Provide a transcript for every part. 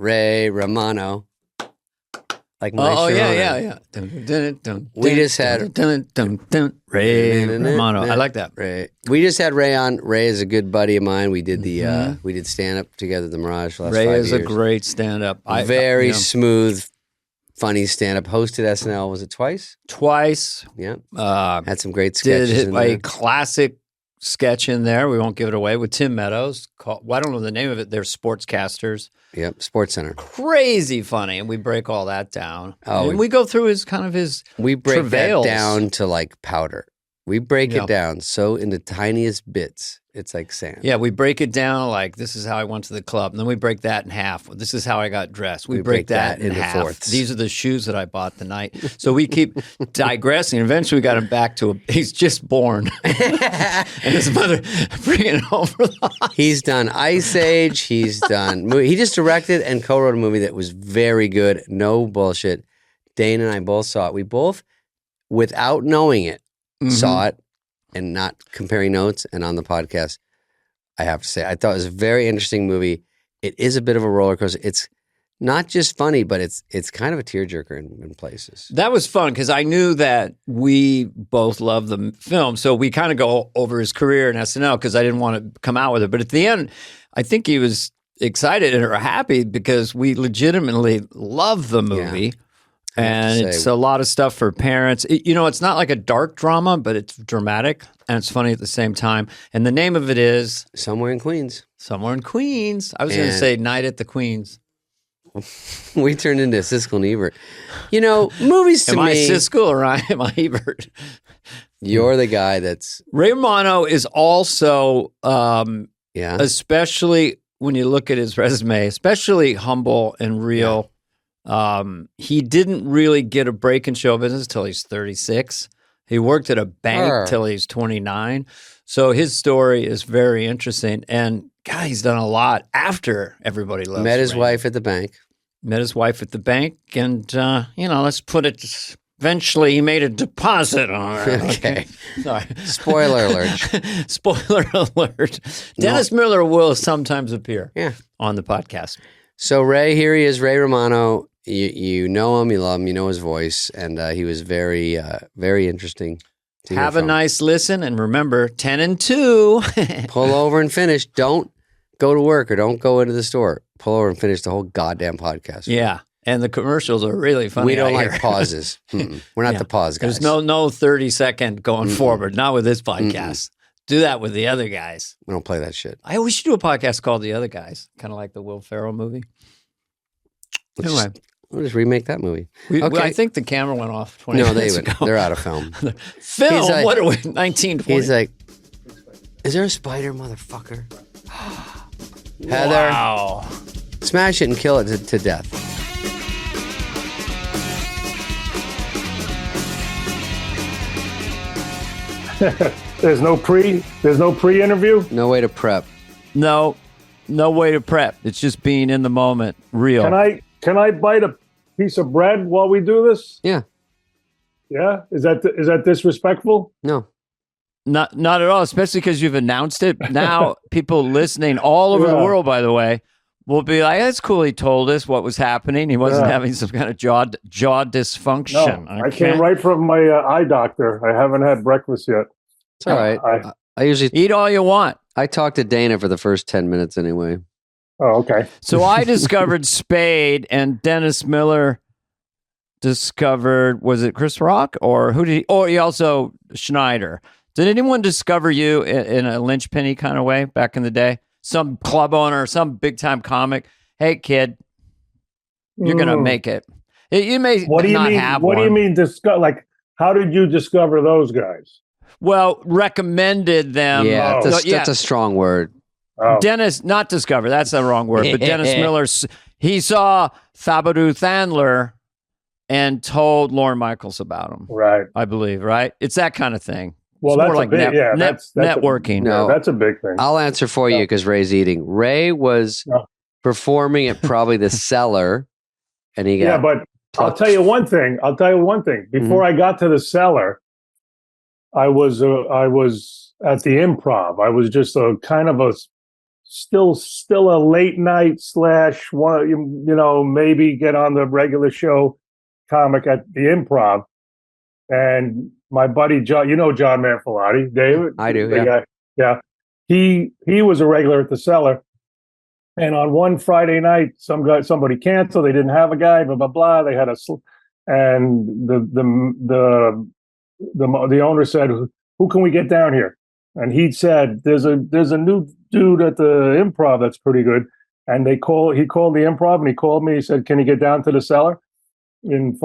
Ray Romano. Like my yeah. We just had Ray Romano. I like that. Ray. We just had Ray on. Ray is a good buddy of mine. We did the we did stand up together at the Mirage last 5 years. Ray is a great stand up. Very smooth, funny stand up. Hosted SNL. Was it twice? Twice. Yeah. Had some great sketches. Did in a there. classic sketch in there. We won't give it away with Tim Meadows. I don't know the name of it. They're sportscasters. Yep. Sports Center. Crazy funny, and we break all that down. Oh, and we go through his We break travails. that down to like powder. We break it down so into tiniest bits. It's like sand. Yeah, we break it down like this is how I went to the club, and then we break that in half. This is how I got dressed. We break that in half. Fourths. These are the shoes that I bought the night. So we keep digressing. Eventually, we got him back to he's just born, and his mother bringing it home for the He's done Ice Age. He's done. He just directed and co-wrote a movie that was very good. No bullshit. Dane and I both saw it. We both, without knowing it, saw it and not comparing notes. And on the podcast, I have to say, I thought it was a very interesting movie. It is a bit of a roller coaster. It's not just funny, but it's kind of a tearjerker in places. That was fun because I knew that we both love the film. So we kind of go over his career in SNL because I didn't want to come out with it. But at the end, I think he was excited or happy because we legitimately love the movie. Yeah. And it's a lot of stuff for parents. It's not like a dark drama, but it's dramatic and it's funny at the same time. And the name of it is Somewhere in Queens. Somewhere in Queens. I was going to say Night at the Queens. We turned into Siskel and Ebert. Movies to me. Am I Siskel or am I Ebert? You're the guy that's... Ray Romano is also, Yeah. especially when you look at his resume, especially humble and real. Yeah. He didn't really get a break in show business till he's 36. He worked at a bank till he's 29. So his story is very interesting. And God, he's done a lot after Everybody Loves Met his Raymond. wife at the bank. Met his wife at the bank. And, let's put it, eventually he made a deposit on her. Okay. Sorry. Spoiler alert. Spoiler alert. Dennis Miller will sometimes appear on the podcast. So Ray, here he is, Ray Romano. You know him, you love him, you know his voice, and he was very, very interesting. Have a nice listen, and remember, 10 and 2. Pull over and finish. Don't go to work or don't go into the store. Pull over and finish the whole goddamn podcast. Yeah, and the commercials are really funny. We don't like pauses. We're not the pause guys. There's no 30-second going forward, not with this podcast. Do that with the other guys. We don't play that shit. We should do a podcast called The Other Guys, kind of like the Will Ferrell movie. Anyway. We'll just remake that movie. Well, I think the camera went off 20 minutes ago. They're out of film. Film? Like, what are we, 1920? He's like, is there a spider, motherfucker? Heather, wow. Smash it and kill it to death. There's no pre-interview? No way to prep. No way to prep. It's just being in the moment, real. Can I bite a piece of bread while we do this? Yeah. Yeah? Is that disrespectful? No. Not at all, especially because you've announced it. Now people listening all over the world, by the way, will be like, that's cool. He told us what was happening. He wasn't having some kind of jaw dysfunction. No, I came right from my eye doctor. I haven't had breakfast yet. It's all right. I usually eat all you want. I talked to Dana for the first 10 minutes anyway. Oh, okay. So I discovered Spade, and Dennis Miller discovered, was it Chris Rock or who did he? Oh, he also Schneider. Did anyone discover you in a linchpinny kind of way back in the day? Some club owner, some big time comic. Hey, kid, you're gonna make it. You may what do you not mean, have What one. do you mean discover? Like, how did you discover those guys? Well, recommended them. Yeah, that's a strong word. Oh. Dennis, not discover. That's the wrong word. But Dennis Miller, he saw Thabadoo Thandler and told Lorne Michaels about him. Right. I believe, right? It's that kind of thing. Well, it's that's more like that's networking. No, that's a big thing. I'll answer for you because Ray's eating. Ray was performing at probably the Cellar, and he got. Yeah, but I'll tell you one thing. Before I got to the Cellar, I was at the Improv. I was just a kind of a still a late night / one, maybe get on the regular show comic at the Improv. And my buddy John, John Manfilati, David. I do. the Yeah. guy, yeah. He was a regular at the Cellar. And on one Friday night, somebody canceled. They didn't have a guy. Blah blah blah. They had and the owner said, "Who can we get down here?" And he said, "There's a new dude at the Improv that's pretty good." And he called the Improv, and he called me. He said, "Can you get down to the Cellar in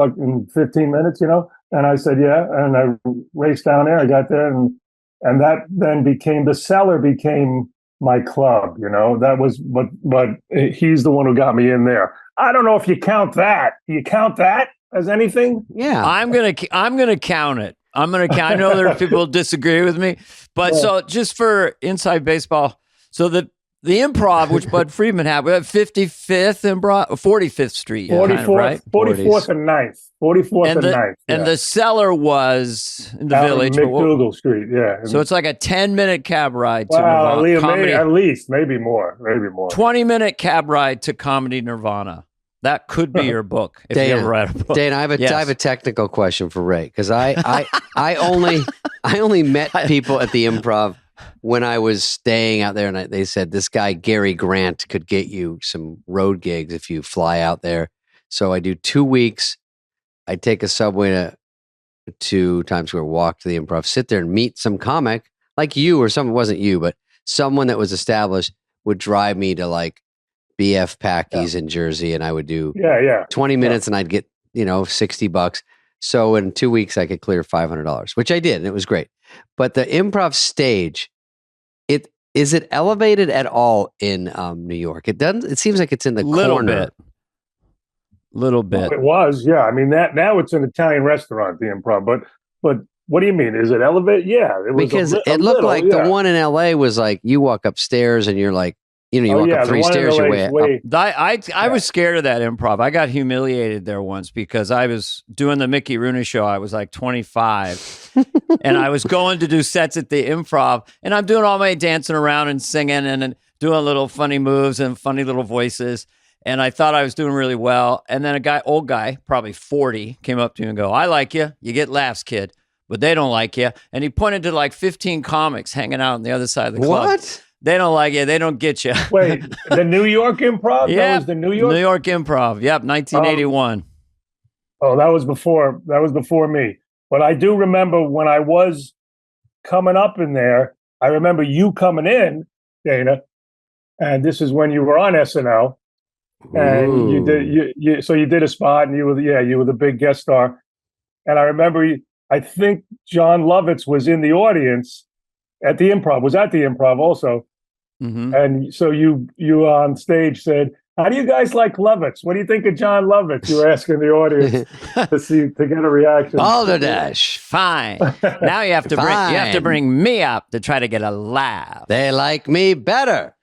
15 minutes?" And I said, "Yeah." And I raced down there. I got there, and that then the Cellar became my club. That was, but he's the one who got me in there. I don't know if you count that. Do you count that as anything? Yeah. I'm gonna count it. I'm gonna count. I know there are people who disagree with me, but so just for inside baseball, so the Improv, which Bud Friedman had, we have 55th Improv, 45th Street, 44th, right? 44th and 9th, 44th and 9th, and the Cellar was in the Village, McDougal Street, yeah. So it's like a 10-minute cab ride to Nirvana. Comedy. At least, maybe more. 20-minute cab ride to Comedy Nirvana. That could be your book if you ever write a book. Dana, I have a technical question for Ray, because I only met people at the Improv when I was staying out there, and they said this guy Gary Grant could get you some road gigs if you fly out there. So I do 2 weeks. I take a subway to Times Square, walk to the Improv, sit there and meet some comic like you or someone, wasn't you, but someone that was established would drive me to like BF Packies in Jersey, and I would do 20 minutes and I'd get, $60. So in 2 weeks I could clear $500, which I did, and it was great. But the Improv stage, is it elevated at all in New York? It doesn't. It seems like it's in the corner. Little bit. Well, it was, yeah. I mean, now it's an Italian restaurant, the Improv. But what do you mean? Is it elevated? Yeah, it was because it looked like the one in LA was like you walk upstairs and you're like, you walk up 3 stairs, you're way up. I was scared of that Improv. I got humiliated there once because I was doing the Mickey Rooney show. I was like 25 and I was going to do sets at the Improv, and I'm doing all my dancing around and singing and doing little funny moves and funny little voices. And I thought I was doing really well. And then old guy, probably 40, came up to me and go, "I like you. You get laughs, kid, but they don't like you." And he pointed to like 15 comics hanging out on the other side of the club. What? They don't like you. They don't get you. Wait, the New York Improv? Yeah, that was the New York Improv. Yep, 1981. That was before me. But I do remember when I was coming up in there. I remember you coming in, Dana, and this is when you were on SNL, and you did a spot, and you were the big guest star. And I remember, I think John Lovitz was in the audience at the Improv. Was at the Improv also. Mm-hmm. And so you on stage said, "How do you guys like Lovitz? What do you think of John Lovitz?" You were asking the audience to get a reaction. Balderdash. Fine. Now you have to bring me up to try to get a laugh. They like me better.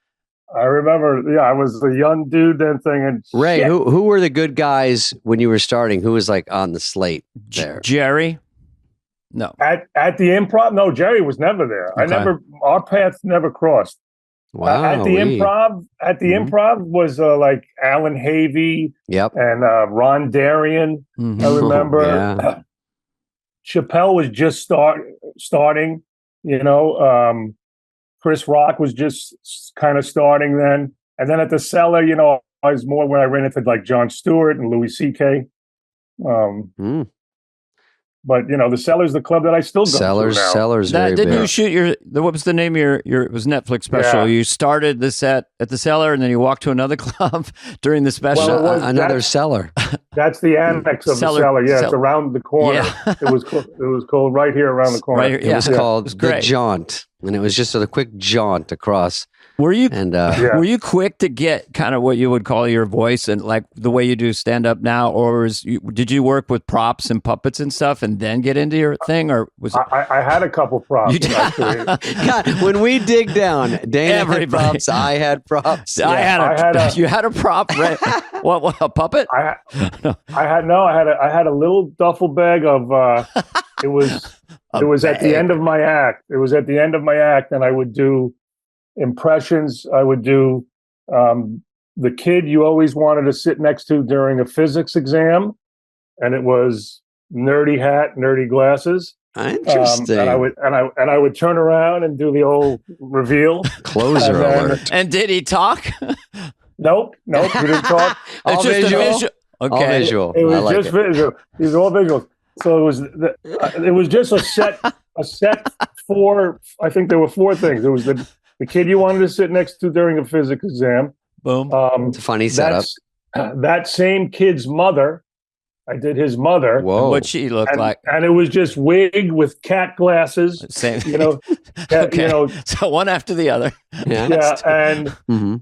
I remember, I was a young dude then thinking, Ray, who were the good guys when you were starting? Who was like on the slate there? Jerry? No. At the Improv? No, Jerry was never there. Okay. Our paths never crossed. Wow. At the Improv was like Alan Havey. Yep. And Ron Darien. Mm-hmm. I remember Chappelle was just starting, Chris Rock was just kind of starting then. And then at the Cellar, I was more when I ran into like Jon Stewart and Louis C.K. But the Cellar's the club that I still go to now. Cellar's very big. Didn't you shoot what was the name of your it was Netflix special? Yeah. You started the set at the Cellar and then you walked to another club during the special. Well, another Cellar. That's the annex of the Cellar. Yeah, it's around the corner. Yeah. It was called right here around the corner. Right here, it was called The Jaunt, and it was just a quick jaunt across. Were you quick to get kind of what you would call your voice and like the way you do stand up now, or did you work with props and puppets and stuff and then get into your thing, or was it? I had a couple props. Actually. God, when we dig down, Dana had props. I had props. Yeah, you had a prop, right? what a puppet? I had a little duffel bag of. It was at the end of my act. It was at the end of my act, and I would do. impressions. I would do the kid you always wanted to sit next to during a physics exam, and it was nerdy hat, nerdy glasses. Interesting. And I would turn around and do the old reveal. Closer alert. And did he talk? Nope, he didn't talk. All visual. Okay. All visual. It was I like just visual. These are all visuals. So it was just a set for, I think there were 4 things. It was the kid you wanted to sit next to during a physics exam. Boom. It's a funny setup. That same kid's mother. I did his mother. Whoa. What she looked like. And it was just wig with cat glasses. Same. Okay. So one after the other. Yeah. And Mm-hmm.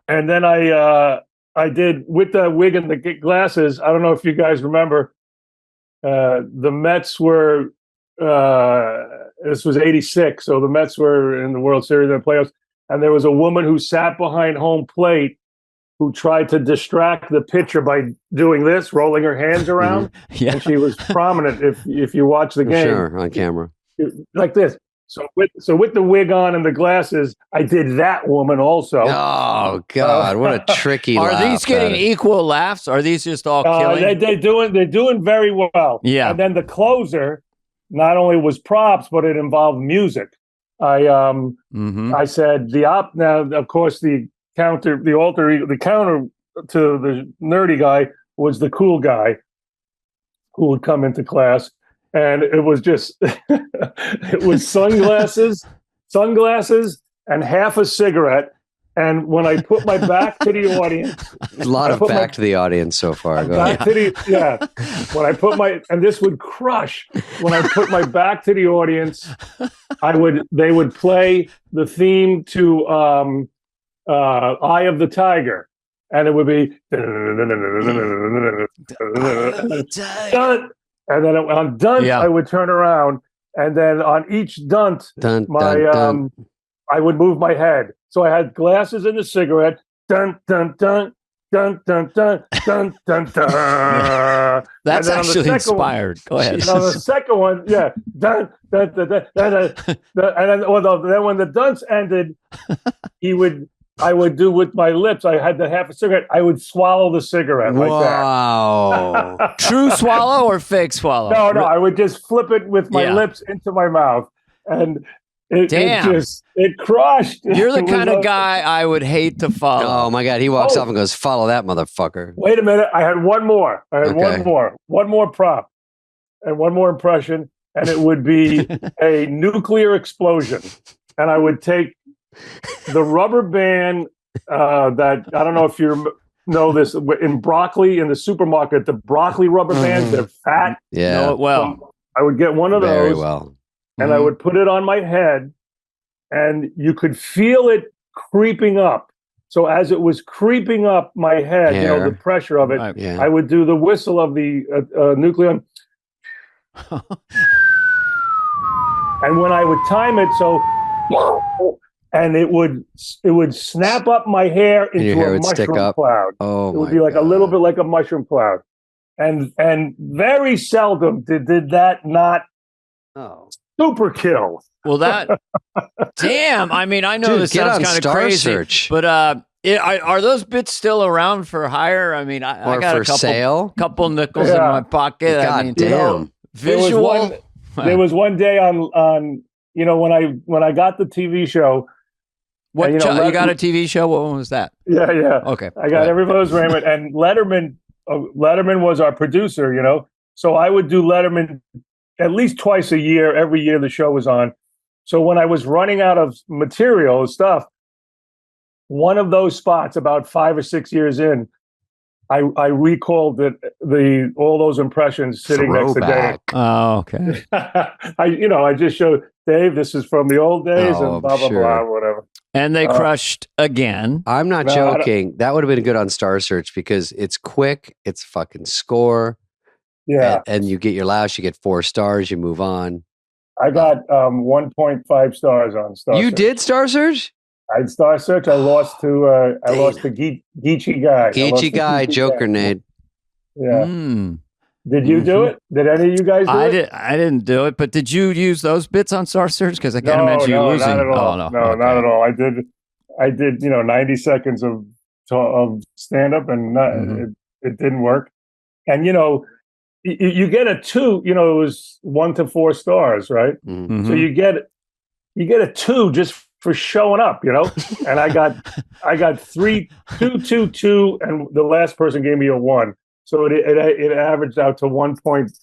and then I did with the wig and the glasses. I don't know if you guys remember. The Mets were. This was '86, so the Mets were in the World Series and the playoffs, and there was a woman who sat behind home plate who tried to distract the pitcher by doing this, rolling her hands around. Yeah. And she was prominent if you watch the game. Sure, on camera. Like this. So with the wig on and the glasses, I did that woman also. Oh God, what a tricky Are laugh. these getting equal laughs? Are these just all killing? They're doing very well. Yeah. And then the closer not only was props, but it involved music. I said now of course the counter to the nerdy guy was the cool guy who would come into class, and it was just it was sunglasses and half a cigarette. And when I put my back to the audience, a lot of back to the audience so far. Go ahead. When I put and this would crush. When I put my back to the audience, they would play the theme to Eye of the Tiger, and it would be and then on dunt, I would turn around, and then on each dunt, I would move my head. So I had glasses and a cigarette. Dun dun dun dun dun dun dun dun dun. That's actually inspired. Go ahead. The second one, yeah. Dun dun dun dun dun dun. And then when the dunce ended, I would do with my lips. I had the half a cigarette. I would swallow the cigarette like that. Wow. True swallow or fake swallow? No. I would just flip it with my lips into my mouth, and it crushed. You're the kind of guy I would hate to follow. Oh my God. He walks off and goes, "Follow that motherfucker." Wait a minute. I had one more. One more prop and one more impression, and it would be a nuclear explosion. And I would take the rubber band that, I don't know if you know this, in broccoli in the supermarket, the broccoli rubber bands, they're fat. Yeah. Know it well. So I would get one of those. Very well. And I would put it on my head, and you could feel it creeping up. So as it was creeping up my head, the pressure of it, I would do the whistle of the nuclear. And when I would time it, and it would snap up my hair into a mushroom cloud. Oh, it would be like a little bit like a mushroom cloud. And very seldom did that not super kill. Well, damn. I mean, I know this sounds kind of crazy, but are those bits still around for hire? I mean, I got a couple nickels in my pocket. God damn. Visual. There was one day on when I got the TV show. What you got a TV show? What one was that? Yeah. Okay. I got Everybody's Raymond, and Letterman was our producer, So I would do Letterman at least twice a year, every year the show was on. So when I was running out of material and stuff, one of those spots about 5 or 6 years in, I recalled all those impressions sitting next to Dave. Oh, okay. I just showed Dave, this is from the old days and blah, blah, blah, whatever. And they crushed again. I'm not joking. That would have been good on Star Search because it's quick. It's fucking score. Yeah. And you get your last, you get 4 stars, you move on. I got 1.5 stars on Star Search. You did Star Search? I had Star Search. I lost to Geechee Guy. Geechee Guy, Joker Nade. Yeah. Did you do it? Did any of you guys do it? I didn't do it, but did you use those bits on Star Search? Because I can't imagine you losing. Not at all. Oh, no, not at all. I did, 90 seconds of stand up, and it didn't work. And you get a 2. It was 1 to 4 stars, right? Mm-hmm. So you get a 2 just for showing up, And I got 3, 2, 2, 2, and the last person gave me a 1. So it averaged out to 1.3.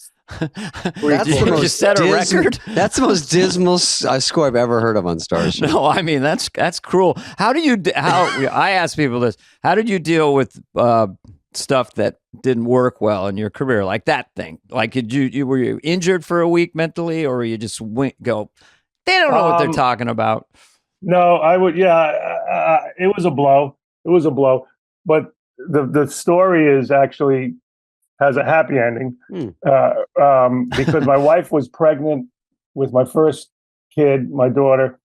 You set a record. That's the most dismal score I've ever heard of on Star Search. No, I mean that's cruel. I ask people this: how did you deal with stuff that didn't work well in your career, like that thing? Like, were you injured for a week mentally, or you just go? They don't know what they're talking about. No, I would. Yeah, it was a blow. It was a blow, but the story is actually has a happy ending because my wife was pregnant with my first kid, my daughter,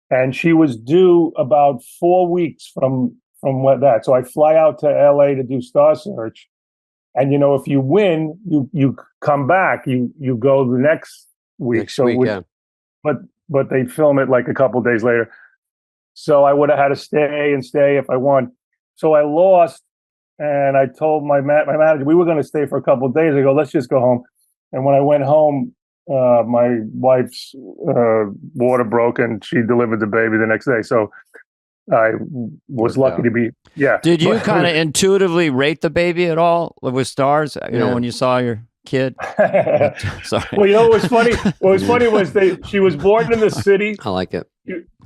and she was due about 4 weeks from that. So I fly out to LA to do Star Search, and if you win, you come back, you go the next week. But they film it like a couple days later. So I would have had to stay if I won. So I lost. And I told my manager, we were going to stay for a couple of days. I go, let's just go home. And when I went home, my wife's water broke and she delivered the baby the next day. So I was lucky to be, yeah. Did you kind of intuitively rate the baby at all with stars? When you saw your kid? Sorry. Well, what was funny? What was funny was she was born in the city. I like it.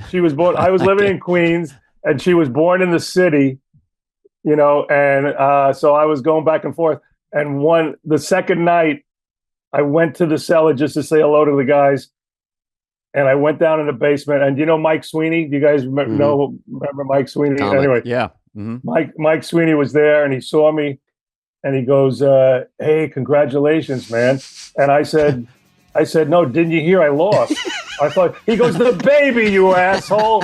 She was born, I was living in Queens and she was born in the city. And so I was going back and forth. And the second night, I went to the cellar just to say hello to the guys. And I went down in the basement. And Mike Sweeney? Do you guys remember Mike Sweeney? Comic. Anyway, yeah. Mm-hmm. Mike Sweeney was there, and he saw me, and he goes, "Hey, congratulations, man!" And I said, "No, didn't you hear I lost?" I thought, he goes, "The baby, you asshole."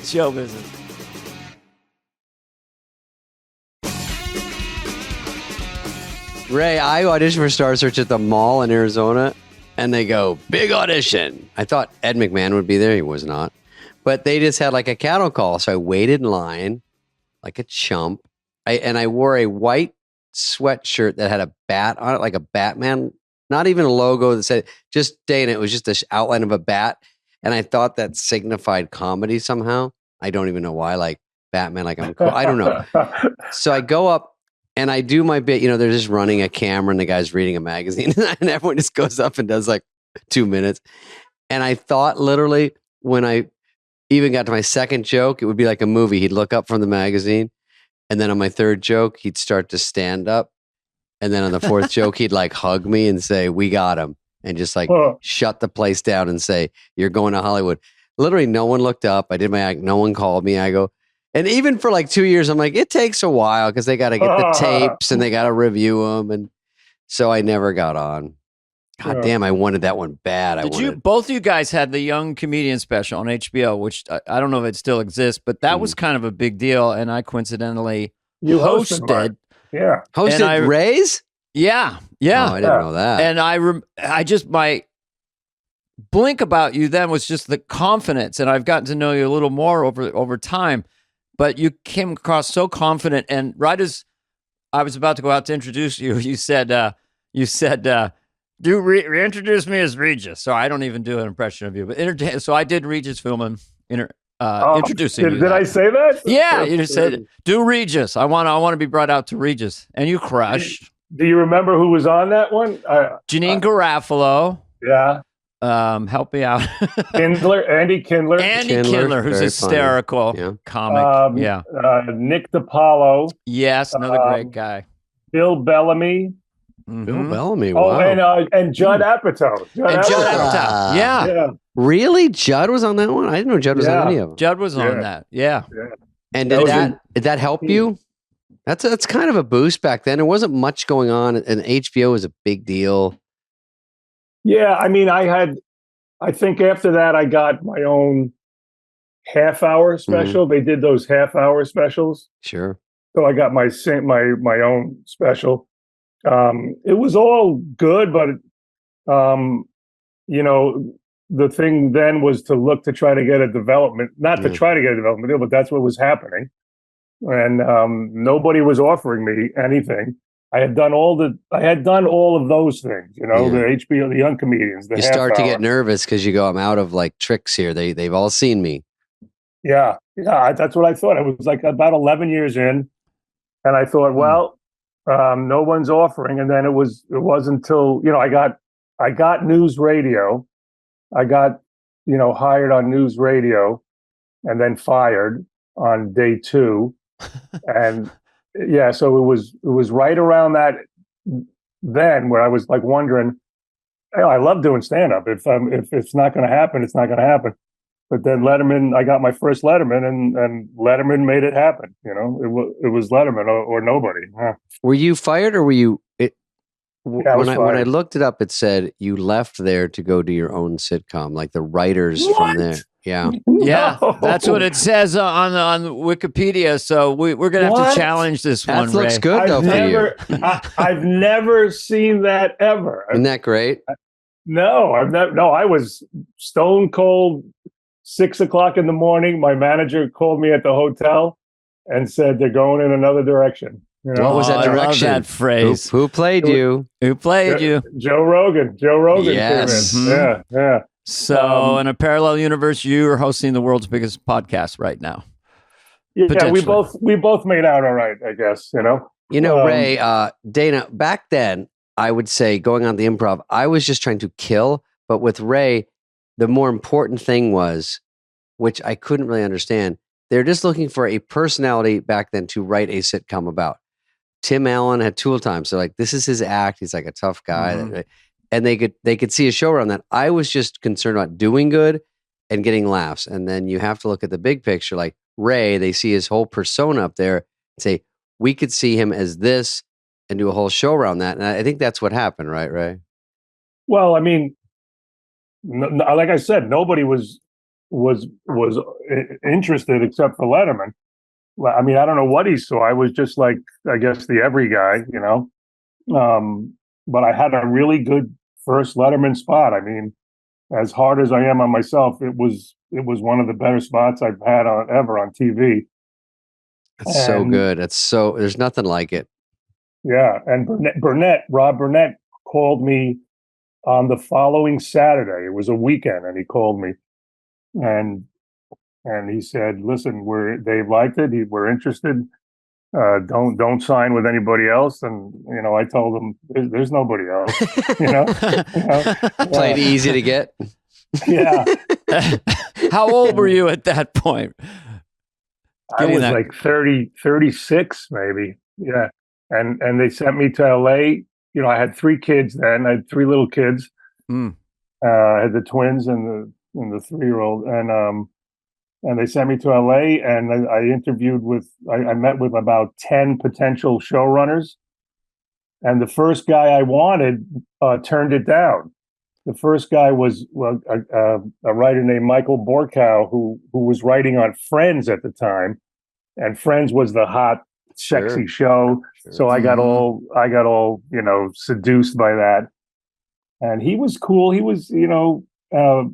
Show business. Ray, I auditioned for Star Search at the mall in Arizona, and they go, big audition. I thought Ed McMahon would be there. He was not. But they just had like a cattle call. So I waited in line like a chump. I wore a white sweatshirt that had a bat on it, like a Batman. Not even a logo that said, just Dana. It was just the outline of a bat. And I thought that signified comedy somehow. I don't even know why. Like Batman, like I'm cool. I don't know. So I go up and I do my bit. They're just running a camera and the guy's reading a magazine. And everyone just goes up and does like 2 minutes. And I thought literally when I even got to my second joke, it would be like a movie. He'd look up from the magazine. And then on my third joke, he'd start to stand up. And then on the fourth joke, he'd like hug me and say, we got him. And just like shut the place down and say, you're going to Hollywood. Literally, no one looked up. I did my act. No one called me. I go, and even for like 2 years, I'm like, it takes a while because they got to get the tapes and they got to review them. And so I never got on. God damn, I wanted that one bad. Both of you guys had the Young Comedian special on HBO, which I don't know if it still exists, but that was kind of a big deal. And I coincidentally hosted. Yeah. Hosted Ray's? Yeah. Oh, I didn't know that. And I just, my blink about you then was just the confidence. And I've gotten to know you a little more over time, but you came across so confident. And right as I was about to go out to introduce you, you said, reintroduce me as Regis. So I don't even do an impression of you, but so I did Regis Philbin introducing you. Did I say that? Yeah, you just said, do Regis. I want to be brought out to Regis. And you crushed. Do you remember who was on that one? Janine Garofalo. Yeah. Help me out. Andy Kindler. Andy Kindler, who's hysterical comic. Nick DiPaolo. Yes, another great guy. Bill Bellamy. Mm-hmm. Bill Bellamy. Wow. And Judd Apatow. Judd Apatow. Yeah. Really? Judd was on that one? I didn't know Judd was on any of them. Judd was on that. Yeah. And did that help you? That's kind of a boost back then. There wasn't much going on, and HBO was a big deal. Yeah, I mean, I think after that, I got my own half-hour special. Mm-hmm. They did those half-hour specials. Sure. So I got my own special. It was all good, but you know, the thing then was to look to try to get a development, not to try to get a development deal, but that's what was happening. And nobody was offering me anything. I had done all of those things, you know, the HBO, the Young Comedians. The you start to get nervous because you go, I'm out of like tricks here. They've all seen me. Yeah, that's what I thought. It was like about 11 years in, and I thought, well, no one's offering. And then it wasn't until, you know, I got news radio. I got, you know, hired on news radio, and then fired on day 2. And yeah, so it was right around that then where I was like wondering, hey, I love doing stand up. If it's not going to happen, it's not going to happen. But then Letterman, I got my first Letterman, and Letterman made it happen. You know, it was Letterman or nobody. Were you fired, or were you? Yeah, when I looked it up, it said you left there to go do your own sitcom, like the writers from there. Yeah, yeah, that's what it says on Wikipedia. So we're gonna have to challenge this one. That looks good though for you. I've never seen that ever. Isn't that great? No, I've never. No, I was stone cold. 6 o'clock in the morning. My manager called me at the hotel and said they're going in another direction. You know? What was that direction? I love that phrase. Who played you? Who played you? Joe Rogan. Yes. Came in. Yeah. So in a parallel universe, you are hosting the world's biggest podcast right now. Yeah, we both made out all right, I guess. You know. You know, Ray, Dana. Back then, I would say going on the improv, I was just trying to kill. But with Ray, the more important thing was, which I couldn't really understand, they're just looking for a personality back then to write a sitcom about. Tim Allen had Tool Time, so like this is his act. He's like a tough guy, and they could see a show around that. I was just concerned about doing good and getting laughs, and then you have to look at the big picture. Like Ray, they see his whole persona up there and say we could see him as this and do a whole show around that. And I think that's what happened, right, Ray? Well, I mean, like I said, nobody was interested except for Letterman. I mean, I don't know what he saw. I was just like, I guess, the every guy, you know. But I had a really good first Letterman spot. I mean, as hard as I am on myself, it was one of the better spots I've had ever on TV. That's so good. There's nothing like it. Yeah, and Rob Burnett called me on the following Saturday. It was a weekend, and he called me, and he said, "Listen, they've liked it. We're interested. Don't sign with anybody else." And you know, I told him, "There's nobody else." You know, Played easy to get. Yeah. How old were you at that point? I was like 36 maybe. Yeah, and they sent me to LA. You know, I had 3 kids then. I had 3 little kids. I had the twins and the 3-year-old, and they sent me to LA, and I interviewed I met with about 10 potential showrunners, and the first guy I wanted turned it down. The first guy was a writer named Michael Borkow, who was writing on Friends at the time, and Friends was the hot, sexy show. Sure. So I got all you know, seduced by that. And he was cool. He was, you know,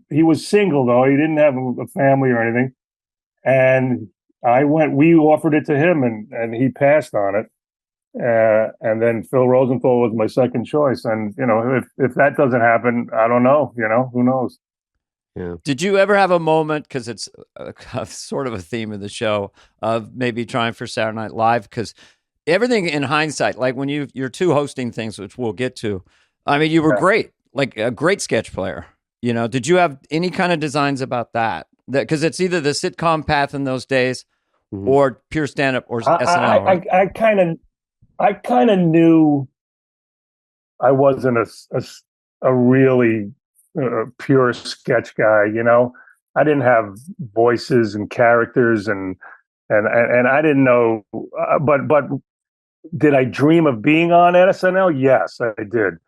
he was single though. He didn't have a family or anything. And we offered it to him, and he passed on it. And then Phil Rosenthal was my second choice. And, you know, if that doesn't happen, I don't know, you know, who knows? Yeah. Did you ever have a moment, because it's sort of a theme of the show, of maybe trying for Saturday Night Live? Because everything in hindsight, like when you're 2 hosting things, which we'll get to, I mean, you were great, like a great sketch player. You know, did you have any kind of designs about that? Because it's either the sitcom path in those days or pure stand-up or SNL. Right? I kind of knew I wasn't a really pure sketch guy, you know. I didn't have voices and characters, and I didn't know. But did I dream of being on SNL? Yes, I did.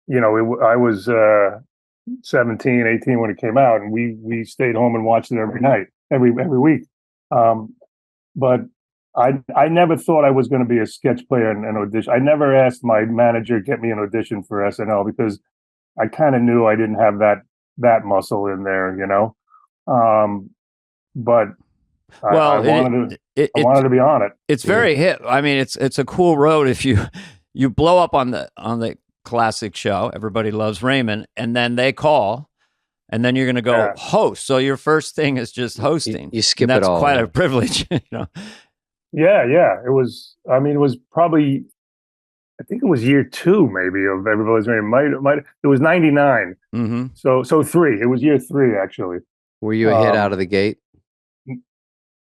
You know, I was 17, 18 when it came out, and we stayed home and watched it every night, every week. But I never thought I was going to be a sketch player in an audition. I never asked my manager to get me an audition for SNL because I kind of knew I didn't have that muscle in there, you know. But I wanted to be on it. It's very hit. I mean, it's a cool road if you blow up on the classic show. Everybody Loves Raymond, and then they call. And then you're going to go host. So your first thing is just hosting. You skip it all. That's quite a privilege, you know. Yeah. It was. I mean, it was probably. I think it was year 2, maybe, of Everybody's Raymond. Might. It was 99. Mm-hmm. So 3. It was year 3 actually. Were you a hit out of the gate?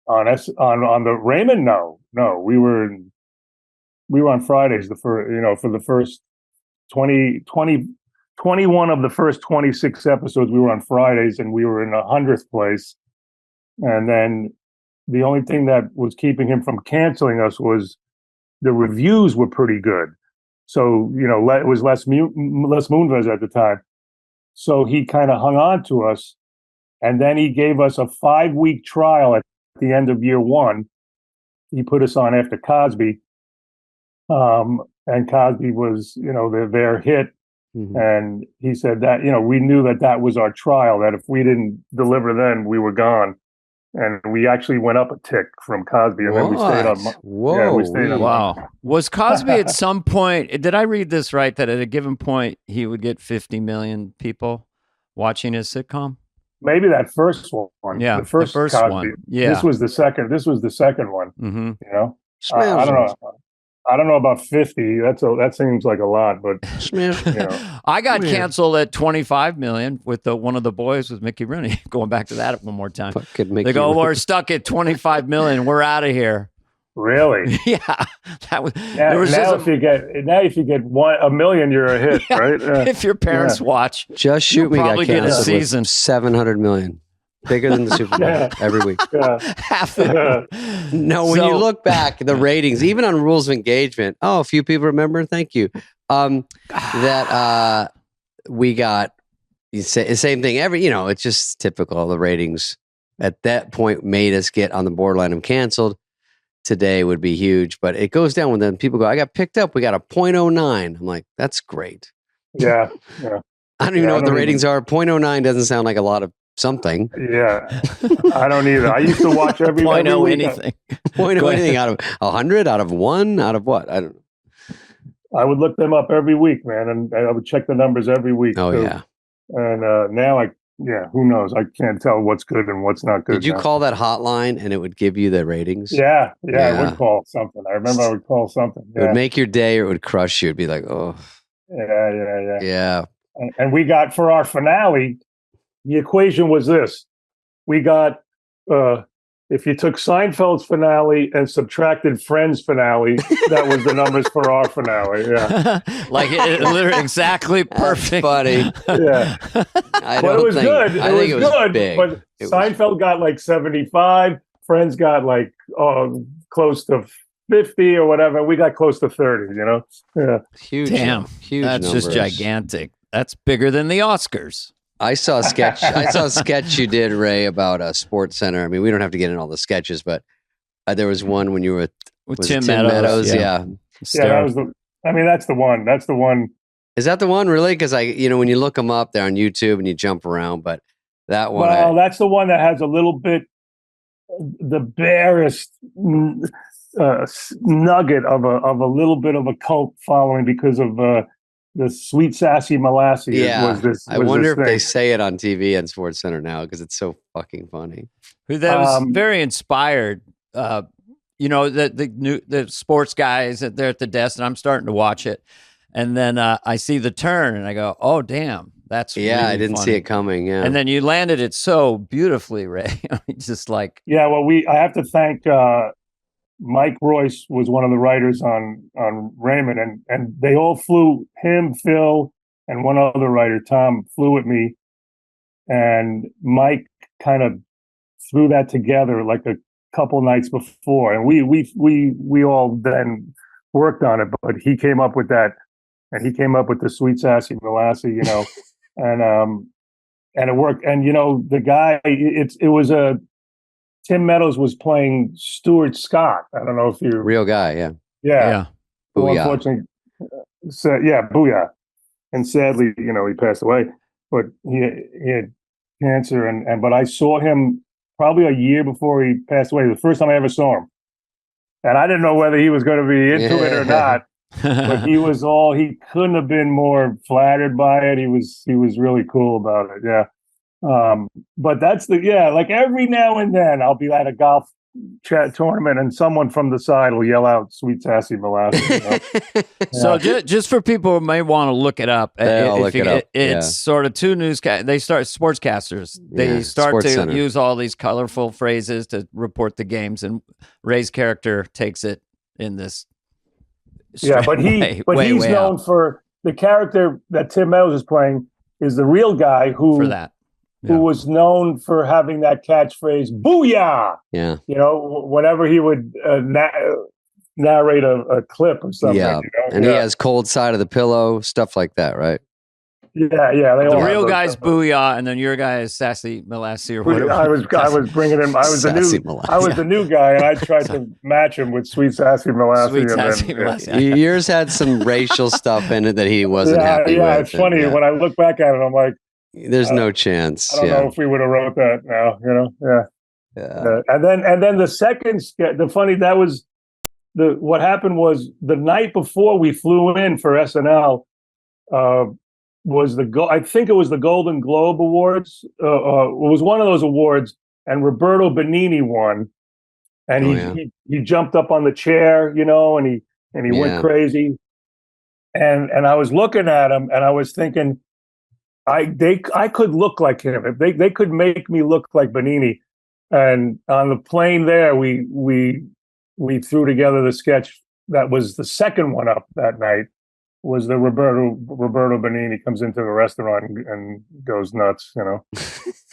On the Raymond? No. We were on Fridays for the first 21 of the first 26 episodes. We were on Fridays, and we were in 100th place. And then the only thing that was keeping him from canceling us was the reviews were pretty good. So, it was Les Moonves at the time. So he kind of hung on to us. And then he gave us a 5-week trial at the end of year 1. He put us on after Cosby. And Cosby was, their hit. Mm-hmm. And he said that, we knew that was our trial, that if we didn't deliver then, we were gone. And we actually went up a tick from Cosby. And then we stayed on. Whoa. We stayed on. Wow. Was Cosby at some point, did I read this right, that at a given point he would get 50 million people watching his sitcom? Maybe that first one. Yeah. The first Cosby. One. Yeah. This was the second one. Mm-hmm. I don't know. I don't know about 50. That seems like a lot, but I got canceled at 25 million with one of the boys with Mickey Rooney. Going back to that one more time. They go, we're stuck at 25 million. We're out of here. Really? Yeah. That was. If you get $1 million, you're a hit, right? If your parents watch, Just Shoot Me probably got get a canceled season. with 700 million. Bigger than the Super Bowl every week. Half the No, when you look back, the ratings, even on Rules of Engagement, a few people remember, thank you, that we got the same thing it's just typical. The ratings at that point made us get on the borderline of canceled. Today would be huge, but it goes down when then people go, I got picked up. We got a 0.09. I'm like, that's great. Yeah. I don't even know what the ratings are. 0.09 doesn't sound like a lot of something. Yeah. I don't either. I used to watch every week. Anything. Anything out of 100, out of 1, out of what? I don't know. I would look them up every week, man, and I would check the numbers every week. Oh, too. yeah. And now who knows? I can't tell what's good and what's not good. Did you call that hotline and it would give you the ratings? Yeah. I would call something. I remember I would call something. Yeah. It would make your day or it would crush you. It'd be like, oh. Yeah. And we got, for our finale, the equation was this. We got, if you took Seinfeld's finale and subtracted Friends' finale, that was the numbers for our finale. Yeah. Like literally exactly perfect. Funny. Yeah. But it was good. It was good. Big. But Seinfeld got like 75. Friends got like close to 50 or whatever. We got close to 30, Yeah. Huge. Damn. Huge That's numbers. just gigantic. That's bigger than the Oscars. I saw a sketch you did, Ray, about Sports Center. I mean, we don't have to get into all the sketches, but there was one when you were with Tim Meadows. Yeah, that was that's the one. That's the one. Is that the one, really? Because when you look them up, they're on YouTube and you jump around, but that one. Well, that's the one that has a little bit, the barest nugget of a little bit of a cult following because of the Sweet Sassy Molasses. Yeah, I wonder if thing. they say it on TV and Sports Center now because it's so fucking funny. That was very inspired. The sports guys, they're at the desk, and I'm starting to watch it, and then I see the turn, and I go, "Oh, damn, that's really I didn't funny. see it coming." Yeah, and then you landed it so beautifully, Ray. Just like Well, I have to thank. Mike Royce was one of the writers on Raymond, and they all flew, him, Phil, and one other writer, Tom, flew with me, and Mike kind of threw that together like a couple nights before, and we all then worked on it, but he came up with that, and he came up with the Sweet Sassy Molasses, and it worked, and the guy, it was a Tim Meadows was playing Stuart Scott. I don't know if you Real guy, yeah. yeah. Who Booyah. unfortunately booyah. And sadly, he passed away. But he had cancer, but I saw him probably a year before he passed away. The first time I ever saw him, and I didn't know whether he was going to be into it or not. But he couldn't have been more flattered by it. He was really cool about it. Yeah. But that's like every now and then I'll be at a golf tournament and someone from the side will yell out "Sweet Sassy Molasses." So just for people who may want to look it up, it's sort of two newscasters. They start sportscasters. They start to SportsCenter. use all these colorful phrases to report the games, and Ray's character takes it in this. But he's known for the character that Tim Meadows is playing is the real guy who was known for having that catchphrase "Booyah!" Yeah. Whenever he would narrate a clip or something. Yeah. And he has cold side of the pillow, stuff like that, right? Yeah. The real guy's Booyah, and then your guy is Sassy Molasses or whatever. I was bringing him. I was the new guy, and I tried to match him with Sweet Sassy Molasses. Yours had some racial stuff in it that he wasn't happy with. Yeah, it's funny when I look back at it. I'm like, there's no chance. I don't know if we would have wrote that now. And then the second sketch. What happened was the night before we flew in for SNL. I think it was the Golden Globe Awards. It was one of those awards, and Roberto Benigni won, and he jumped up on the chair, and he went crazy, and I was looking at him, and I was thinking, I could look like him if they could make me look like Benigni, and on the plane there we threw together the sketch that was the second one up that night. Was the Roberto Benigni comes into the restaurant and goes nuts,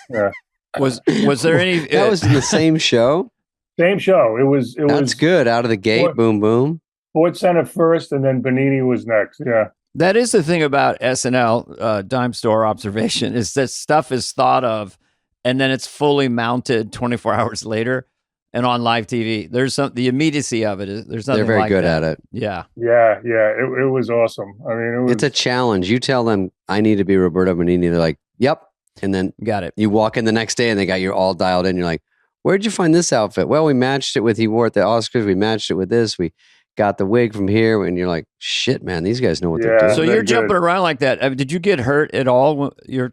Yeah. Was there any? That was in the same show. Same show. It was. That's good. Out of the gate, boom, boom. Sports Center first, and then Benigni was next. Yeah. That is the thing about SNL, Dime Store Observation, is that stuff is thought of, and then it's fully mounted 24 hours later. And on live TV, there's the immediacy of it. There's nothing. They're very like good that. at it. Yeah. It was awesome. I mean, it's a challenge. You tell them I need to be Roberto Benigni. They're like, "Yep," and then got it. You walk in the next day and they got you all dialed in. You're like, "Where'd you find this outfit?" Well, we matched it with he wore at the Oscars. We matched it with this. We got the wig from here, and you're like, "Shit, man, these guys know what they're doing." So you're jumping around like that. Did you get hurt at all? Your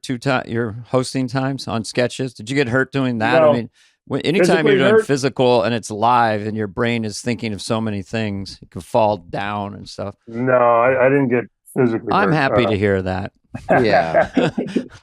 hosting times on sketches? Did you get hurt doing that? No. I mean. Anytime you're doing physical and it's live and your brain is thinking of so many things, it could fall down and stuff. No, I didn't get physically I'm hurt. happy to hear that. Yeah.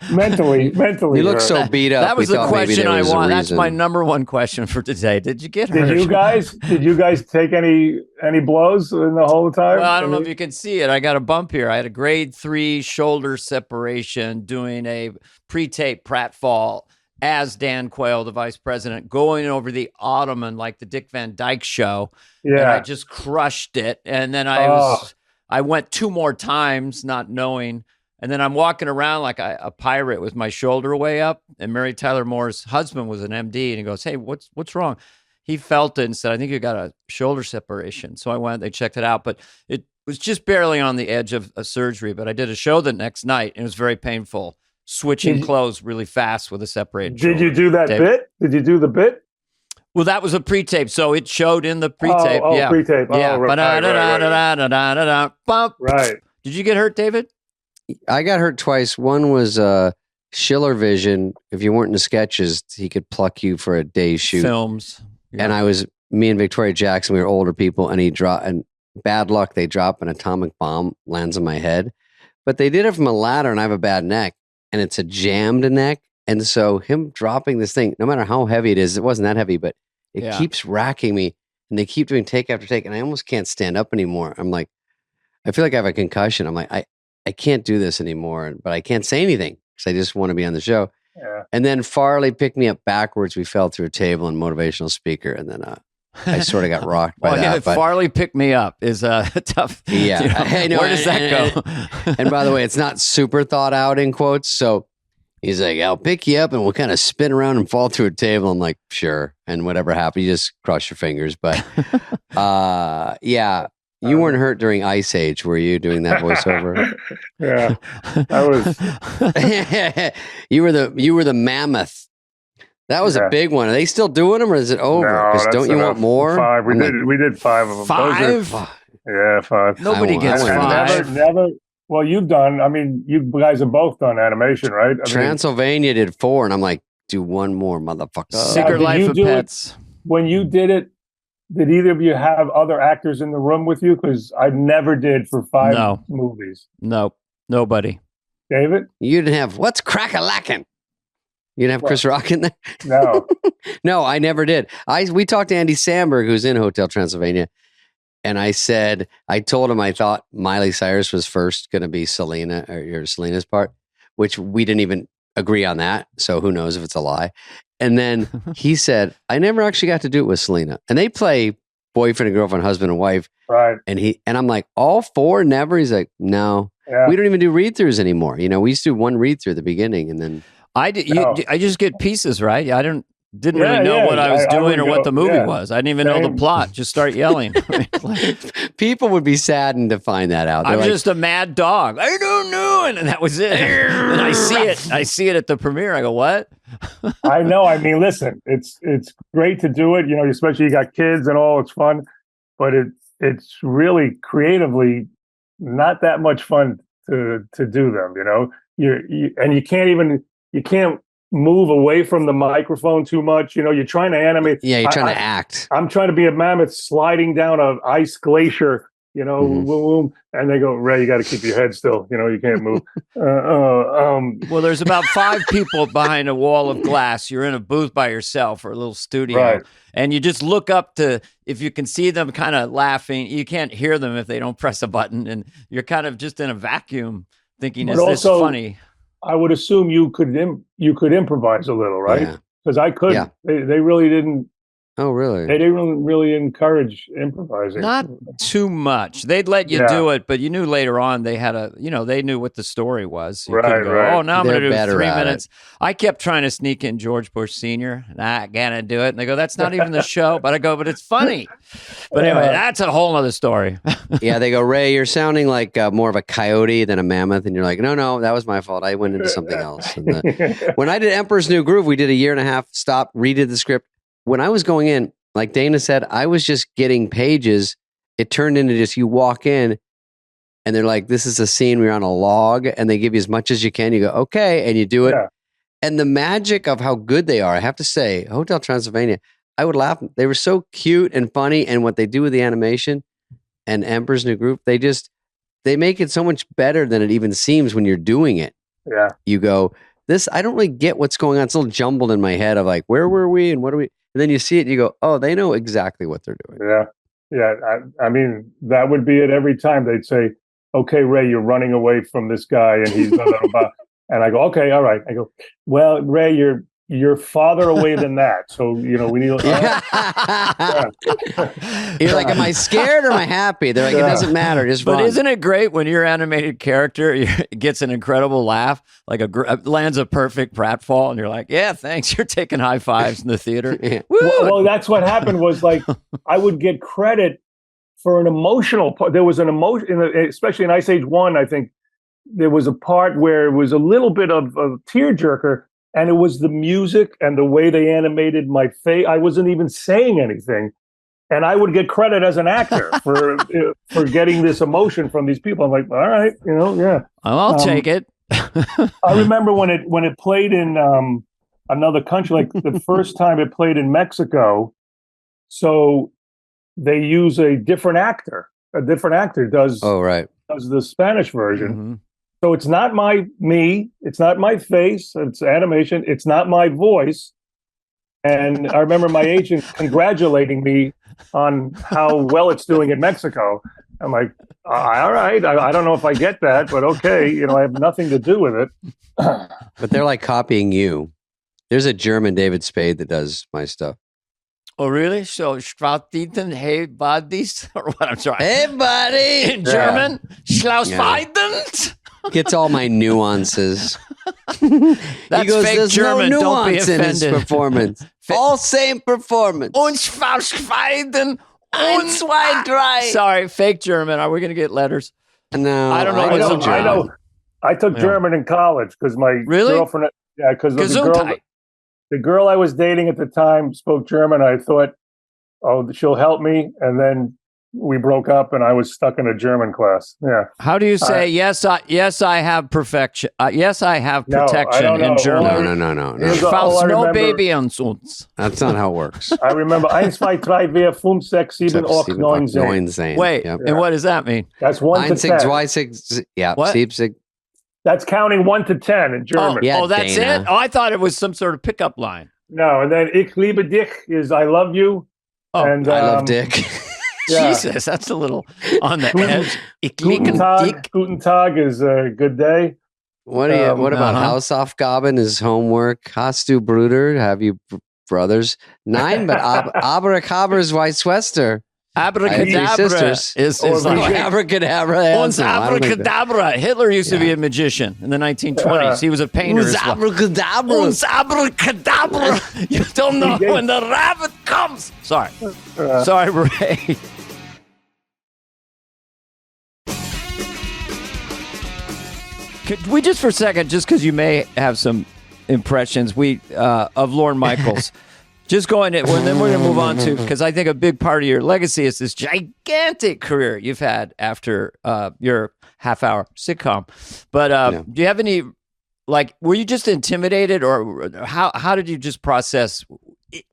mentally. You look so beat up. That was the question I want. That's my number one question for today. Did you get hurt? Did you guys take any blows in the whole time? Well, I don't know if you can see it. I got a bump here. I had a grade 3 shoulder separation doing a pre-tape pratfall as Dan Quayle, the vice president, going over the ottoman like the Dick Van Dyke Show. Yeah. And I just crushed it. And then I went 2 more times not knowing. And then I'm walking around like a pirate with my shoulder way up. And Mary Tyler Moore's husband was an MD. And he goes, "Hey, what's wrong?" He felt it and said, "I think you got a shoulder separation." So I went, they checked it out. But it was just barely on the edge of a surgery. But I did a show the next night. And it was very painful. Switching clothes really fast with a separated shoulder. Did you do that bit? Did you do the bit? Well, that was a pre-tape, so it showed in the pre-tape. Oh, pre-tape. Yeah. Right. Did you get hurt, David? I got hurt twice. One was Schiller Vision. If you weren't in the sketches, he could pluck you for a day's shoot. Films. Yeah. And me and Victoria Jackson, we were older people, and and bad luck, they drop an atomic bomb, lands on my head. But they did it from a ladder, and I have a bad neck. And it's a jammed neck. And so him dropping this thing, no matter how heavy it is, it wasn't that heavy, but it keeps racking me. And they keep doing take after take. And I almost can't stand up anymore. I'm like, I feel like I have a concussion. I'm like, I can't do this anymore. But I can't say anything because I just want to be on the show. Yeah. And then Farley picked me up backwards. We fell through a table and motivational speaker. And then I sort of got rocked by that. But Farley picked me up is tough. Yeah. Where does that go? And by the way, it's not super thought out in quotes. So He's like, I'll pick you up and we'll kind of spin around and fall through a table. I'm like, sure. And whatever happens, you just cross your fingers. But yeah, you weren't hurt during Ice Age, were you, doing that voiceover? Yeah, I was. You were the mammoth. That was a big one. Are they still doing them, or is it over? Because don't you want more? 5. We did 5 of them. 5? Yeah, 5. Nobody gets 5. Never. Well, you've done. I mean, you guys have both done animation, right? Transylvania did 4, and I'm like, do one more, motherfucker. Secret Life of Pets. When you did it, did either of you have other actors in the room with you? Because I never did for 5 movies. Nope, nobody. David, you didn't have what's crack-a-lackin'? You didn't have Chris Rock in there? No. No, I never did. We talked to Andy Samberg, who's in Hotel Transylvania, and I told him I thought Miley Cyrus was first going to be Selena, or Selena's part, which we didn't even agree on that. So who knows if it's a lie. And then he said, I never actually got to do it with Selena. And they play boyfriend and girlfriend, husband and wife. Right. And I'm like, all 4? Never? He's like, no. Yeah. We don't even do read-throughs anymore. You know, we used to do one read-through at the beginning and then. I just get pieces, right? I didn't really know what I was doing or what the movie was. I didn't even know the plot. Just start yelling. People would be saddened to find that out. I'm just a mad dog. I don't know, and that was it. And I see it at the premiere. I go, what? I know. I mean, listen, it's great to do it. You know, especially you got kids and all. It's fun, but it's really creatively not that much fun to do them. You know, you can't move away from the microphone too much. You know, you're trying to animate. Yeah, you're trying to act. I'm trying to be a mammoth sliding down an ice glacier, you know, and they go, Ray, you got to keep your head still. You know, you can't move. Well, there's about 5 people behind a wall of glass. You're in a booth by yourself or a little studio. Right. And you just look up to, if you can see them kind of laughing, you can't hear them if they don't press a button. And you're kind of just in a vacuum thinking, is this funny? I would assume you could improvise a little, right? Because I couldn't. Yeah. They really didn't. Oh, really? They didn't really encourage improvising. Not too much. They'd let you do it, but you knew later on they had they knew what the story was. You right. Oh, now I'm going to do 3 minutes. I kept trying to sneak in George Bush Sr. Not gonna do it. And they go, that's not even the show. But I go, but it's funny. But anyway, that's a whole other story. Yeah, they go, Ray, you're sounding like more of a coyote than a mammoth. And you're like, no, that was my fault. I went into something else. And when I did Emperor's New Groove, we did a 1.5 year, stopped, redid the script. When I was going in, like Dana said, I was just getting pages. It turned into just you walk in and they're like, this is a scene where you're on a log and they give you as much as you can. You go, okay. And you do it. Yeah. And the magic of how good they are, I have to say, Hotel Transylvania, I would laugh. They were so cute and funny. And what they do with the animation and Emperor's New Groove, they make it so much better than it even seems when you're doing it. Yeah. You go, I don't really get what's going on. It's a little jumbled in my head of like, where were we and what are we? And then you see it and you go, oh, they know exactly what they're doing. Yeah. Yeah. I mean, that would be it every time. They'd say, okay, Ray, you're running away from this guy and he's blah, blah, blah. And I go, okay, all right. I go, well, Ray, you're farther away than that. So, you know, we need You're like, am I scared or am I happy? They're like, it doesn't matter. Just run. But isn't it great when your animated character gets an incredible laugh, like lands a perfect pratfall, and you're like, yeah, thanks. You're taking high fives in the theater. Yeah. Well, that's what happened was like, I would get credit for an emotional part. There was an emotion, especially in Ice Age 1, I think there was a part where it was a little bit of a tearjerker. And it was the music and the way they animated my face. I wasn't even saying anything. And I would get credit as an actor for getting this emotion from these people. I'm like, all right, you know, yeah. I'll take it. I remember when it played in another country, like the first time it played in Mexico. So they use a different actor. A different actor does the Spanish version. Mm-hmm. So it's not me, it's not my face, it's animation, it's not my voice. And I remember my agent congratulating me on how well it's doing in Mexico. I'm like, all right, I don't know if I get that, but okay, you know, I have nothing to do with it. But they're like copying you. There's a German David Spade that does my stuff. Oh, really? So, Schwarztiten, hey, buddies? Or what? I'm sorry. Hey, buddy! In German? Schlausweidend? Gets all my nuances. That's he goes, fake there's German. no Don't be nuance in his offended. performance. All same performance. Uns verschweiden. Ein, zwei, drei. Sorry, fake German. Are we going to get letters? No, I don't know I what's know. a I German. know. I took Yeah. German in college because my Really? girlfriend. Yeah, because Gesundheit. the girl I was dating at the time spoke German. I thought, oh, she'll help me, and then we broke up, and I was stuck in a German class. Yeah. How do you say yes? I have perfection. Yes, I have No, I protection don't know. in German. No. Here's all Falls I no remember. baby on uns. That's not how it works. I remember 1, 2, 3, 4, 5, 6, 7, 8, 9, 10. Zane. Wait, Yep. and what does that mean? That's 1 to Ein, six, 10. zwei, six. Yeah. What? Sieb, six. That's counting 1 to 10 in German. Yeah, that's Dana. it? Oh, I thought it was some sort of pickup line. No, and then Ich liebe dich is I love you. Oh, and I love Dick. yeah. Jesus, that's a little on the edge. Ich Guten liebe Tag. dich. Guten Tag is a good day. What do you? What about Uh-huh. Hausaufgaben? Is homework? Hast du Bruder? Have you brothers? Nein, but Abracadabra is Weiss Schwester. Abracadabra sisters. is Or like we- Abracadabra. Uns abracadabra. Hitler used to be a magician in the 1920s. He was a painter Uns as well. abracadabra. Uns abracadabra. You don't know when the rabbit comes. Sorry. Sorry, Ray. Could we just for a second, just because you may have some impressions of Lorne Michaels, just going and then we're going to move on to, because I think a big part of your legacy is this gigantic career you've had after your half-hour sitcom. But do you have any, like, were you just intimidated, or how did you just process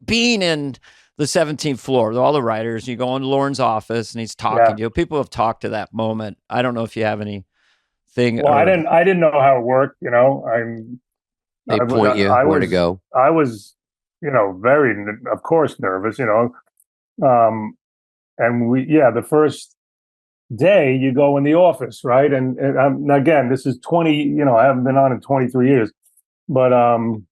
being in the 17th floor with all the writers? You go into Lorne's office and he's talking to you. People have talked to that moment. I don't know if you have any thing. Well, I didn't know how it worked. You know, They point you where to go. I was, very, of course, nervous. And the first day you go in the office, right? And again, this is 20. I haven't been on in 23 years, but all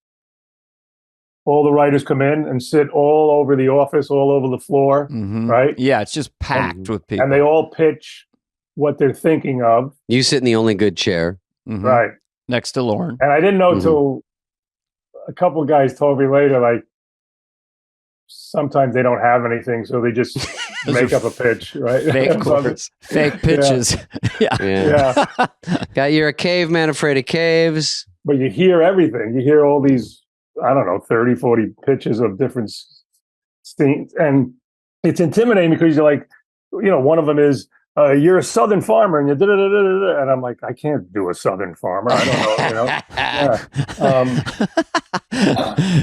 the writers come in and sit all over the office, all over the floor, right? Yeah, it's just packed with people, and they all pitch what they're thinking of. You sit in the only good chair. Right. Next to Lorne. And I didn't know till a couple of guys told me later, like, sometimes they don't have anything, so they just make up a pitch, right? Fake pitches. Yeah. You're a caveman afraid of caves. But you hear everything. You hear all these, I don't know, 30, 40 pitches of different scenes. And it's intimidating because you're like, one of them is, you're a Southern farmer, and you're da-da-da-da-da. And I'm like, I can't do a Southern farmer. I don't know.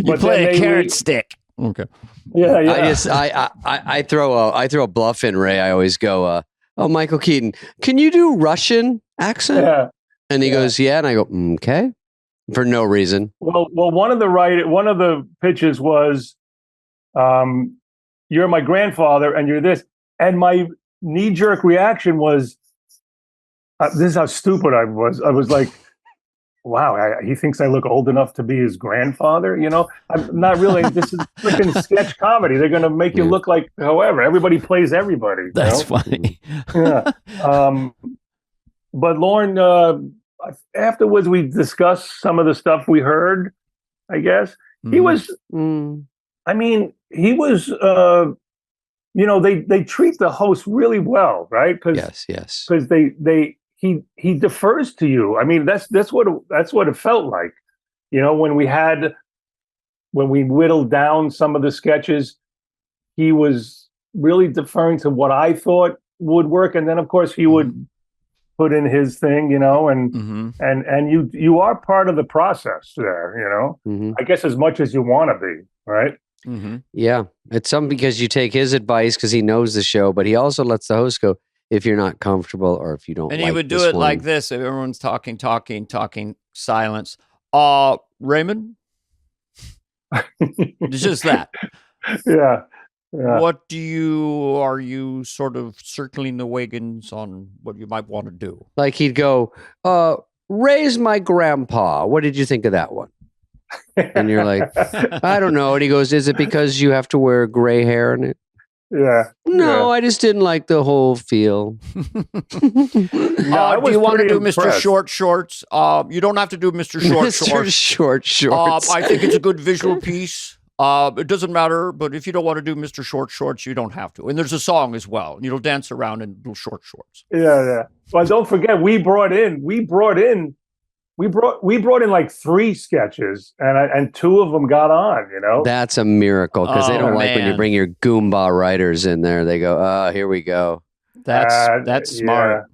You play a carrot stick. Okay. Yeah. I throw a bluff in, Ray. I always go, oh, Michael Keaton, can you do Russian accent? Yeah. And he goes, yeah. And I go, okay, for no reason. Well, one of the pitches was, you're my grandfather, and you're this, and my knee-jerk reaction was, this is how stupid I was. I was like, wow, he thinks I look old enough to be his grandfather. I'm not really. This is freaking sketch comedy. They're going to make you look like however. Everybody plays everybody. That's funny. Yeah. But Lorne, afterwards, we discussed some of the stuff we heard, I guess. He was, I mean, he was, they treat the host really well, right? Yes. Because he defers to you. I mean, that's what it felt like. When we whittled down some of the sketches, he was really deferring to what I thought would work, and then of course he would put in his thing, and you are part of the process there, I guess as much as you want to be, right? Yeah, it's something because you take his advice because he knows the show, but he also lets the host go, if you're not comfortable or if you don't. And like he would do this it one. like this: if everyone's talking, silence. Raymond, it's just that. Yeah. What are you sort of circling the wagons on what you might want to do? Like he'd go, raise my grandpa. What did you think of that one? And you're like, I don't know. And he goes, is it because you have to wear gray hair in it? Yeah. No, I just didn't like the whole feel. I do was you want to pretty do Mr. impressed. Short Shorts? You don't have to do Mr. Short Mr. Shorts. Short Shorts. I think it's a good visual piece. It doesn't matter, but if you don't want to do Mr. Short Shorts, you don't have to. And there's a song as well. You'll dance around in little short shorts. Yeah. Well, don't forget, we brought in like 3 sketches, and 2 of them got on. You know, That's a miracle because they Oh, don't like when you man. bring your Goomba writers in there. They go, "Oh, here we go." That's smart.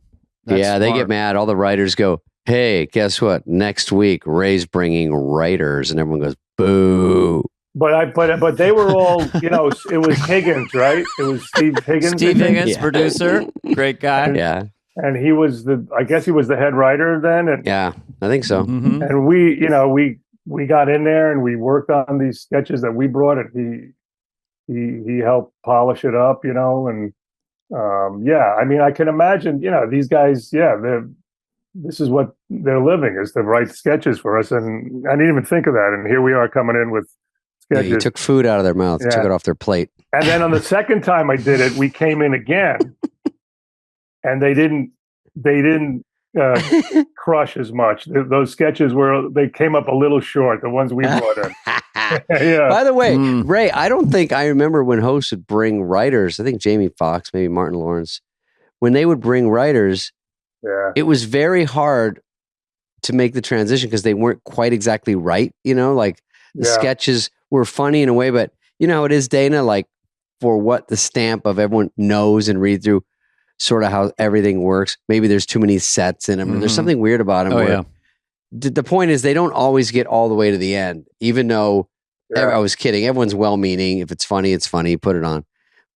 That's yeah, they smart. get mad. All the writers go, "Hey, guess what? Next week, Ray's bringing writers," and everyone goes, "Boo!" But they were all, you know, it was Higgins, right? It was Steve Higgins. Steve Higgins, Yeah. producer, great guy. Yeah, And he was I guess he was the head writer then. And yeah, I think so. Mhm. and we got in there and we worked on these sketches that we brought, and he helped polish it up, you know, and I mean, I can imagine, you know, these guys, this is what they're living, is to write sketches for us, and I didn't even think of that, and here we are coming in with Yeah, sketches. you took food out of their mouth, took Yeah. it off their plate. And then on the second time I did it, we came in again, and they didn't crush as much. Those sketches they came up a little short, the ones we brought in. Yeah. By the way, Mm. Ray, I don't think I remember when hosts would bring writers. I think Jamie Foxx, maybe Martin Lawrence, when they would bring writers, Yeah. it was very hard to make the transition because they weren't quite exactly right. You know, like the Yeah. sketches were funny in a way, but you know how it is, Dana, like for what the stamp of everyone knows and read through sort of how everything works. Maybe there's too many sets in them. Or there's Mhm. something weird about them. Oh, yeah. The point is they don't always get all the way to the end, even though Yeah. I was kidding. Everyone's well-meaning. If it's funny, it's funny. Put it on.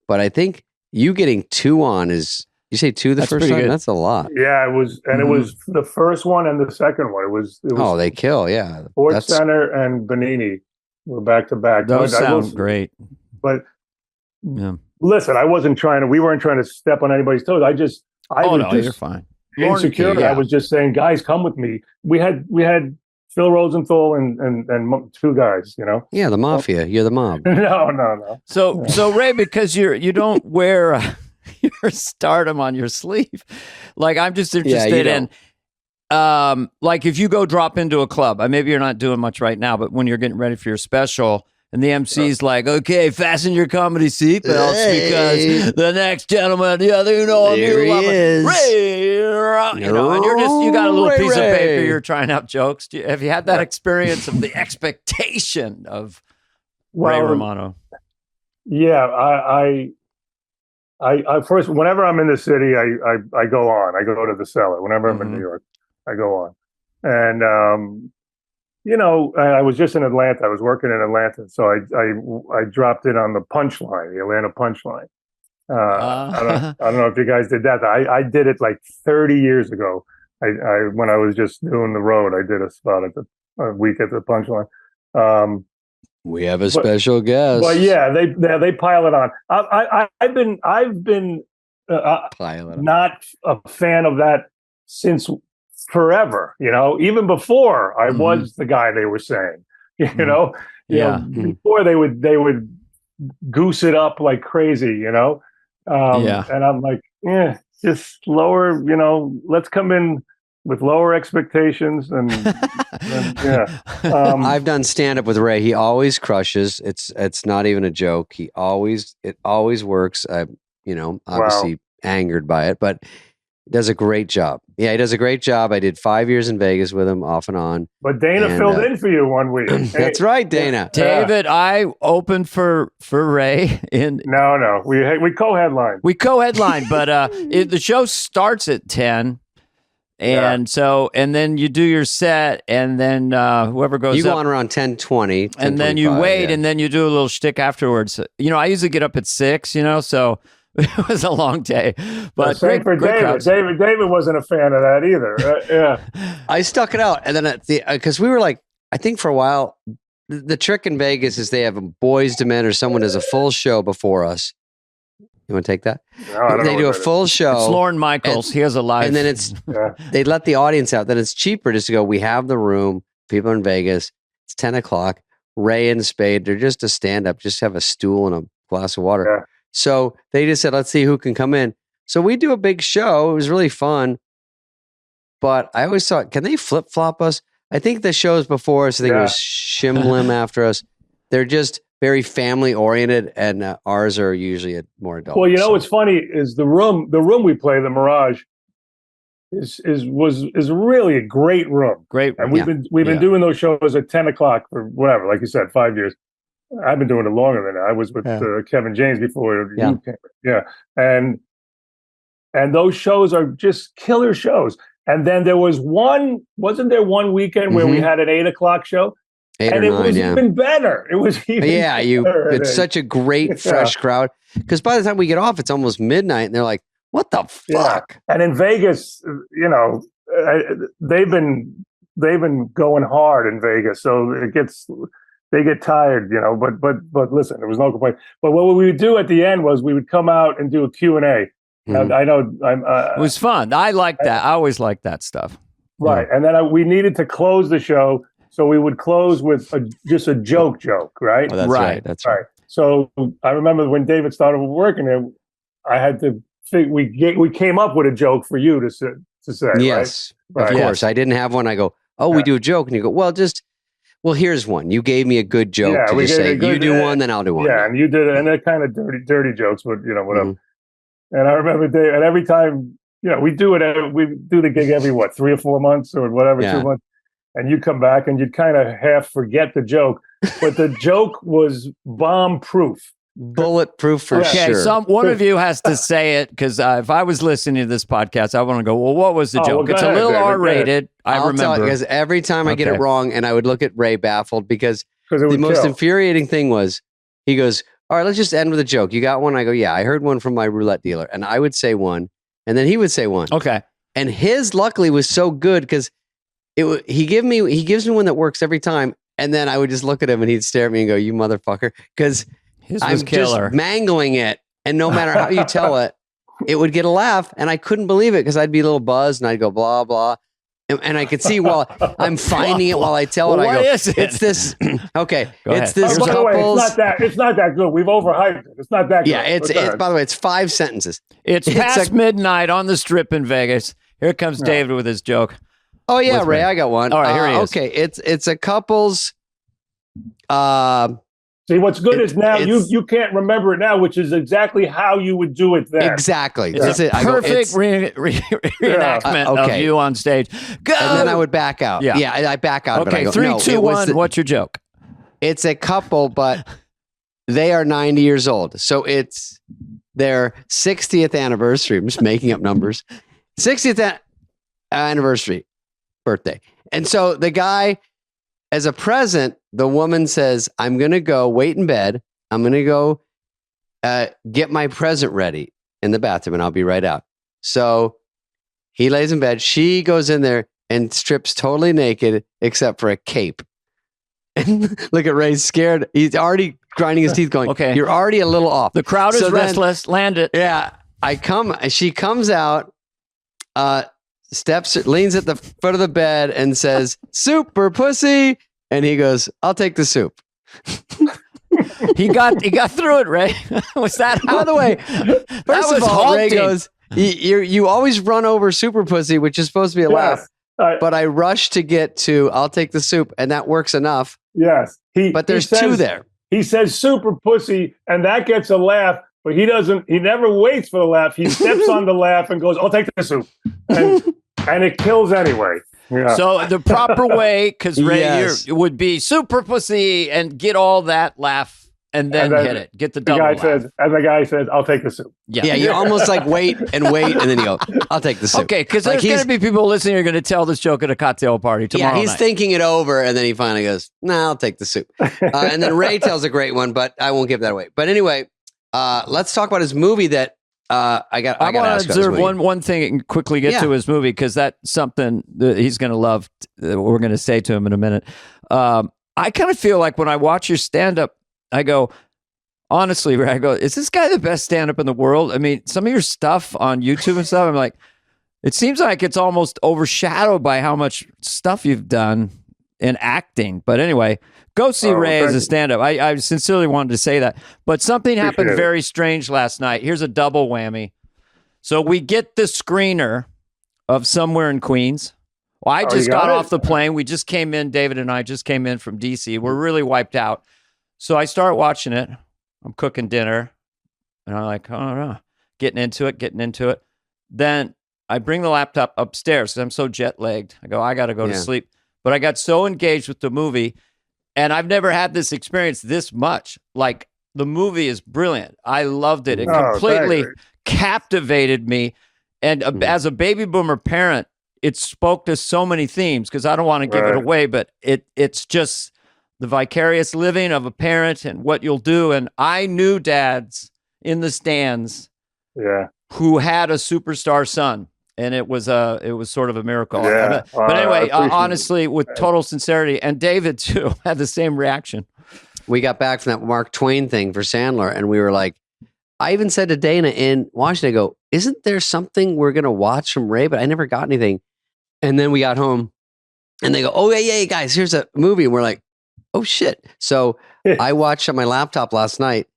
But I think you getting 2 on is, you say 2 the That's first pretty time? good. That's a lot. Yeah, it was, and Mhm. it was the first one and the second one. It was Oh, they kill. Yeah. Sports Center and Benini were back to back. Those But I will- sound great. But Yeah. listen, we weren't trying to step on anybody's toes. I Oh, was no, you're just fine. insecure. yeah. I was just saying, guys, come with me. We had Phil Rosenthal and 2 guys, you know. Yeah, the mafia. You're the mob. No. So Ray, because you don't wear your stardom on your sleeve, like I'm just interested in, like if you go drop into a club, maybe you're not doing much right now, but when you're getting ready for your special, and the MC's like, okay, fasten your comedy seatbelts because the next gentleman, I'm There he is. Ray, you know, and you got a little Ray, piece of Ray. paper, you're trying out jokes. Have you had that experience of the expectation of Ray Romano? Yeah, I first, whenever I'm in the city, I go on. I go to the cellar. Whenever I'm in New York, I go on. And you know, I was just in Atlanta. I was working in Atlanta, so I dropped in on the Punchline, the Atlanta Punchline. I don't know if you guys did that. I did it like 30 years ago. When I was just doing the road, I did a spot a week at the Punchline. We have a special guest. But yeah, they pile it on. I've been Pilot. not a fan of that since forever. You know, even before I was the guy they were saying. You know, before they would goose it up like crazy. You know, and I'm like, just lower. You know, let's come in with lower expectations and I've done stand up with Ray. He always crushes. It's not even a joke. It always works. I'm, obviously angered by it, but he does a great job. Yeah, he does a great job. I did 5 years in Vegas with him off and on. But Dana filled in for you one week. That's right, Dana. David, I opened for Ray in. No, we co-headlined. We co-headlined, but the show starts at 10. And and then you do your set, and then whoever goes you go up, on around 10:20, and then you wait, and then you do a little shtick afterwards. You know, I usually get up at 6. So it was a long day. But same for David. crowds. David wasn't a fan of that either. I stuck it out, and then because we were like, I think for a while, the trick in Vegas is they have a Boys to Men or someone does a full show before us. You want to take that? No, I don't they know do a what that full show. It's Lorne Michaels. He has a live. And then they let the audience out. Then it's cheaper just to go, we have the room. People in Vegas. It's 10 o'clock. Ray and Spade, they're just a stand-up. Just have a stool and a glass of water. Yeah. So they just said, let's see who can come in. So we do a big show. It was really fun. But I always thought, can they flip flop us? I think the shows before us, I think it was Shimlim after us. They're just very family oriented, and ours are usually more adult. Well, you know what's funny is the room we play, the Mirage, is really a great room. Great. And we've been doing those shows at 10 o'clock for whatever, like you said, 5 years. I've been doing it longer than that. I was with Kevin James before you came. Yeah. And those shows are just killer shows. And then there was wasn't there one weekend where we had an 8 o'clock show? 8 and or 9, it was even better. It was even better. It's such a great, fresh crowd. Because by the time we get off, it's almost midnight, and they're like, what the fuck? And in Vegas, you know, they've been going hard in Vegas, so they get tired, you know. But listen, there was no complaint. But what we would do at the end was we would come out and do a Q&A. And I know it was fun. I like that. I always like that stuff. Right, and then we needed to close the show, so we would close with just a joke, right? Oh, that's right. That's right. So I remember when David started working there, I had to. We came up with a joke for you to say. Yes, right? Of course. I didn't have one. I go, we do a joke, and you go, well, here's one. You gave me a good joke to just say. You do one, then I'll do one. Yeah, and you did it, and they're kind of dirty jokes, but you know whatever. Mm-hmm. And I remember Dave, and every time, you know, we do the gig every 3 or 4 months or whatever, 2 months, and you come back and you'd kind of half forget the joke, but the joke was bomb-proof. Bulletproof for sure. Okay, one of you has to say it, because if I was listening to this podcast, I want to go, well, what was the joke? It's a little R-rated. I'll remember. tell you, because every time I get it wrong, and I would look at Ray baffled, because the most infuriating thing was, he goes, all right, let's just end with a joke. You got one? I go, yeah, I heard one from my roulette dealer. And I would say one, and then he would say one. Okay. And his, luckily, was so good, because he gives me one that works every time, and then I would just look at him, and he'd stare at me and go, you motherfucker, because I'm just mangling it, and no matter how you tell it, it would get a laugh, and I couldn't believe it, because I'd be a little buzzed, and I'd go, blah, blah. And I could see while I'm finding it while I tell it, I go, it's this. Okay, it's this. By the way, it's not that good. We've overhyped it. It's not that good. Yeah, it's by the way, it's 5 sentences. It's past midnight on the Strip in Vegas. Here comes David with his joke. Oh yeah, Ray, I got one. All right, here he is. Okay, it's a couple's. See, what's good is now you can't remember it now, which is exactly how you would do it then. Exactly. That's it. Perfect reenactment of you on stage. Go! And then I would back out. Yeah, I back out. Okay, 3, 2, 1. What's your joke? It's a couple, but they are 90 years old. So it's their 60th anniversary. I'm just making up numbers. 60th anniversary birthday. And so the guy, as a present, the woman says, I'm going to go wait in bed. I'm going to go get my present ready in the bathroom, and I'll be right out. So he lays in bed. She goes in there and strips totally naked except for a cape. And look at Ray, scared. He's already grinding his teeth going, okay, you're already a little off. The crowd is restless. Land it. Yeah. She comes out, leans at the foot of the bed and says, super pussy. And he goes, I'll take the soup. He got through it, Ray. Was that by the way? First of all, Ray goes, you always run over super pussy, which is supposed to be a laugh. But I rush to get to I'll take the soup, and that works enough. Yes. But there's two there. He says super pussy, and that gets a laugh, but he never waits for the laugh. He steps on the laugh and goes, I'll take the soup. And it kills anyway. Yeah. So the proper way, because Ray, would be super pussy and get all that laugh and then hit it. Get the double laugh. The guy says, I'll take the soup. Yeah, you almost like wait, and then you go, I'll take the soup. Okay, because there's going to be people listening who are going to tell this joke at a cocktail party tomorrow night. Yeah, he's thinking it over, and then he finally goes, I'll take the soup. And then Ray tells a great one, but I won't give that away. But anyway, let's talk about his movie that I want to observe one thing and quickly get to his movie, because that's something that he's going to love. We're going to say to him in a minute. I kind of feel like when I watch your stand-up, I go, honestly, is this guy the best stand-up in the world? I mean, some of your stuff on YouTube and stuff, I'm like, it seems like it's almost overshadowed by how much stuff you've done. in acting. But anyway, go see Ray as a stand-up. I sincerely wanted to say that. But something happened very strange last night. Here's a double whammy. So we get the screener of Somewhere in Queens. Well, I just got off the plane. We just came in. David and I just came in from D.C. We're really wiped out. So I start watching it. I'm cooking dinner. And I'm like, oh, no. Getting into it. Then I bring the laptop upstairs because I'm so jet-lagged. I go, I got to go to sleep. But I got so engaged with the movie, and I've never had this experience this much. Like, the movie is brilliant. I loved it. It completely captivated me. And as a baby boomer parent, it spoke to so many themes, because I don't want to give it away, but it's just the vicarious living of a parent and what you'll do. And I knew dads in the stands who had a superstar son. And it was sort of a miracle. Yeah. But anyway, honestly, with total sincerity, and David too had the same reaction. We got back from that Mark Twain thing for Sandler, and we were like, I even said to Dana in Washington, I go, isn't there something we're going to watch from Ray? But I never got anything. And then we got home, and they go, oh, yeah, guys, here's a movie. And we're like, oh, shit. So I watched on my laptop last night.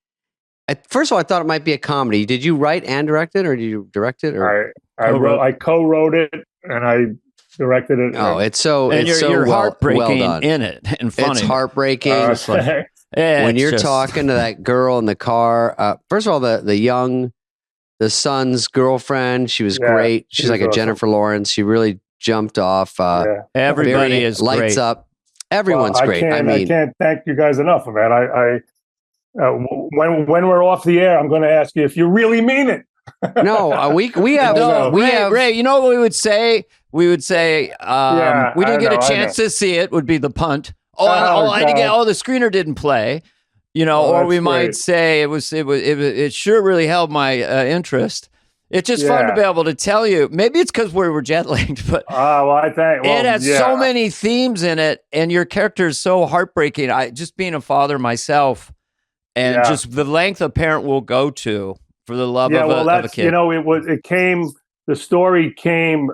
First of all, I thought it might be a comedy. Did you write and direct it, or did you direct it? Or I co-wrote it, and I directed it. Oh, you're heartbreaking well done. In it and funny. It's heartbreaking. When you're talking to that girl in the car, first of all, the son's girlfriend, she was great. She's like a Jennifer Lawrence. She really jumped off. Everybody is lights great. Up. Everyone's great. I can't thank you guys enough, man. When we're off the air, I'm going to ask you if you really mean it. No, we have Ray. You know what we would say? We would say we didn't get a chance to see it. Would be the punt. I didn't get. The screener didn't play. Or we might say it sure really held my interest. It's just fun to be able to tell you. Maybe it's because we were jet-lagged, but it has so many themes in it, and your character is so heartbreaking. Just being a father myself, and just the length a parent will go to for the love of a kid. The story came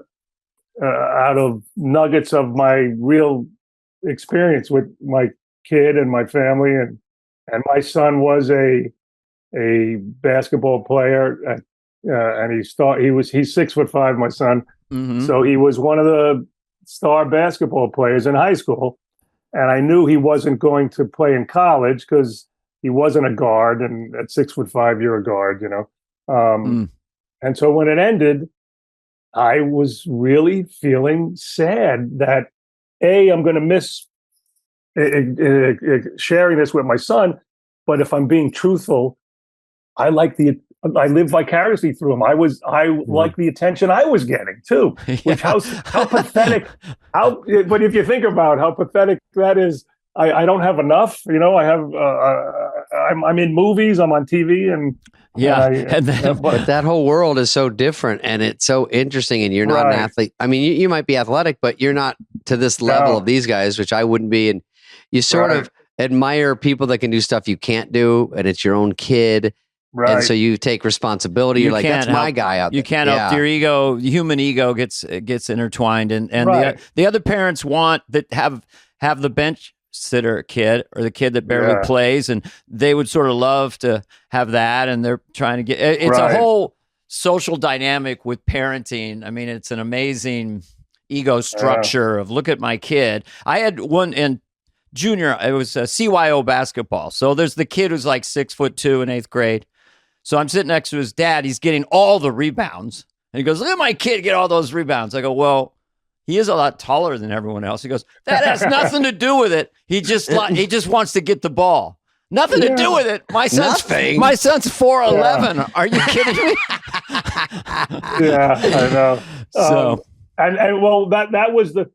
out of nuggets of my real experience with my kid and my family, and my son was a basketball player, and he's 6'5", my son. Mm-hmm. So he was one of the star basketball players in high school, and I knew he wasn't going to play in college because he wasn't a guard, and at 6'5", you're a guard, And so when it ended, I was really feeling sad that I'm going to miss sharing this with my son. But if I'm being truthful, I live vicariously through him. I like the attention I was getting too, which how pathetic. But if you think about how pathetic that is, I don't have enough. I'm in movies, I'm on TV, but that whole world is so different, and it's so interesting. And you're not an athlete. I mean, you might be athletic, but you're not to this level of these guys, which I wouldn't be. And you sort of admire people that can do stuff you can't do, and it's your own kid. Right. And so you take responsibility. You're like, that's my guy out there. You can't help your ego. Human ego gets intertwined, and the other parents want that have the bench sitter kid or the kid that barely plays, and they would sort of love to have that, and they're trying to get. It's a whole social dynamic with parenting. I mean, it's an amazing ego structure of look at my kid. I had one in junior. It was a CYO basketball. So there's the kid who's like 6'2" in 8th grade. So I'm sitting next to his dad. He's getting all the rebounds. And he goes, look at my kid get all those rebounds. I go, well, he is a lot taller than everyone else. He goes, that has nothing to do with it. He just wants to get the ball. Nothing to do with it. My son's 4'11". Are you kidding me? Yeah, I know. So and well, that was the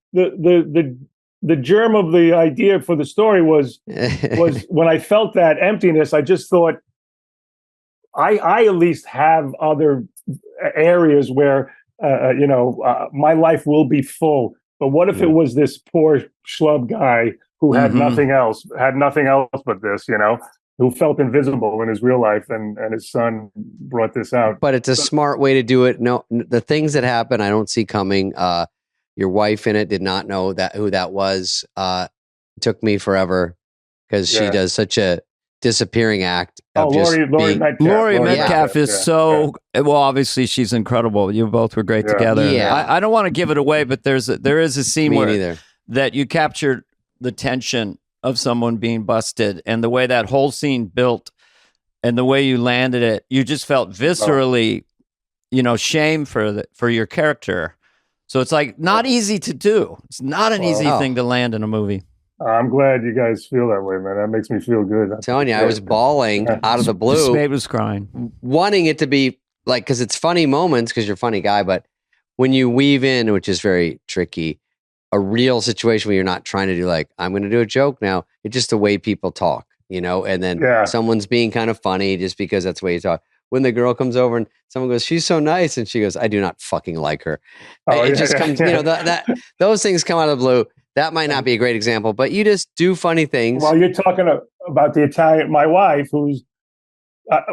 germ of the idea for the story was when I felt that emptiness. I just thought, I at least have other areas where my life will be full. But what if it was this poor schlub guy who had nothing else but this, who felt invisible in his real life, and his son brought this out. But it's a smart way to do it. No, the things that happen, I don't see coming. your wife in it. Did not know who that was. Took me forever because she does such a disappearing act. Of Laurie Metcalf. Laurie Metcalf is so well. Obviously, she's incredible. You both were great together. Yeah. I don't want to give it away, but there is a scene that you captured the tension of someone being busted, and the way that whole scene built, and the way you landed it. You just felt viscerally, shame for your character. So it's like not easy to do. It's not an easy thing to land in a movie. I'm glad you guys feel that way, man. That makes me feel good. I'm telling you, I was bawling out of the blue. Spade was crying. Wanting it to be like, because it's funny moments, because you're a funny guy, but when you weave in, which is very tricky, a real situation where you're not trying to do like, I'm going to do a joke now. It's just the way people talk, and then someone's being kind of funny just because that's the way you talk. When the girl comes over and someone goes, she's so nice. And she goes, I do not fucking like her. It just comes, those things come out of the blue. That might not be a great example, but you just do funny things. Well, you're talking about the Italian, my wife, who's,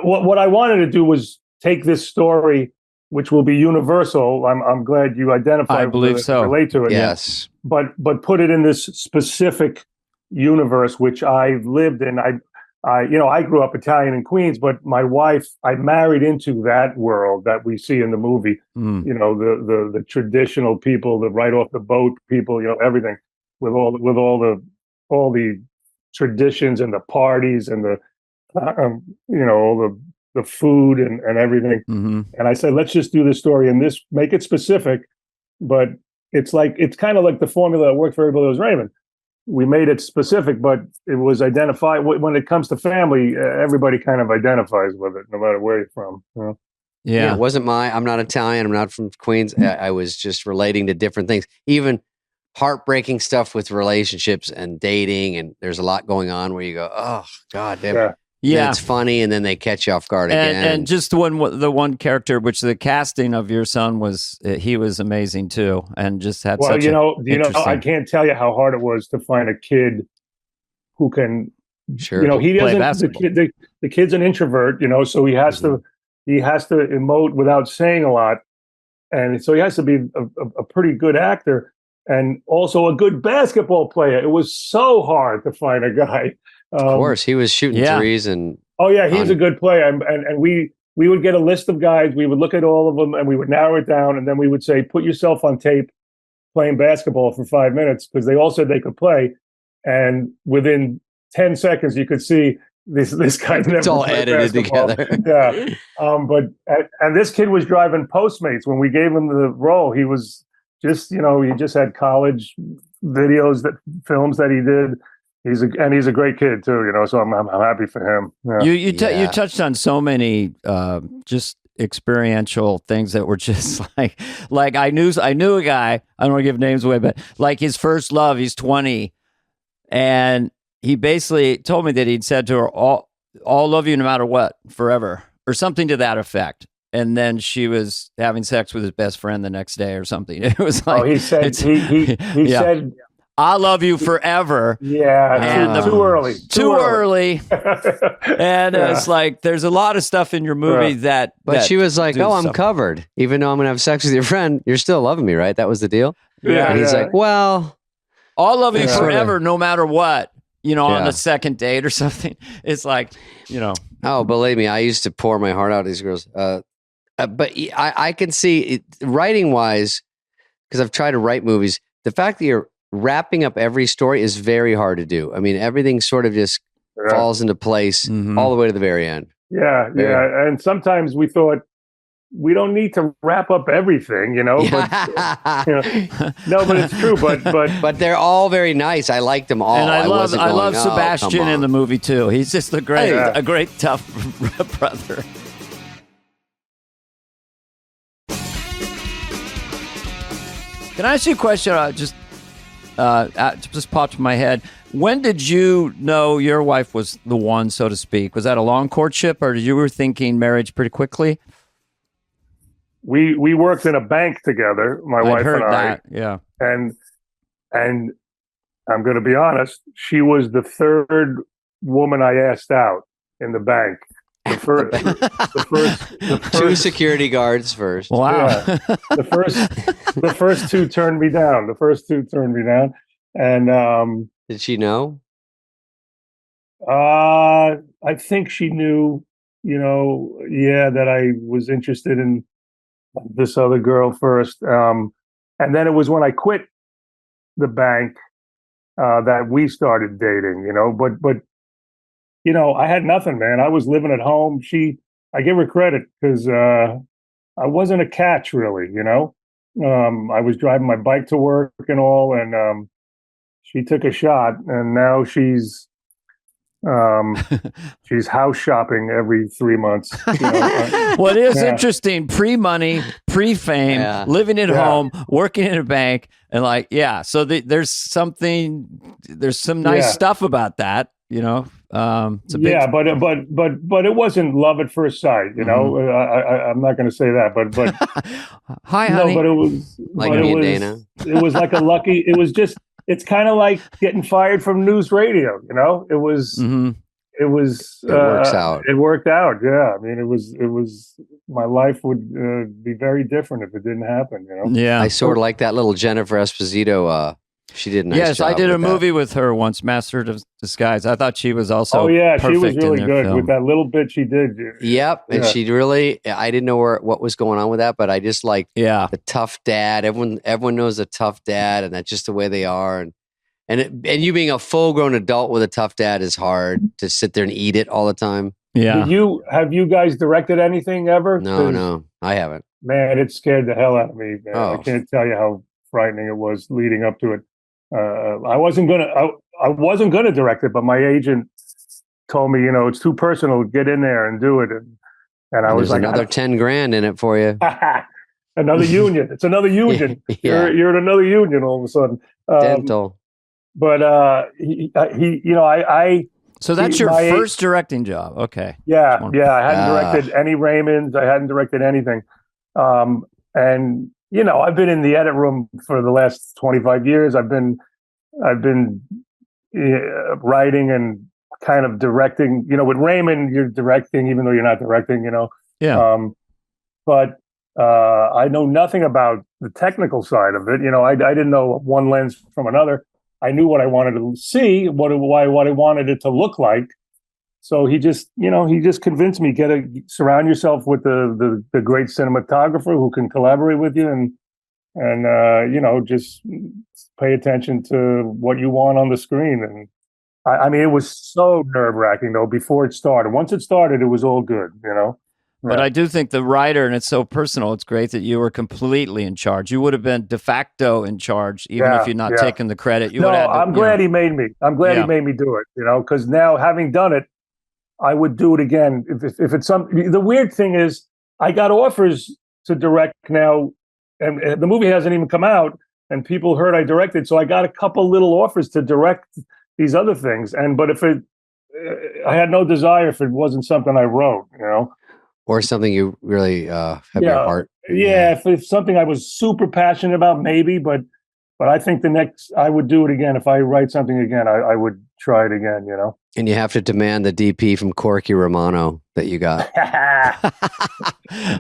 what I wanted to do was take this story, which will be universal. I'm glad you identified. I believe so. Relate to it. Yes. But put it in this specific universe, which I lived in. I grew up Italian in Queens, but my wife, I married into that world that we see in the movie. The traditional people, the right off the boat people, everything with all the traditions and the parties and the all the food and everything. Mm-hmm. And I said, let's just do this story and make it specific, but it's kind of like the formula that worked for Everybody Loves Raymond. We made it specific, but it was identified. When it comes to family, everybody kind of identifies with it, no matter where you're from. Yeah, it wasn't I'm not Italian. I'm not from Queens. I was just relating to different things, even heartbreaking stuff with relationships and dating. And there's a lot going on where you go, oh, God damn. Yeah, it's funny, and then they catch you off guard again. And just the one character, which the casting of your son he was amazing too, and just had such. I can't tell you how hard it was to find a kid who can. Sure. He doesn't. The kid's an introvert, so he has to emote without saying a lot, and so he has to be a pretty good actor and also a good basketball player. It was so hard to find a guy. Of course, he was shooting threes and. Oh yeah, he's a good player, and we would get a list of guys. We would look at all of them, and we would narrow it down, and then we would say, "Put yourself on tape playing basketball for 5 minutes," because they all said they could play, and within 10 seconds, you could see this guy's never. It's all edited basketball. Together. Yeah, but this kid was driving Postmates when we gave him the role. He was just he just had college films that he did. He's a great kid too, so I'm happy for him. Yeah. You touched on so many just experiential things that were just like I knew a guy. I don't want to give names away, but like his first love, he's 20, and he basically told me that he'd said to her, "I'll love you no matter what, forever," or something to that effect. And then she was having sex with his best friend the next day or something. It was like he said he said. I love you forever. Yeah, too early. Too early. And it's like there's a lot of stuff in your movie that. But she was like, "Oh, I'm covered. Even though I'm going to have sex with your friend, you're still loving me, right? That was the deal." Yeah. And he's like, "Well, I'll love you forever, no matter what." On the second date or something. It's like, Oh, believe me, I used to pour my heart out to these girls. But I can see it, writing wise, because I've tried to write movies. The fact that you're wrapping up every story is very hard to do. I mean, everything sort of just falls into place all the way to the very end. Yeah. And sometimes we thought we don't need to wrap up everything, but no, but it's true. But they're all very nice. I like them all. And I love Sebastian in the movie too. He's just a great tough brother. Can I ask you a question? Just popped in my head. When did you know your wife was the one, so to speak? Was that a long courtship, or you were thinking marriage pretty quickly? We worked in a bank together, my wife and I. That. Yeah. And I'm going to be honest, she was the third woman I asked out in the bank. The first, the Two first, security guards first. Wow. yeah, the first two turned me down. And Did she know? I think she knew, yeah, that I was interested in this other girl first. And then it was when I quit the bank that we started dating, but I had nothing, man. I was living at home. I give her credit because I wasn't a catch, really. I was driving my bike to work and all, and she took a shot, and now she's house shopping every 3 months. What is interesting, pre-money, pre-fame, living at home, working in a bank, and so there's some nice stuff about that, it's a big... but it wasn't love at first sight, I'm not going to say that, but hi, honey. No, but it was like me and Dana. It was like it's kind of like getting fired from news radio, It was it works out. It worked out. Yeah. I mean, it was my life would be very different if it didn't happen, Yeah. I sort of like that little Jennifer Esposito. She did a nice Yes, job I did a with movie with her once, Master of Disguise. I thought she was also she was really good film. with that little bit she did. Yep, and she really, I didn't know what was going on with that, but I just like the tough dad. Everyone knows a tough dad, and that's just the way they are. And you being a full-grown adult with a tough dad is hard to sit there and eat it all the time. Yeah. Have you guys directed anything ever? No, I haven't. Man, it scared the hell out of me. Man. Oh. I can't tell you how frightening it was leading up to it. I wasn't gonna direct it, but my agent told me, it's too personal. Get in there and do it. And I was like, another 10 grand in it for you. Another union. It's another union. Yeah. You're in another union all of a sudden. Dental. But So that's your first directing job. Okay. Yeah. I hadn't directed any Raymonds. I hadn't directed anything. And I've been in the edit room for the last 25 years. I've been writing and kind of directing. With Raymond, you're directing, even though you're not directing. Yeah. But I know nothing about the technical side of it. I didn't know one lens from another. I knew what I wanted to see, what I wanted it to look like. So he just convinced me, surround yourself with the great cinematographer who can collaborate with you and just pay attention to what you want on the screen. And I mean, it was so nerve-wracking though before it started. Once it started, it was all good, But I do think the writer, and it's so personal, it's great that you were completely in charge. You would have been de facto in charge, even if you're not taking the credit. I'm glad he made me. I'm glad he made me do it, because now having done it, I would do it again. If it's the weird thing is I got offers to direct now, and the movie hasn't even come out, and people heard I directed. So I got a couple little offers to direct these other things. But I had no desire if it wasn't something I wrote, Or something you really have your heart. Yeah, if something I was super passionate about, maybe, but I think I would do it again. If I write something again, I would try it again, And you have to demand the DP from Corky Romano that you got.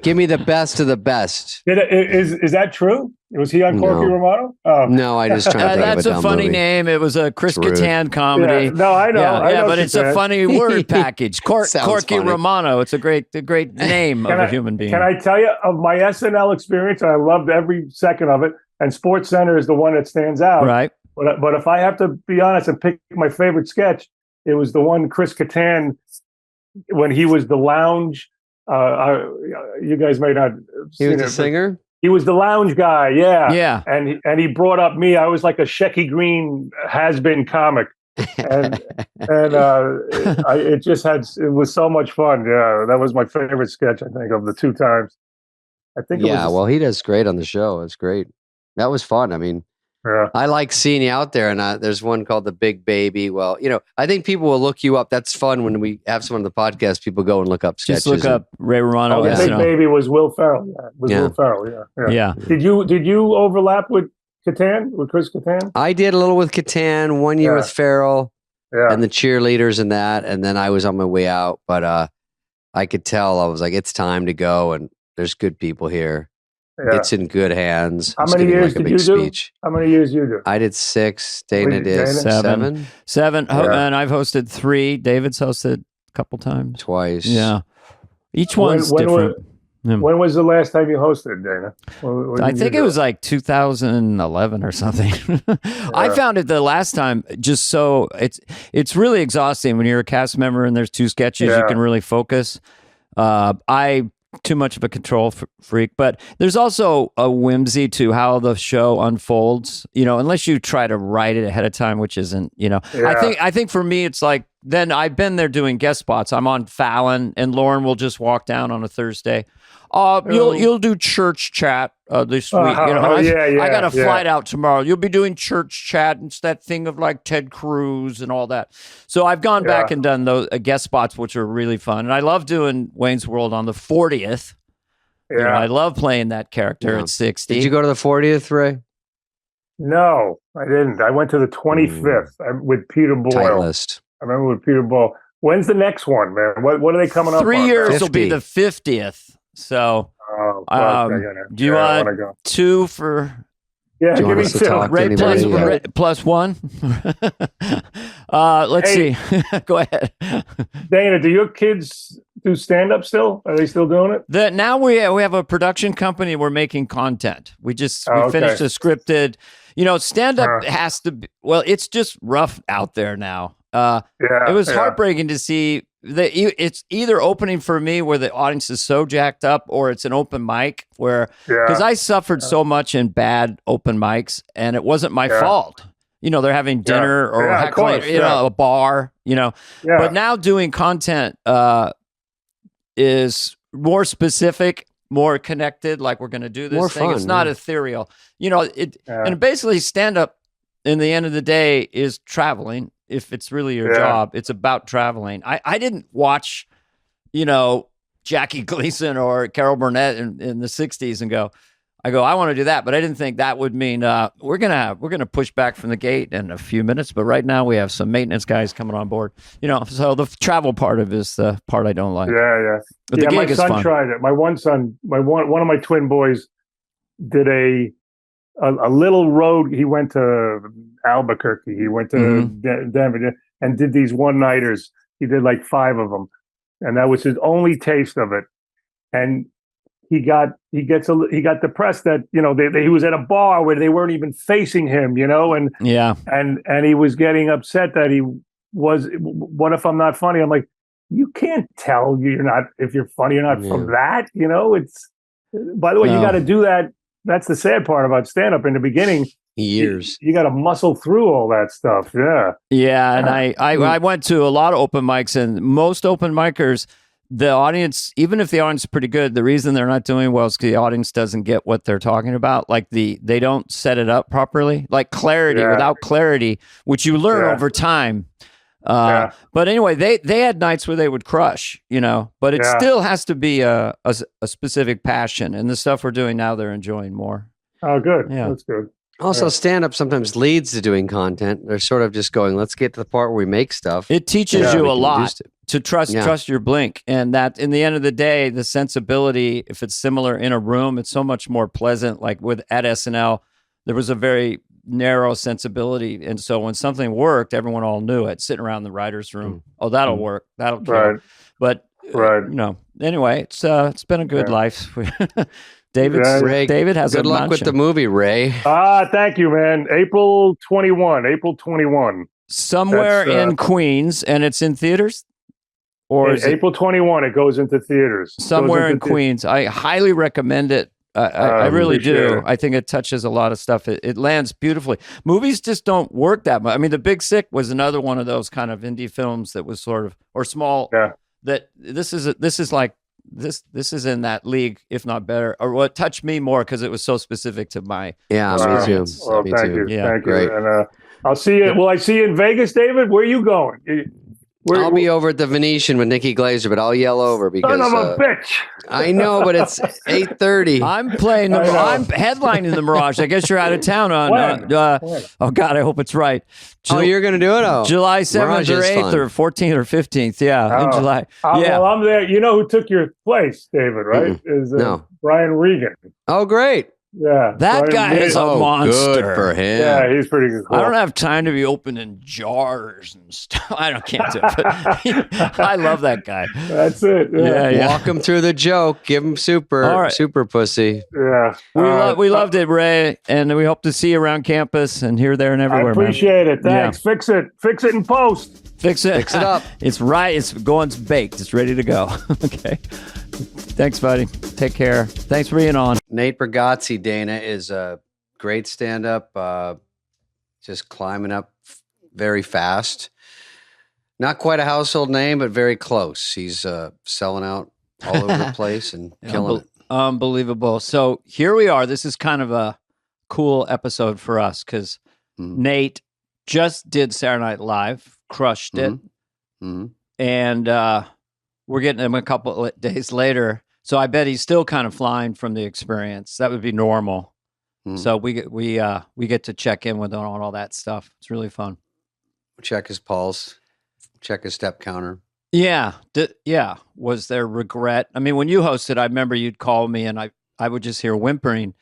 Give me the best of the best. Is that true? Was he on Corky Romano? Oh. No, I just trying to think that's of a a funny movie. name. It was a Chris Kattan comedy. Yeah. No, I know. I know but it's a funny word package. Corky funny. Romano. It's a great name of a human being. Can I tell you of my SNL experience? I loved every second of it. And Sports Center is the one that stands out. Right. But if I have to be honest and pick my favorite sketch, it was the one Chris Kattan when he was the lounge. You guys might not. He was a singer. He was the lounge guy. Yeah. Yeah. And he brought up me. I was like a Shecky Green has-been comic, and it was so much fun. Yeah, that was my favorite sketch. I think of the two times. I think. Well, he does great on the show. It's great. That was fun. I mean. Yeah. I like seeing you out there, and there's one called The Big Baby. Well, I think people will look you up. That's fun when we have someone on the podcast. People go and look up sketches. Just look up Ray Romano. The Big Baby was Will Ferrell. Yeah, Will Ferrell. Yeah. Did you overlap with Kattan, with Chris Kattan? I did a little with Kattan, 1 year with Ferrell, and the cheerleaders and that, and then I was on my way out. But I could tell. I was like, it's time to go, and there's good people here. Yeah. It's in good hands. How It's many giving, years like, a did big you do? speech. How many years you do? I did 6. Dana did Dana? 7. 7. Yeah. And I've hosted 3. David's hosted a couple times. Twice. Yeah. Each one's different. When was the last time you hosted, Dana? When I did think you it do was like 2011 or something. I found it the last time just so it's really exhausting when you're a cast member and there's 2 sketches. You can really focus. I too much of a control freak, but there's also a whimsy to how the show unfolds, unless you try to write it ahead of time, which isn't, I think for me, it's like, then I've been there doing guest spots. I'm on Fallon and Lauren will just walk down on a Thursday. You'll do church chat this week. I got a flight out tomorrow. You'll be doing church chat. It's that thing of like Ted Cruz and all that. So I've gone back and done those guest spots, which are really fun. And I love doing Wayne's World on the 40th. Yeah, I love playing that character at 60. Did you go to the 40th, Ray? No, I didn't. I went to the 25th with Peter Boyle. Tight list. I remember with Peter Boyle. When's the next one, man? What are they coming up on? 3 years 50. will be the 50th. So, do you want 2 for? Yeah, do you give want me us to 2. talk to Ray anybody? plus 1. Let's see. Go ahead. Dana, do your kids do stand up still? Are they still doing it? Now we have a production company. We're making content. We finished a scripted. Stand up has to be. Well, it's just rough out there now. It was heartbreaking to see that it's either opening for me where the audience is so jacked up, or it's an open mic where because I suffered so much in bad open mics, and it wasn't my fault. They're having dinner or heckling, a bar. But now doing content is more specific, more connected. Like we're going to do this more thing. Fun, it's not ethereal. And basically stand up. In the end of the day, is traveling. If it's really your job, it's about traveling. I didn't watch, Jackie Gleason or Carol Burnett in the 60s and I want to do that. But I didn't think that would mean we're gonna push back from the gate in a few minutes. But right now we have some maintenance guys coming on board. So the travel part of it is the part I don't like. Yeah. But the gig my son is fun. tried it. My one son, one of my twin boys did a little road. He went to Albuquerque. He went to Denver and did these one-nighters. He did like 5 of them, and that was his only taste of it. And he got depressed that he was at a bar where they weren't even facing him, and he was getting upset that he was. What if I'm not funny? I'm like, you can't tell you're not if you're funny or not from that. It's. By the way, you got to do that. That's the sad part about stand-up. In the beginning, years you got to muscle through all that stuff. Yeah, and I went to a lot of open mics, and most open micers, the audience, even if the audience is pretty good, the reason they're not doing well is because the audience doesn't get what they're talking about. Like they don't set it up properly. Like clarity, without clarity, which you learn over time. But anyway, they had nights where they would crush, but it still has to be a specific passion, and the stuff we're doing now, they're enjoying more. Oh, good. Yeah. That's good. Also, stand-up sometimes leads to doing content. They're sort of just going, let's get to the part where we make stuff. It teaches you a lot to trust your blink. And that in the end of the day, the sensibility, if it's similar in a room, it's so much more pleasant. Like at SNL, there was a very narrow sensibility. And so when something worked, everyone all knew it, sitting around the writer's room. Oh, that'll work. That'll kill. Right. But, anyway, it's been a good life. David has good luck with the movie, Ray. Thank you, man. April 21. Somewhere in Queens, and it's in theaters? Or is April 21, it goes into theaters. Somewhere in Queens. I highly recommend it. I really do. I think it touches a lot of stuff. It lands beautifully. Movies just don't work that much. I mean, The Big Sick was another one of those kind of indie films that was sort of, or small, that this is in that league, if not better, or what touched me more because it was so specific to my experience. Well, me thank too. you. Yeah, thank great. you. And I'll see you. Will I see you in Vegas, David? Where are you going? I'll be over at the Venetian with Nikki Glazer, but I'll yell over because son of a bitch. I know, but it's 8:30. I'm playing the. I'm headlining the Mirage. I guess you're out of town on. When? Oh God, I hope it's right. You're going to do it? Oh, July 7th Mirage or is 8th fun. or 14th or 15th. Yeah, in Oh. July. Yeah. Well, I'm there. You know who took your place, David? Right? Is No. Brian Regan. Oh, great. Yeah, That Brian guy Regan. is a monster. Good for him. Yeah, he's pretty good. I don't have time to be opening jars and stuff. Can't do it. But I love that guy. That's it. Yeah. Walk him through the joke. Give him super pussy. Yeah. We loved it, Ray, and we hope to see you around campus and here, there, and everywhere. I appreciate it. Thanks. Yeah. Fix it in post. Fix it. Fix it up. It's right. It's going. It's baked. It's ready to go. Okay. Thanks, buddy. Take care. Thanks for being on. Nate Bargatze, Dana, is a great stand-up, just climbing up very fast. Not quite a household name, but very close. He's selling out all over the place and killing it. Unbelievable. So here we are. This is kind of a cool episode for us because Nate just did Saturday Night Live, crushed it, and we're getting him a couple of days later. So I bet he's still kind of flying from the experience. That would be normal. So we get to check in with him on all that stuff. It's really fun. Check his pulse. Check his step counter. Yeah. Was there regret? I mean, when you hosted, I remember you'd call me and I would just hear whimpering.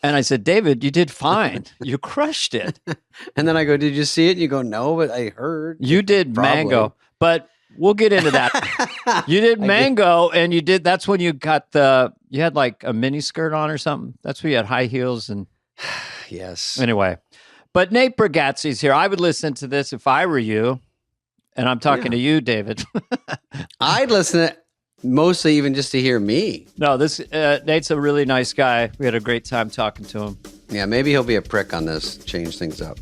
And I said, David, you did fine. You crushed it. And then I go, did you see it? And you go, no, but I heard. You did Probably. Mango. But we'll get into that. You did Mango, and that's when you you had like a mini skirt on or something. That's when you had high heels and. Yes. Anyway, but Nate Bargatze's here. I would listen to this if I were you, and I'm talking to you, David. I'd listen to it mostly even just to hear me. No, Nate's a really nice guy. We had a great time talking to him. Yeah, maybe he'll be a prick on this, change things up.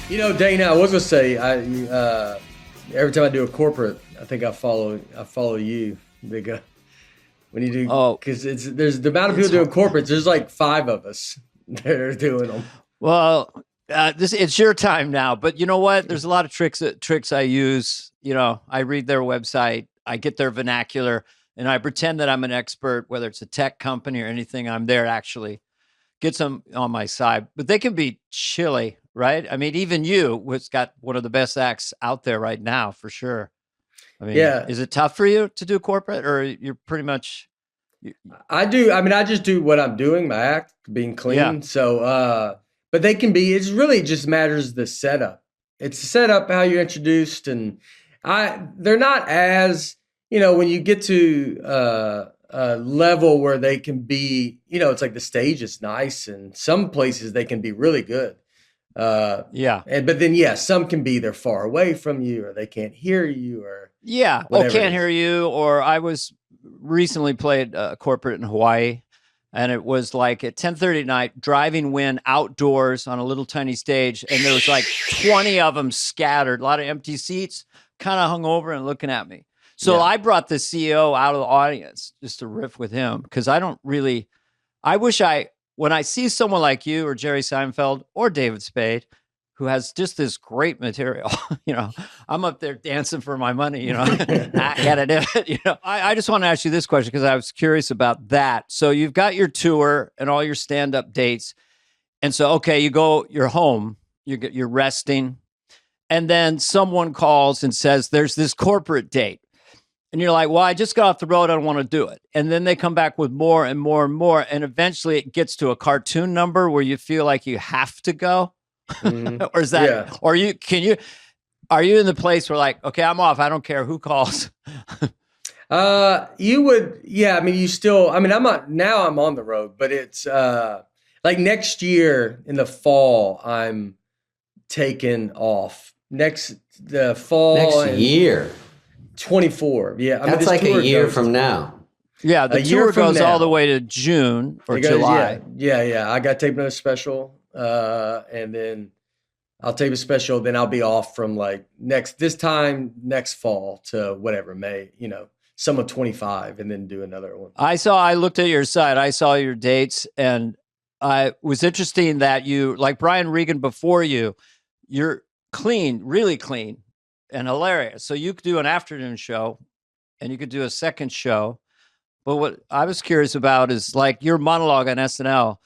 You know, Dana, I was gonna say, every time I do a corporate, I think I follow you. Big, when you do, because there's the amount of people doing corporates. There's like 5 of us that are doing them. Well, it's your time now. But you know what? There's a lot of tricks I use. You know, I read their website, I get their vernacular, and I pretend that I'm an expert, whether it's a tech company or anything. I'm there actually. Gets them on my side, but they can be chilly, right? I mean, even you, who's got one of the best acts out there right now, for sure. I mean, is it tough for you to do corporate, or you're pretty much? I do. I mean, I just do what I'm doing, my act, being clean. Yeah. So, but they can be. It's really just matters the setup. It's the setup, how you're introduced, and they're not as when you get to a level where they can be. It's like the stage is nice, and some places they can be really good. But then some can be they're far away from you, or they can't hear you, or can't hear you. Or I was recently played corporate in Hawaii, and it was like at 10:30 at night, driving wind outdoors on a little tiny stage, and there was like 20 of them scattered, a lot of empty seats, kind of hung over and looking at me. So I brought the CEO out of the audience just to riff with him because when I see someone like you or Jerry Seinfeld or David Spade, who has just this great material, I'm up there dancing for my money, I just want to ask you this question because I was curious about that. So you've got your tour and all your stand-up dates. And so, you're home, you're resting. And then someone calls and says, there's this corporate date. And you're like, well, I just got off the road. I don't want to do it. And then they come back with more and more and more. And eventually it gets to a cartoon number where you feel like you have to go. Or is that, or are you in the place where like, okay, I'm off. I don't care who calls. You would, I mean, I'm on the road, but it's like next year in the fall, I'm taking off next year. 24. Yeah. That's like a year from now. Yeah. The tour goes all the way to June or July. Yeah. I got to tape another special. And then I'll tape a special. Then I'll be off from like next fall to whatever, May, some of 25 and then do another one. I looked at your site. I saw your dates and was interesting that you, like Brian Regan before you, you're clean, really clean and hilarious. So you could do an afternoon show and you could do a second show. But what I was curious about is like your monologue on SNL.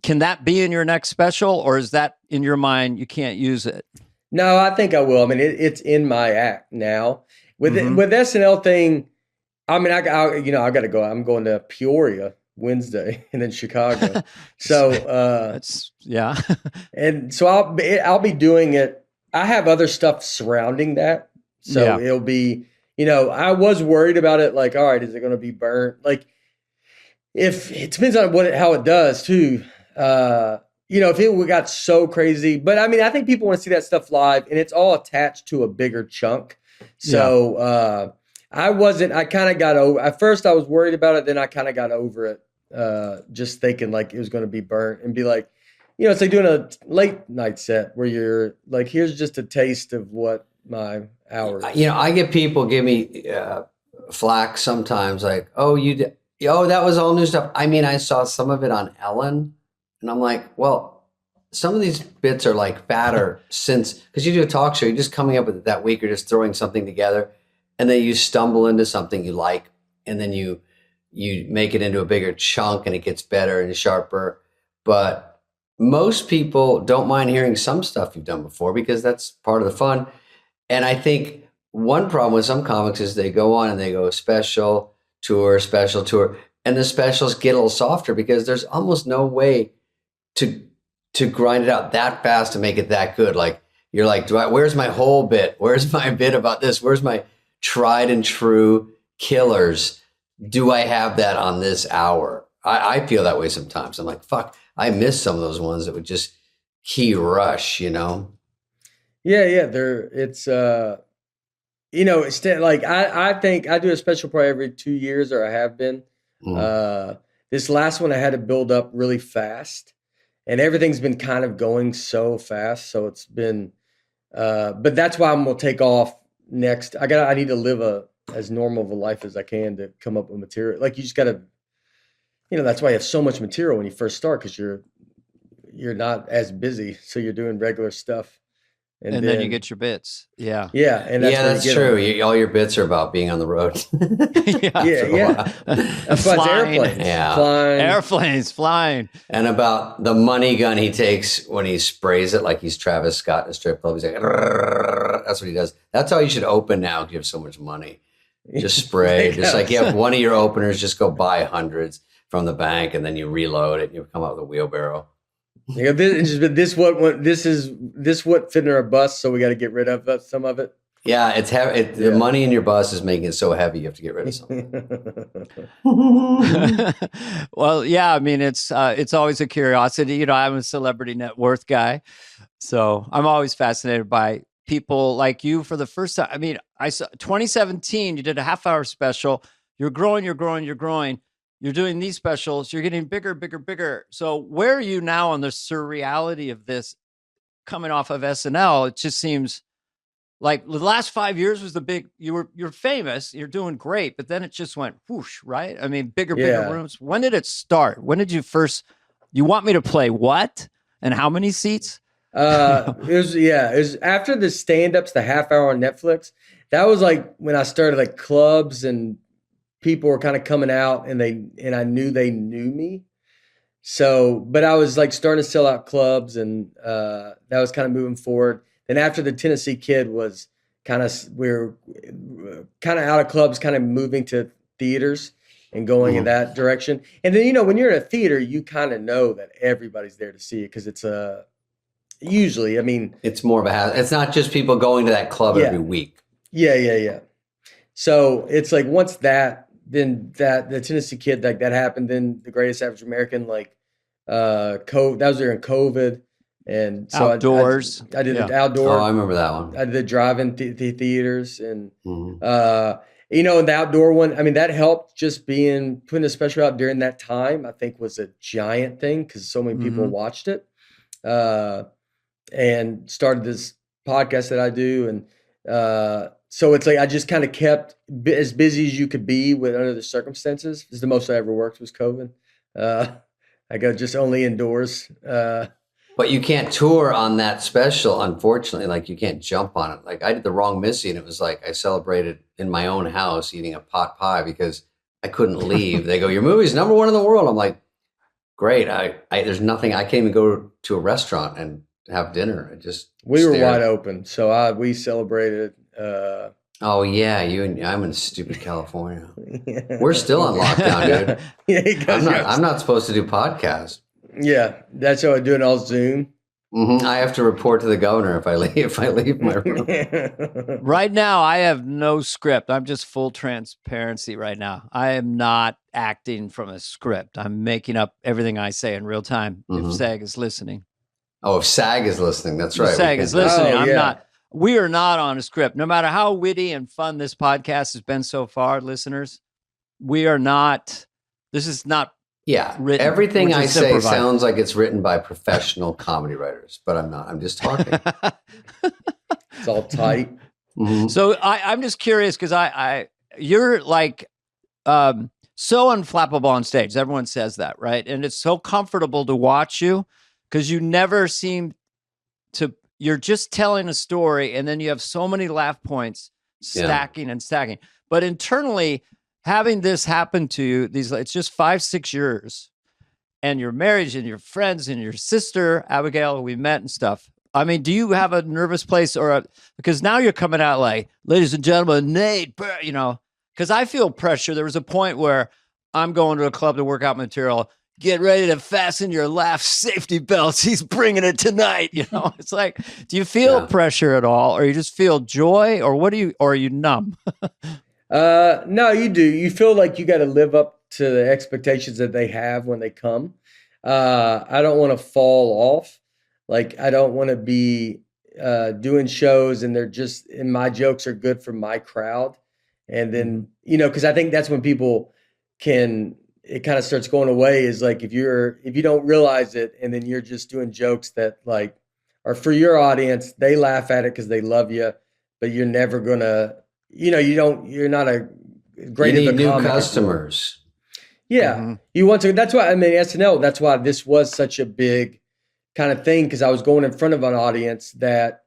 Can that be in your next special, or is that in your mind you can't use it? No, I think I will. I mean, it's in my act now. With SNL thing, I mean, I got to go. I'm going to Peoria Wednesday and then Chicago. So that's yeah. And so I'll be doing it. I have other stuff surrounding that, so it'll be. I was worried about it. Like, all right, is it going to be burnt? Like, if it depends on how it does too. If it got so crazy, but I mean, I think people want to see that stuff live, and it's all attached to a bigger chunk. So I kind of got over. At first, I was worried about it. Then I kind of got over it. Just thinking like it was going to be burnt and be like, it's like doing a late night set where you're like, here's just a taste of what my hours. I get people give me flack sometimes, like, oh, that was all new stuff. I mean, I saw some of it on Ellen, and I'm like, well, some of these bits are like fatter because you do a talk show, you're just coming up with it that week, you're just throwing something together, and then you stumble into something you like, and then you make it into a bigger chunk, and it gets better and sharper. But most people don't mind hearing some stuff you've done before because that's part of the fun. And I think one problem with some comics is they go on and they go special tour, and the specials get a little softer because there's almost no way to grind it out that fast to make it that good. Like, you're like, where's my whole bit? Where's my bit about this? Where's my tried and true killers? Do I have that on this hour? I feel that way sometimes. I'm like, fuck, I miss some of those ones that would just key rush, Yeah. It's like, I think I do a special probably every 2 years, or I have been. This last one I had to build up really fast, and everything's been kind of going so fast. So it's been, but that's why I'm going to take off next. I need to live as normal of a life as I can to come up with material. Like, you just got to, that's why you have so much material when you first start, because you're not as busy. So you're doing regular stuff. And then you get your bits. Yeah. Yeah. And that's true. All your bits are about being on the road. Yeah. That's why it's airplanes. Yeah. Flying. Airplanes flying. And about the money gun he takes when he sprays it like he's Travis Scott in a strip club. He's like, that's what he does. That's how you should open now because you have so much money. Just spray. Just like you have one of your openers, just go buy hundreds from the bank, and then you reload it and you come out with a wheelbarrow. This what fit in our bus, so we got to get rid of some of it. Yeah, it's heavy. The money in your bus is making it so heavy you have to get rid of something. Well, yeah, I mean, it's always a curiosity. I'm a celebrity net worth guy, so I'm always fascinated by people like you. For the first time, I mean, I saw 2017. You did a half-hour special. You're growing. You're doing these specials. You're getting bigger, bigger, bigger. So where are you now on the surreality of this coming off of SNL? It just seems like the last 5 years was the big, you're famous, you're doing great, but then it just went whoosh, right? I mean, bigger rooms. When did it start? When did you want me to play what? And how many seats? It was after the stand-ups, the half hour on Netflix. That was like when I started like clubs, and people were kind of coming out, and I knew they knew me. So, but I was like starting to sell out clubs, and that was kind of moving forward. Then after the Tennessee Kid was we were kind of out of clubs, kind of moving to theaters and going in that direction. And then, when you're in a theater, you kind of know that everybody's there to see it, because it's usually, I mean, it's more of a it's not just people going to that club every week. Yeah. So it's like once the Tennessee Kid, like that happened, then The Greatest Average American, like COVID, that was during COVID. And so outdoors. I did the outdoor. Oh, I remember that one. I did the drive-in theaters, and and the outdoor one. I mean, that helped. Just putting a special out during that time, I think, was a giant thing, because so many people watched it, and started this podcast that I do, and so it's like I just kind of kept as busy as you could be under the circumstances. This is the most I ever worked was COVID. I go just only indoors. But you can't tour on that special, unfortunately. Like you can't jump on it. Like I did The Wrong Missy, and it was like I celebrated in my own house eating a pot pie because I couldn't leave. They go, "Your movie's #1 in the world." I'm like, "Great! I there's nothing. I can't even go to a restaurant and have dinner." I just we were stared. wide open, so we celebrated. Oh yeah, I'm in stupid California. We're still on lockdown, dude. Yeah, I'm not supposed to do podcasts. Yeah, that's how I do it all Zoom. I have to report to the governor if I leave my room. Right now, I have no script. I'm just full transparency right now. I am not acting from a script. I'm making up everything I say in real time. If SAG is listening. Oh, if SAG is listening, that's right. If SAG is listening. I'm not. We are not on a script. No matter how witty and fun this podcast has been so far, listeners, we are not. This is not. Yeah, written. Everything I say sounds like it's written by professional comedy writers, but I'm not. I'm just talking. It's all tight. So I'm just curious because you're like so unflappable on stage. Everyone says that, right? And it's so comfortable to watch you because you never seem to. You're just telling a story, and then you have so many laugh points stacking and stacking. But internally, having this happen to you, it's just 5-6 years, and your marriage and your friends and your sister Abigail, who we met and stuff. I mean, do you have a nervous place because now you're coming out like, ladies and gentlemen, Nate, because I feel pressure. There was a point where I'm going to a club to work out material. Get ready to fasten your laugh safety belts. He's bringing it tonight. It's like, do you feel pressure at all, or you just feel joy, or or are you numb? No, you do. You feel like you got to live up to the expectations that they have when they come. I don't want to fall off. Like, I don't want to be doing shows and and my jokes are good for my crowd. And then, because I think that's when people it kind of starts going away, is like, if you don't realize it and then you're just doing jokes that like are for your audience, they laugh at it because they love you, but you're never gonna, you're not a great you need of a new comic. customers. Yeah. You want to, that's why, SNL, that's why this was such a big kind of thing. Cause I was going in front of an audience that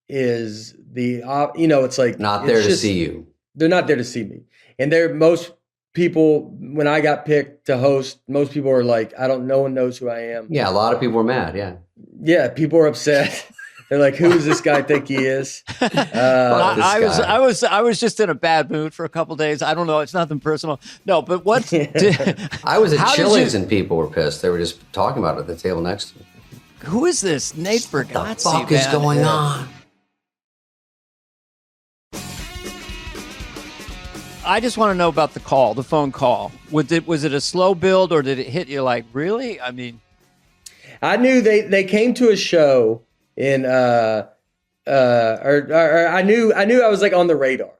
is it's like, not there to see you. They're not there to see me. And most people, when I got picked to host, most people are like, no one knows who I am. Yeah. A lot of people were mad. Yeah. Yeah. People are upset. They're like, who does this guy think he is? I was just in a bad mood for a couple of days. I don't know. It's nothing personal. No, but what? I was at Chili's and people were pissed. They were just talking about it at the table next to me. Who is this? Nate Bergazzi. What the fuck is going on? I just want to know about the phone call. Was it a slow build, or did it hit you like, really? I mean, I knew they came to a show in or I knew I was like on the radar.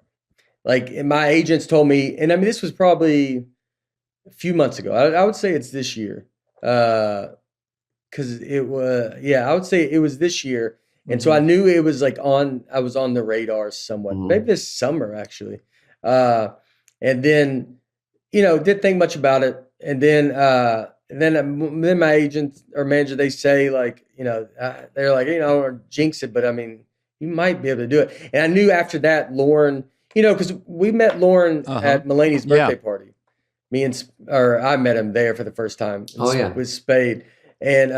Like, and my agents told me, and I mean, this was probably a few months ago. I would say it's this year. Cause it was, I would say it was this year. And so I knew it was like I was on the radar somewhat, maybe this summer actually. And then, didn't think much about it. And then my agent or manager, they say like, they're like, or jinx it, but I mean, you might be able to do it. And I knew after that, Lauren, cause we met Lauren at Mulaney's birthday party. I met him there for the first time. With Spade. And,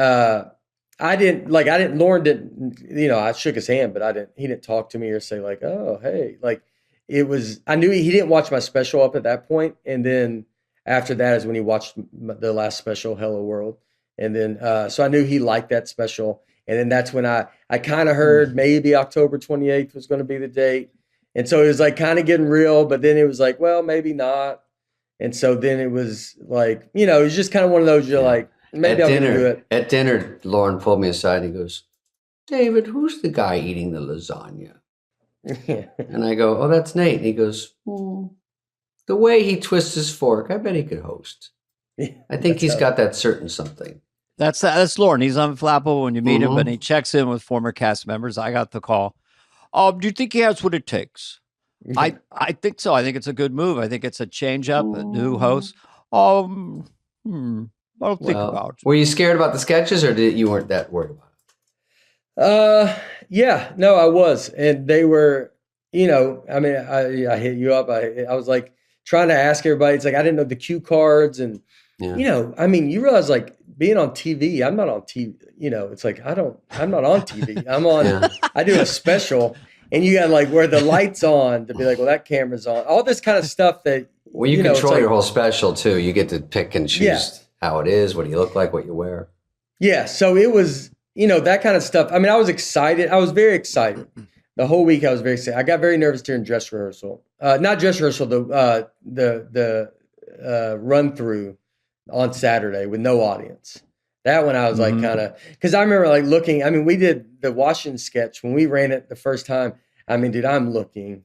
Lauren didn't, I shook his hand, but he didn't talk to me or say like, oh, hey, like I knew he didn't watch my special up at that point. And then after that is when he watched the last special, Hello World. And then, so I knew he liked that special. And then that's when I kind of heard maybe October 28th was going to be the date. And so it was like kind of getting real, but then it was like, well, maybe not. And so then it was like, it was just kind of one of those, you're like, maybe I'll do it. At dinner, Lauren pulled me aside and he goes, David, who's the guy eating the lasagna? And I go, oh, that's Nate. And he goes, the way he twists his fork, I bet he could host. I think he's got that certain something. That's Lauren. He's unflappable when you meet him, and he checks in with former cast members. I got the call. Do you think he has what it takes? I think so. I think it's a good move. I think it's a change up, a new host. I'll think about it. Were you scared about the sketches, or you weren't that worried about it? Yeah, no, I was, and they were, I mean, I hit you up. I was like trying to ask everybody. It's like I didn't know the cue cards, and I mean, you realize like being on TV. I'm not on TV. It's like I'm not on TV. I'm on. I do a special, and you got like where the lights on to be like, well, that camera's on. All this kind of stuff that. Well, you control your whole special too. You get to pick and choose how it is, what you look like, what you wear. Yeah, so it was, that kind of stuff. I mean, I was excited. I was very excited. The whole week I was very excited. I got very nervous during dress rehearsal. Not dress rehearsal, the run through on Saturday with no audience. That one I was like kind of, because I remember like looking, I mean, we did the Washington sketch when we ran it the first time. I mean, dude, I'm looking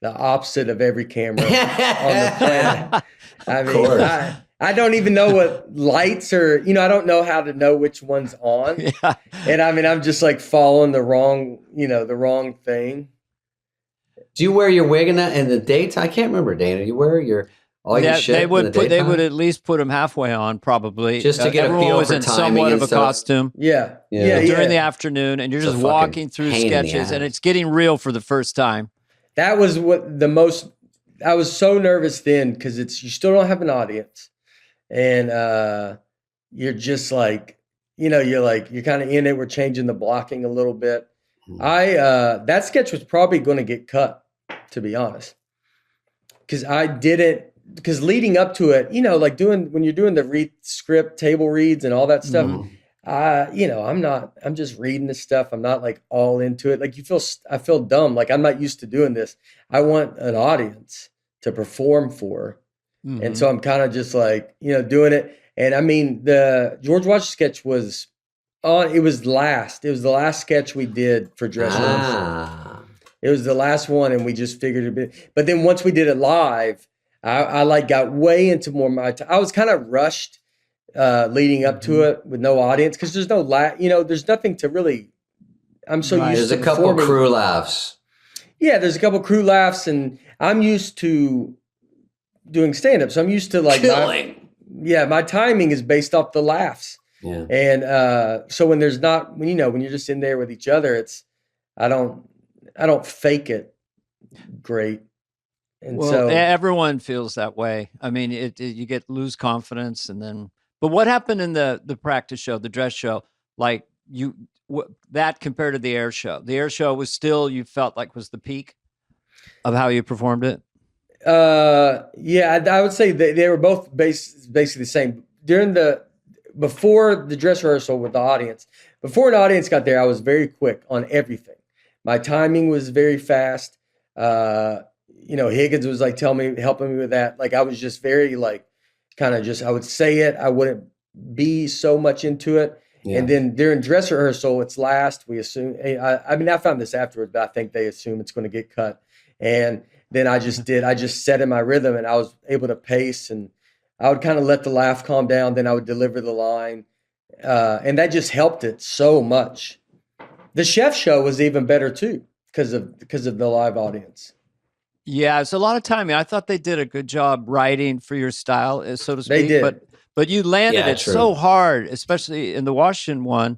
the opposite of every camera on the planet. I mean, I don't even know what lights are, I don't know how to know which one's on. Yeah. And I mean, I'm just like following the wrong thing. Do you wear your wig in the daytime? I can't remember, Dana. You wear your shit they would at least put them halfway on, probably. Just to get a feel for timing somewhat of a costume. Yeah. During the afternoon, and you're just walking through sketches, and it's getting real for the first time. That was I was so nervous then because you still don't have an audience, and you're just like, you're kind of in it. We're changing the blocking a little bit. That sketch was probably going to get cut, to be honest, because leading up to it, like when you're doing the script, table reads and all that stuff, I'm just reading this stuff. I'm not like all into it. Like I feel dumb. Like I'm not used to doing this. I want an audience to perform for. Mm-hmm. And so I'm kind of just like, doing it. And I mean, the George Washington sketch was on, it was the last sketch we did for dress rehearsal. It was the last one. And we just figured a bit, but then once we did it live, I like got way into more my time. I was kind of rushed leading up to it with no audience because there's no there's nothing to really. I'm so used to. There's a couple crew laughs. Yeah, there's a couple crew laughs, and I'm used to doing stand-up, so I'm used to like my timing is based off the laughs. Yeah, and so when there's not when you're just in there with each other, I don't fake it great. And so everyone feels that way. I mean, you lose confidence, and then. But what happened in the practice show, the dress show? Like that compared to the air show? The air show was still you felt like was the peak of how you performed it. Yeah, I would say they were both basically the same. Before the dress rehearsal with the audience, before an audience got there, I was very quick on everything. My timing was very fast. Higgins was like helping me with that. Like I was just very like kind of just I would say it. I wouldn't be so much into it. Yeah. And then during dress rehearsal, it's last. We assume. I mean, I found this afterwards, but I think they assume it's going to get cut. And then I just set in my rhythm, and I was able to pace, and I would kind of let the laugh calm down. Then I would deliver the line, and that just helped it so much. The chef show was even better too because of the live audience. Yeah, it's a lot of timing. I thought they did a good job writing for your style, so to speak. They did. But you landed it so hard, especially in the Washington one,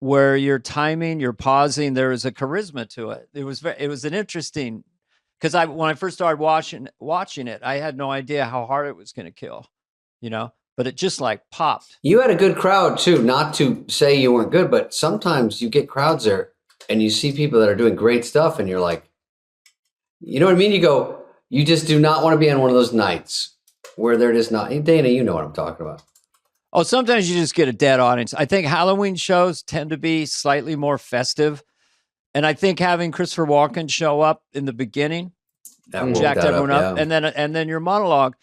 where your timing, your pausing, there was a charisma to it. It was an interesting, because when I first started watching it, I had no idea how hard it was going to kill, but it just like popped. You had a good crowd too, not to say you weren't good, but sometimes you get crowds there and you see people that are doing great stuff and you're like, you know what I mean? You just do not want to be on one of those nights where they're just not. Dana, you know what I'm talking about. Oh, sometimes you just get a dead audience. I think Halloween shows tend to be slightly more festive. And I think having Christopher Walken show up in the beginning jacked everyone up. And then your monologue,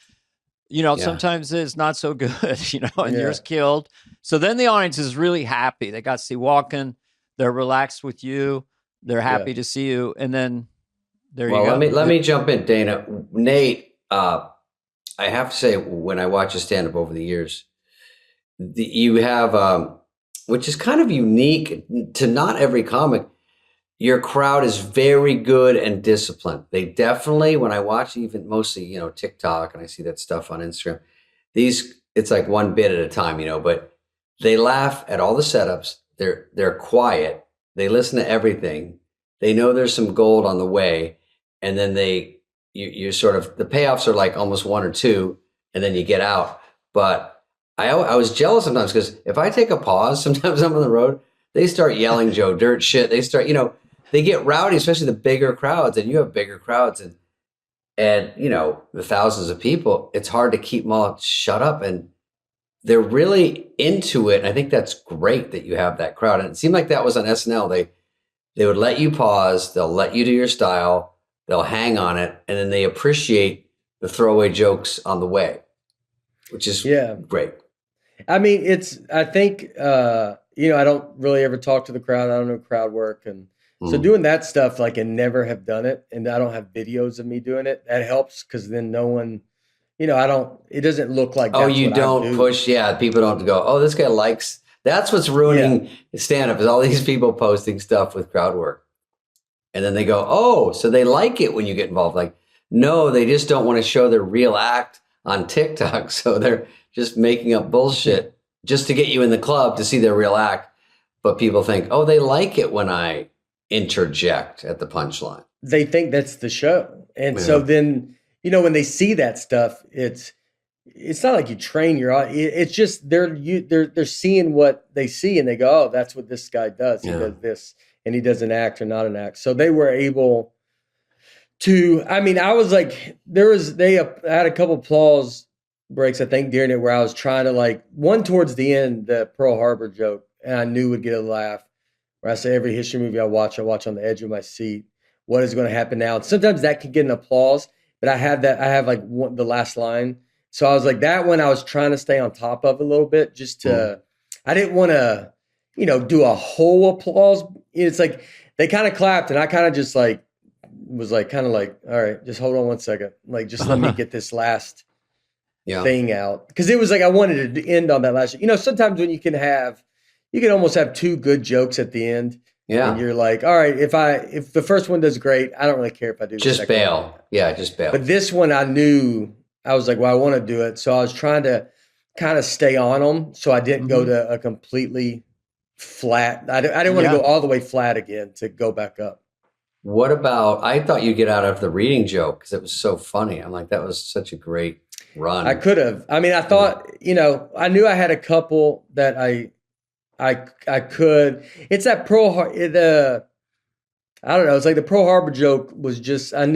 sometimes is not so good, and you're killed. So then the audience is really happy. They got to see Walken. They're relaxed with you. They're happy to see you. And then there you go. Let me jump in, Dana. Nate, I have to say, when I watch you stand up over the years, you have, which is kind of unique to not every comic, your crowd is very good and disciplined. They definitely, when I watch even mostly, TikTok and I see that stuff on Instagram, it's like one bit at a time, but they laugh at all the setups. They're quiet. They listen to everything. They know there's some gold on the way. And then you sort of, the payoffs are like almost one or two, and then you get out. But I was jealous sometimes because if I take a pause, sometimes I'm on the road, they start yelling Joe Dirt shit. They start, they get rowdy, especially the bigger crowds, and you have bigger crowds and the thousands of people. It's hard to keep them all shut up, and they're really into it. And I think that's great that you have that crowd. And it seemed like that was on SNL. They would let you pause. They'll let you do your style. They'll hang on it, and then they appreciate the throwaway jokes on the way, which is great. I mean, I think, I don't really ever talk to the crowd. I don't know crowd work. And so doing that stuff, like, and never have done it, and I don't have videos of me doing it, that helps because then no one, it doesn't look like that's you don't push. Yeah, people don't go, oh, this guy likes, that's what's ruining stand-up is all these people posting stuff with crowd work. And then they go, oh, so they like it when you get involved. Like, no, they just don't want to show their real act on TikTok. So they're just making up bullshit just to get you in the club to see their real act. But people think, oh, they like it when I interject at the punchline. They think that's the show. And so then, when they see that stuff, it's not like you train your audience. It's just they're seeing what they see, and they go, oh, that's what this guy does. He does this, and he does an act or not an act. So they were able to, I was like, I had a couple applause breaks, I think, during it where I was trying to, like, one towards the end, the Pearl Harbor joke, and I knew would get a laugh, where I say every history movie I watch on the edge of my seat. What is going to happen now? And sometimes that can get an applause, but I have the last line. So I was like, that one I was trying to stay on top of a little bit, just to, I didn't want to, do a whole applause. It's like, they kind of clapped, and I kind of just like, was like, kind of like, all right, just hold on one second. Like, just let me get this last thing out. Cause it was like, I wanted to end on that last, sometimes when you can almost have two good jokes at the end. Yeah. And you're like, all right, if the first one does great, I don't really care if I do the just second bail. one. Yeah, just bail. But this one I knew, I was like, well, I want to do it. So I was trying to kind of stay on them. So I didn't go to a completely flat. I didn't want to go all the way flat again to go back up. What about, I thought you'd get out of the reading joke because it was so funny. I'm like, that was such a great run. I could have. I thought, I knew I had a couple that I could. It's that I don't know. It's like the Pearl Harbor joke was just, I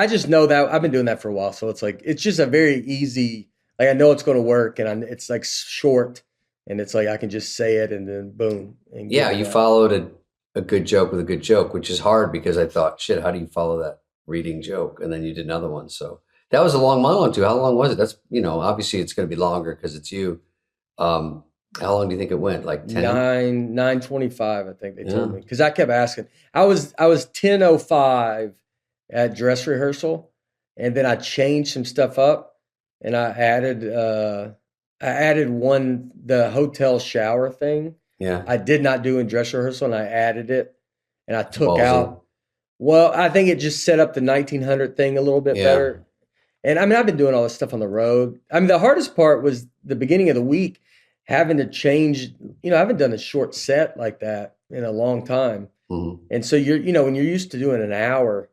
just know that I've been doing that for a while. So it's like, it's just a very easy, like, I know it's going to work, and it's like short, and it's like, I can just say it and then boom. And you followed a good joke with a good joke, which is hard because I thought, shit, how do you follow that reading joke? And then you did another one. So that was a long monologue too. How long was it? That's, obviously it's going to be longer because it's you. How long do you think it went? Like 10? 9:25, I think they told me. Because I kept asking. I was 10:05 at dress rehearsal, and then I changed some stuff up, and I added the hotel shower thing. Yeah. I did not do in dress rehearsal, and I added it, and I took out. Well, I think it just set up the 1900 thing a little bit better. And I've been doing all this stuff on the road. The hardest part was the beginning of the week, having to change, I haven't done a short set like that in a long time. Mm-hmm. And so when you're used to doing an hour,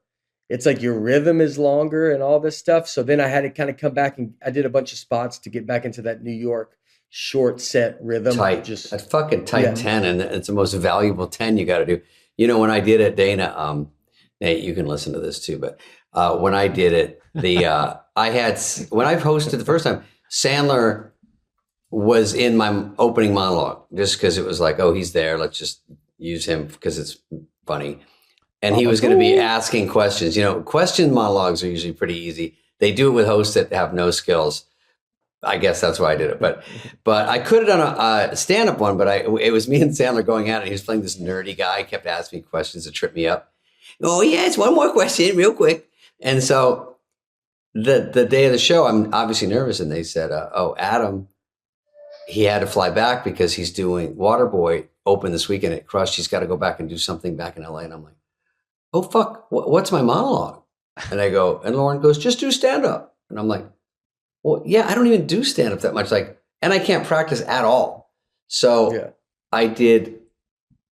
it's like your rhythm is longer and all this stuff. So then I had to kind of come back, and I did a bunch of spots to get back into that New York short set rhythm. Tight. That fucking tight 10. And it's the most valuable 10 you got to do. When I did it, Dana, Nate, you can listen to this too, but when I did it, when I hosted the first time, Sandler was in my opening monologue just because it was like, oh, he's there. Let's just use him because it's funny. And he was going to be asking questions. Question monologues are usually pretty easy. They do it with hosts that have no skills. I guess that's why I did it. But I could have done a stand-up one, but it was me and Sandler going at it. He was playing this nerdy guy. He kept asking me questions to trip me up. Oh, yeah, it's one more question real quick. And so the day of the show, I'm obviously nervous. And they said, Adam, he had to fly back because he's doing Waterboy open this weekend at Crush. He's got to go back and do something back in LA. And I'm like, oh, fuck, what's my monologue? And I go, and Lauren goes, just do stand up. And I'm like, Well, yeah, I don't even do stand up that much. Like, and I can't practice at all. So I did,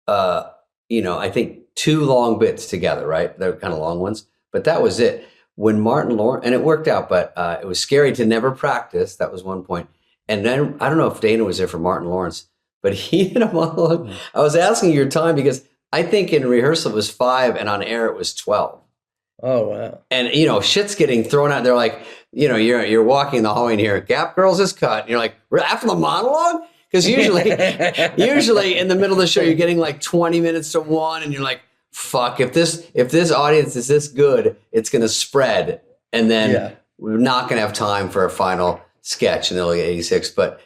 I think 2 long bits together, right? They were kind of long ones, but that was it. When Martin Lawrence, and it worked out, but it was scary to never practice. That was one point. And then I don't know if Dana was there for Martin Lawrence, but he did a monologue. I was asking your time because I think in rehearsal it was 5 and on air it was 12. Oh, wow. And, shit's getting thrown out. They're like, you're walking the hallway and here, Gap Girls is cut. And you're like, after the monologue? Because usually in the middle of the show, you're getting like 20 minutes to 1 and you're like, fuck, if this audience is this good, it's going to spread. And then we're not going to have time for a final sketch in the early 86. But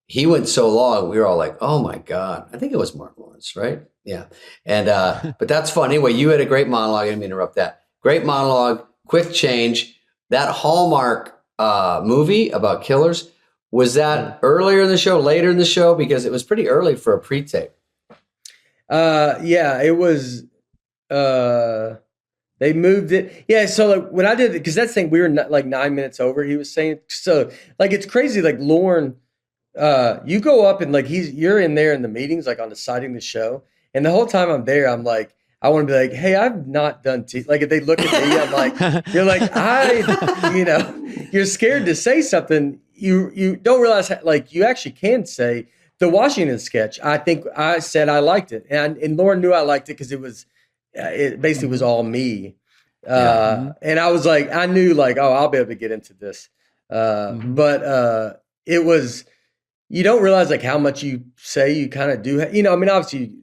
he went so long, we were all like, oh my God. I think it was Martin Lawrence, right? Yeah. And, but that's fun. Anyway, you had a great monologue. I didn't mean to interrupt that. Great monologue, quick change. That Hallmark movie about killers, was that earlier in the show, later in the show? Because it was pretty early for a pre-tape. Yeah, it was. They moved it. Yeah, so like when I did it, because that's the thing, we were like 9 minutes over. He was saying, so like it's crazy. Like Lauren, you go up and like you're in there in the meetings, like on deciding the show, and the whole time I'm there, I'm like, I want to be like, hey, I've not done like if they look at me, I'm like, you're like you're scared to say something. You don't realize like you actually can say the Washington sketch. I think I said I liked it, and Lauren knew I liked it because it basically was all me. And I was like, I knew like, oh, I'll be able to get into this. But it was, you don't realize like how much you say you kind of do. Obviously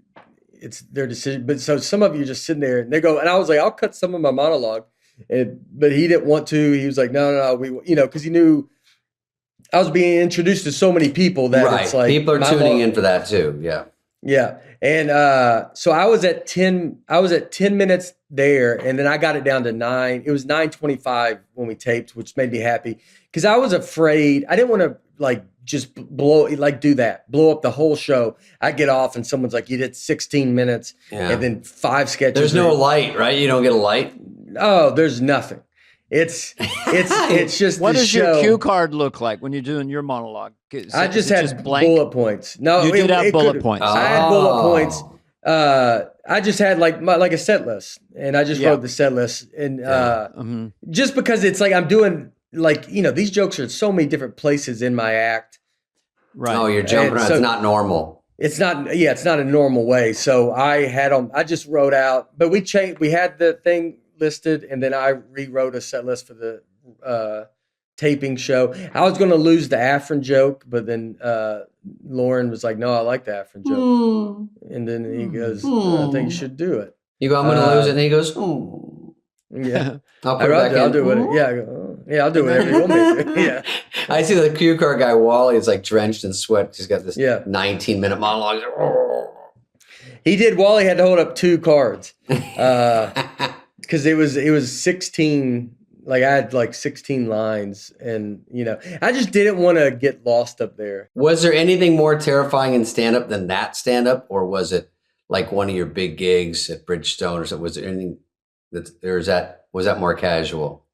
it's their decision, but so some of you are just sitting there and they go, and I was like, I'll cut some of my monologue, but he didn't want to. He was like, no, because he knew I was being introduced to so many people that it's like people are tuning in for that too. Yeah. Yeah. And so I was at 10 minutes there, and then I got it down to 9. It was 9:25 when we taped, which made me happy because I was afraid. I didn't want to like just blow up the whole show. I get off and someone's like, you did 16 minutes and then 5 sketches. There's no light, right? You don't get a light. Oh, there's nothing. It's just what the does show. your cue card look like when you're doing your monologue? I just had bullet points. No, you did have bullet points. I had bullet points. I just had like a set list, and I just wrote the set list, and just because it's like I'm doing like these jokes are in so many different places in my act. Right. Oh, you're jumping around. It's not normal. It's not. Yeah, it's not a normal way. So I had them. I just wrote out, but we changed. We had the thing listed, and then I rewrote a set list for the taping show. I was going to lose the Afrin joke, but then Lauren was like, "No, I like the Afrin joke." And then he goes, "I think you should do it." You go, "I'm going to lose it," and he goes, "Yeah, I'll put it back in." I'll do it. Yeah, I go, yeah, I'll do whatever you want me to. Yeah. I see the cue card guy Wally is like drenched in sweat. He's got this 19-minute monologue. Wally had to hold up 2 cards. Because it was 16, like I had like 16 lines, and I just didn't want to get lost up there. Was there anything more terrifying in stand-up than that stand-up, or was it like one of your big gigs at Bridgestone, or something? Was there anything was that more casual?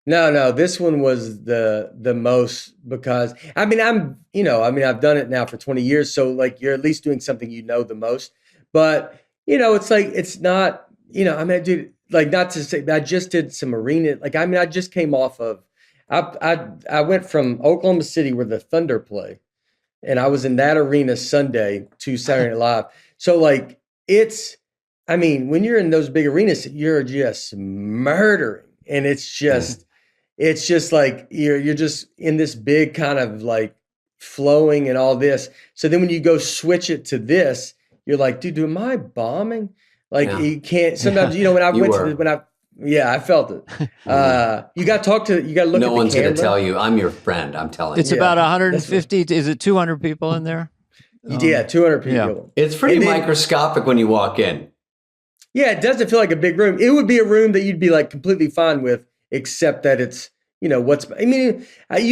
No, this one was the most, because I've done it now for 20 years, so like you're at least doing something the most. But it's like it's not, I did. Like, not to say, I just did some arena. Like, I just came off of, I went from Oklahoma City where the Thunder play, and I was in that arena Sunday to Saturday Night Live. So like, when you're in those big arenas, you're just murdering, and it's just like you're just in this big kind of like flowing and all this. So then when you go switch it to this, you're like, dude, am I bombing? Like you can't sometimes, when I felt it. You got to look at the camera. No one's going to tell you. I'm your friend. I'm telling you. It's about 150. Is it 200 people in there? 200 people. Yeah. It's pretty microscopic when you walk in. Yeah, it doesn't feel like a big room. It would be a room that you'd be like completely fine with, except that it's, you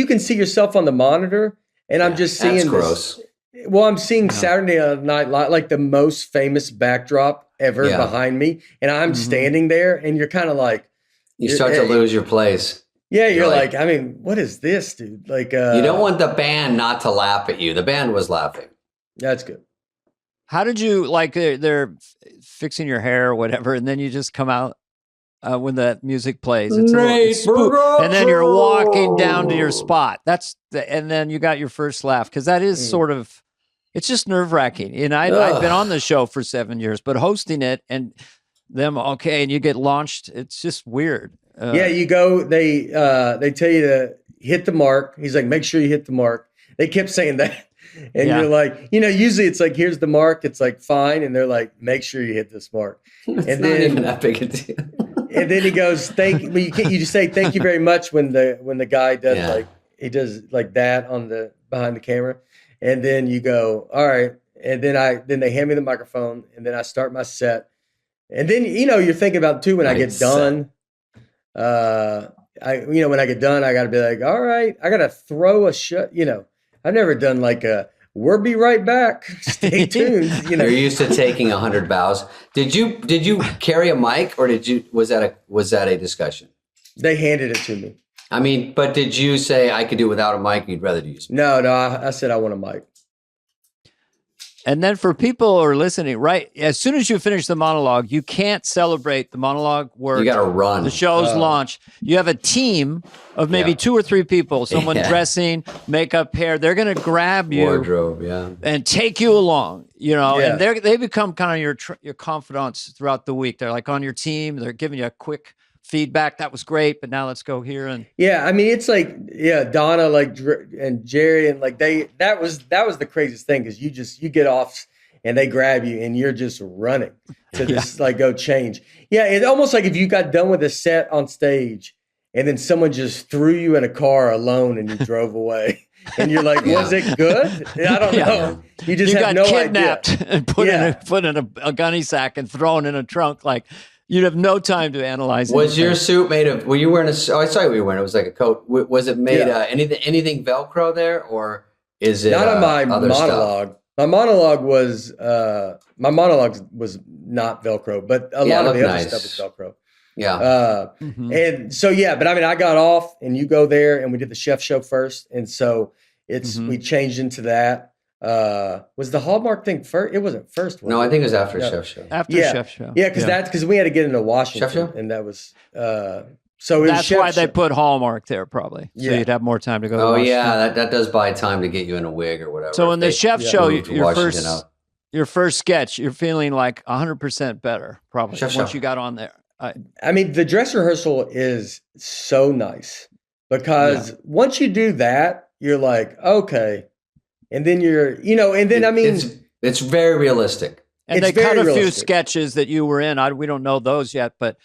can see yourself on the monitor, and I'm just seeing that's gross. Well, I'm seeing Saturday Night Live, like the most famous backdrop ever behind me, and I'm standing there, and you're kind of like, you start to lose your place. Yeah, you're like, I mean, what is this, dude? Like, you don't want the band not to laugh at you. The band was laughing. That's good. How did you like? They're fixing your hair or whatever, and then you just come out when the music plays. It's and then you're walking down to your spot. And then you got your first laugh because that is sort of. It's just nerve wracking. And I've been on the show for 7 years, but hosting it and them and you get launched. It's just weird. Yeah, you go. They tell you to hit the mark. He's like, make sure you hit the mark. They kept saying that, and you're like, usually it's like, here's the mark. It's like fine, and they're like, make sure you hit this mark. It's and not then even that big a deal. And then he goes, you just say thank you very much when the guy does like he does like that on the behind the camera, and then you go, all right, and then they hand me the microphone, and then I start my set, and then you're thinking about too when I get done. When I get done, I got to be like, all right, I got to throw a shot. I've never done like we'll be right back. Stay tuned. You're used to taking 100 bows. Did you carry a mic or was that a discussion? They handed it to me. I mean, but did you say I could do without a mic? You'd rather use me? No, I said I want a mic. And then for people who are listening, right, as soon as you finish the monologue, you can't celebrate the monologue where you got to run. The show's launch. You have a team of maybe 2 or 3 people, someone dressing, makeup, hair. They're going to grab you. Wardrobe, and take you along, and they become kind of your confidants throughout the week. They're like on your team. They're giving you a quick feedback. That was great, but now let's go here. And I mean, it's like, Donna, like, and Jerry, and like that was the craziest thing. Cause you get off and they grab you and you're just running to just like go change. Yeah. It's almost like if you got done with a set on stage and then someone just threw you in a car alone and you drove away and you're like, was it good? I don't know. You just have no idea. You got kidnapped and put in a gunny sack and thrown in a trunk. Like, you'd have no time to analyze it. Was your suit made of? Were you wearing I saw what you were wearing. It was like a coat. Was it made anything Velcro there, or is it not on my monologue? Stuff? My monologue was not Velcro, but a lot of the other stuff was Velcro. Yeah. And so but I mean, I got off, and you go there, and we did the chef show first, and so we changed into that. Was the Hallmark thing first? It wasn't first. No, I think it was after Chef Show. After Chef Show. Yeah, because we had to get into Washington, Chef Show? And that was so. That's why they put Hallmark there, probably. So you'd have more time to go. Oh yeah, that does buy time to get you in a wig or whatever. So in the Chef Show, your first sketch, you're feeling like 100% better, probably once you got on there. I mean, the dress rehearsal is so nice because once you do that, you're like, okay. And then it's very realistic. And they cut a few sketches that you were in. We don't know those yet, but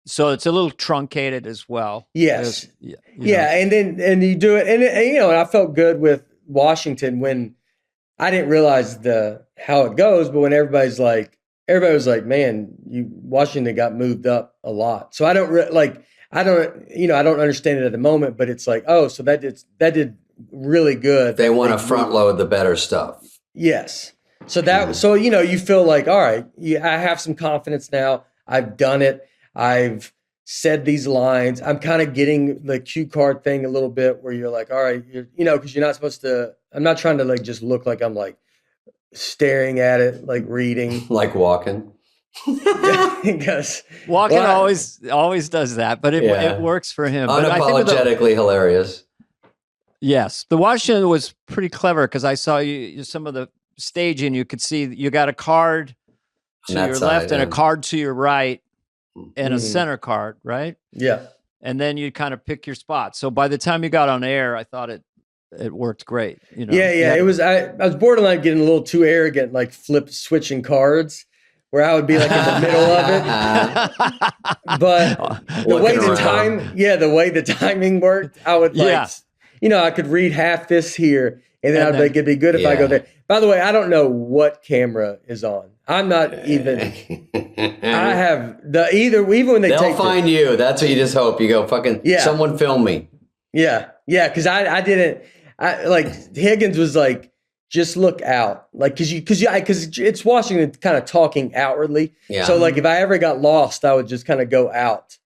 so it's a little truncated as well. Yes. And you do it. And I felt good with Washington when I didn't realize how it goes, but when everybody was like, man, Washington got moved up a lot. So I don't understand it at the moment, but it's like, oh, so that did really good. They want to front load the better stuff. Yes. So you feel like, all right, I have some confidence now. I've done it. I've said these lines. I'm kind of getting the cue card thing a little bit where you're like, all right, because you're not supposed to, I'm not trying to like just look like I'm like staring at it, like reading. Like walking. Because walking always does that, but it works for him. Unapologetically hilarious. Yes. The Washington was pretty clever because I saw some of the staging. You could see you got a card to your left and a card to your right and a center card, right? Yeah. And then you kind of pick your spot. So by the time you got on air, I thought it worked great. Yeah. It was, I was borderline getting a little too arrogant, like switching cards where I would be like in the middle of it. But the way the timing worked, I would like, I could read half this here, and then I'd be like, it'd be good if I go there. By the way, I don't know what camera is on. I'm not even. I have even when they'll find you. That's what you just hope. You go fucking. Yeah. Someone film me. Yeah. Because I didn't. Higgins was like, just look out, like because it's Washington kind of talking outwardly. Yeah. So like if I ever got lost, I would just kind of go out.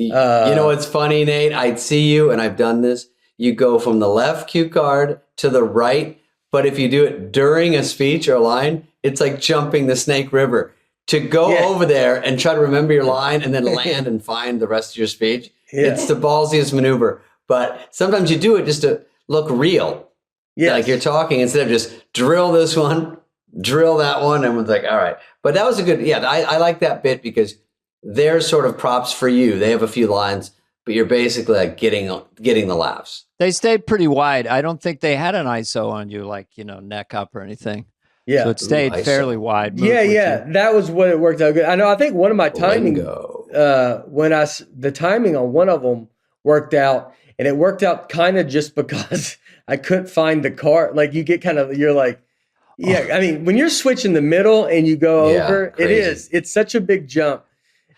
You know what's funny, Nate? I'd see you, and I've done this. You go from the left cue card to the right, but if you do it during a speech or a line, it's like jumping the Snake River. To go over there and try to remember your line and then land and find the rest of your speech, it's the ballsiest maneuver. But sometimes you do it just to look real. Yeah, like you're talking instead of just drill this one, drill that one, and was like, all right. But that was a good, I like that bit because they're sort of props for you. They have a few lines, but you're basically like getting the laughs. They stayed pretty wide. I don't think they had an ISO on you, like, neck up or anything. Yeah. So it stayed fairly wide. Yeah. That was what it worked out good. I think one of my timing, the timing on one of them worked out, and it worked out kind of just because I couldn't find the car. Like you get you're like, I mean, when you're switching the middle and you go over, crazy. It's such a big jump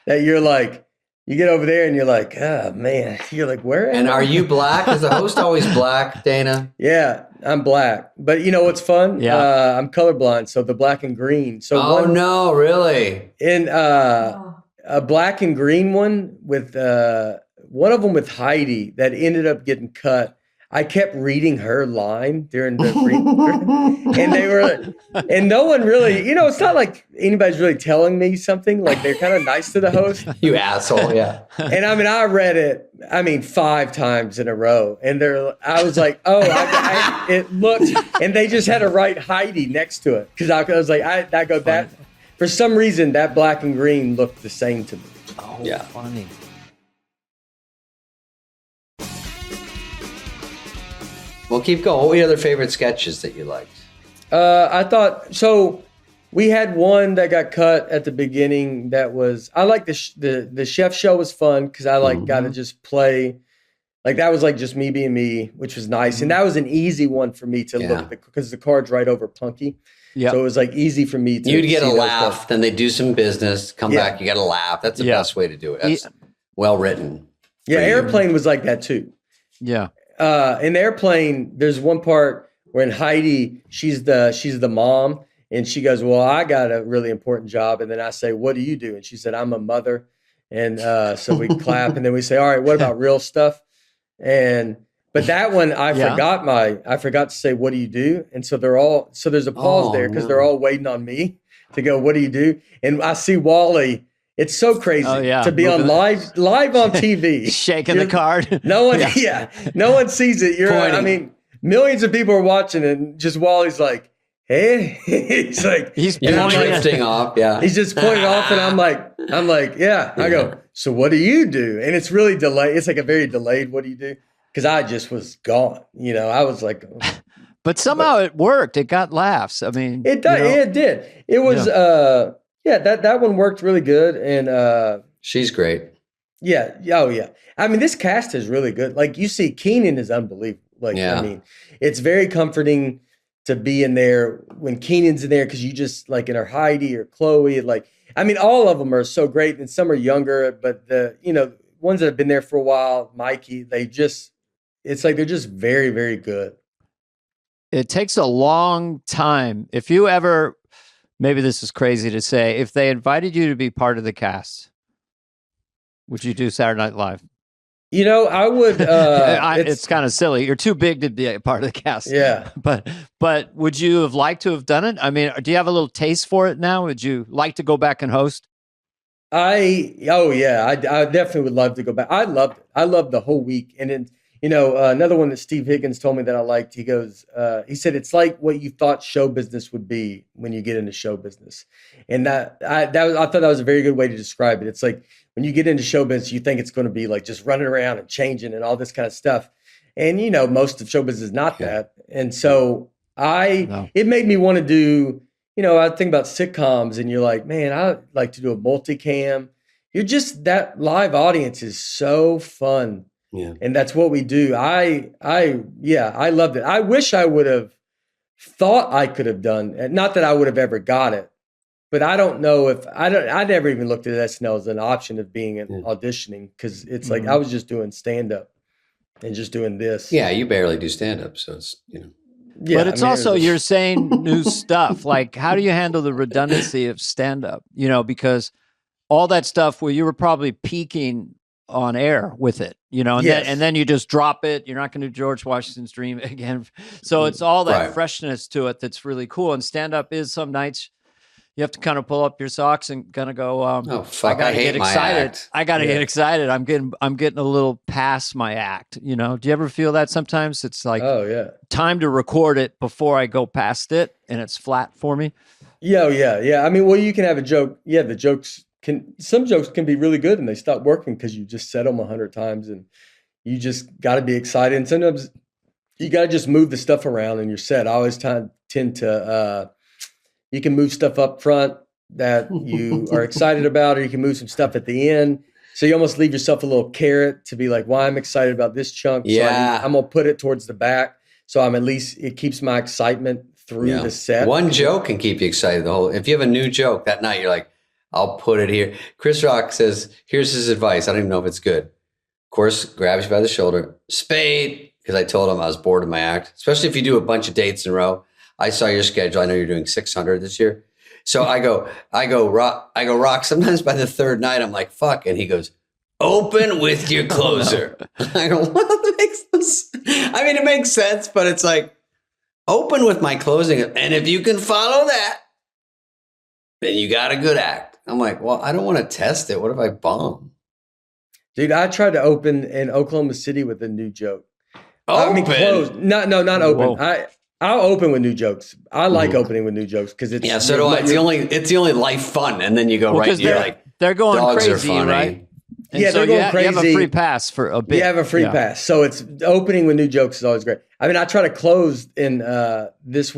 that you're like, you get over there and you're like, oh man, you're like, where? And are you black? Is the host always black, Dana? Yeah, I'm black. But you know what's fun? Yeah. I'm colorblind, so the black and green. So no, really? In a black and green one with one of them with Heidi that ended up getting cut. I kept reading her line during the and no one really, it's not like anybody's really telling me something. Like they're kind of nice to the host. You asshole, yeah. And I read it, 5 times in a row, and I was like, it looked, and they just had to write Heidi next to it because I was like, that for some reason that black and green looked the same to me. Oh, yeah, funny. Well, keep going. What were your other favorite sketches that you liked? I thought so. We had one that got cut at the beginning. That was I like the chef show was fun because I got to just play. Like that was like just me being me, which was nice, and that was an easy one for me to look at because the card's right over Punky. Yeah, so it was like easy for me to. You'd get a laugh, then they do some business, come back, you got a laugh. That's the best way to do it. That's well written. Yeah, Airplane was like that too. Yeah. In Airplane, there's one part where in Heidi, she's the mom, and she goes, well, I got a really important job. And then I say, what do you do? And she said, I'm a mother. And so we clap, and then we say, all right, what about real stuff? But that one, I forgot to say, what do you do? And so there's a pause there because they're all waiting on me to go, what do you do? And I see Wally. It's so crazy to be on live on TV, shaking the card. No one, no one sees it. Millions of people are watching, and just Wally's like, "Hey," he's like, he's lifting off. Yeah, he's just pointing off, and I'm like, yeah. I go, so what do you do? And it's really delayed. It's like a very delayed. What do you do? Because I just was gone. I was like, but somehow it worked. It got laughs. I mean, it did. It did. It was. Yeah, that one worked really good, and she's great. Yeah, this cast is really good. Like you see, Keenan is unbelievable. It's very comforting to be in there when Keenan's in there because you just like in her Heidi or Chloe. All of them are so great, and some are younger, but the ones that have been there for a while, Mikey, it's like they're just very, very good. It takes a long time. If you ever. Maybe this is crazy to say. If they invited you to be part of the cast, would you do Saturday Night Live? I would. It's kind of silly. You're too big to be a part of the cast. Yeah. But would you have liked to have done it? Do you have a little taste for it now? Would you like to go back and host? I definitely would love to go back. I loved the whole week. And then, another one that Steve Higgins told me that I liked, he said, it's like what you thought show business would be when you get into show business. And I thought that was a very good way to describe it. It's like when you get into show business, you think it's going to be like just running around and changing and all this kind of stuff. And, most of show business is not that. And so it made me want to do, I think about sitcoms and you're like, man, I like to do a multicam. That live audience is so fun. Yeah. And that's what we do. I loved it. I wish I would have thought I could have done, not that I would have ever got it, but I don't know if I never even looked at SNL as an option of being auditioning because it's like I was just doing stand up and just doing this. Yeah, you barely do stand up, so it's Yeah, but it's also you're saying new stuff. Like, how do you handle the redundancy of stand up? Because all that stuff where you were probably peaking on air with it, you know, and Yes. then you just drop it. You're not going to do George Washington's Dream again. So it's all that Right. freshness to it that's really cool. And stand up is some nights you have to kind of pull up your socks and kind of go, Oh fuck! I got to hate get my excited. act. I got to Yeah. get excited. I'm getting a little past my act, you know. Do you ever feel that sometimes? It's like Oh yeah. time to record it before I go past it and it's flat for me. Yeah. I mean, well, you can have a joke. Yeah, some jokes can be really good and they stop working because you just said them 100 times and you just got to be excited. And sometimes you got to just move the stuff around in your set. I always tend to, you can move stuff up front that you are excited about, or you can move some stuff at the end. So you almost leave yourself a little carrot to be like, well, I'm excited about this chunk. Yeah. So I'm going to put it towards the back. So I'm at least, it keeps my excitement through the set. One joke can keep you excited the whole. If you have a new joke that night, you're like, I'll put it here. Chris Rock says, here's his advice. I don't even know if it's good. Of course, grabs you by the shoulder, Spade, because I told him I was bored of my act, especially if you do a bunch of dates in a row. I saw your schedule. I know you're doing 600 this year. So I go, Rock. Sometimes by the third night, I'm like, fuck. And he goes, open with your closer. I go, well, that makes sense. I mean, it makes sense, but it's like, open with my closing. And if you can follow that, then you got a good act. I'm like, well, I don't want to test it. What if I bomb? Dude, I tried to open in Oklahoma City with a new joke. Open? I mean, close. Not open. Whoa. I'll open with new jokes. I like opening with new jokes because it's So do I. It's the only life fun. And then you go right. You're like, they're going dogs are crazy, funny. right? And Yeah, so they're going you have a crazy. free pass for a bit. You have a free pass. So it's opening with new jokes is always great. I mean, I try to close in this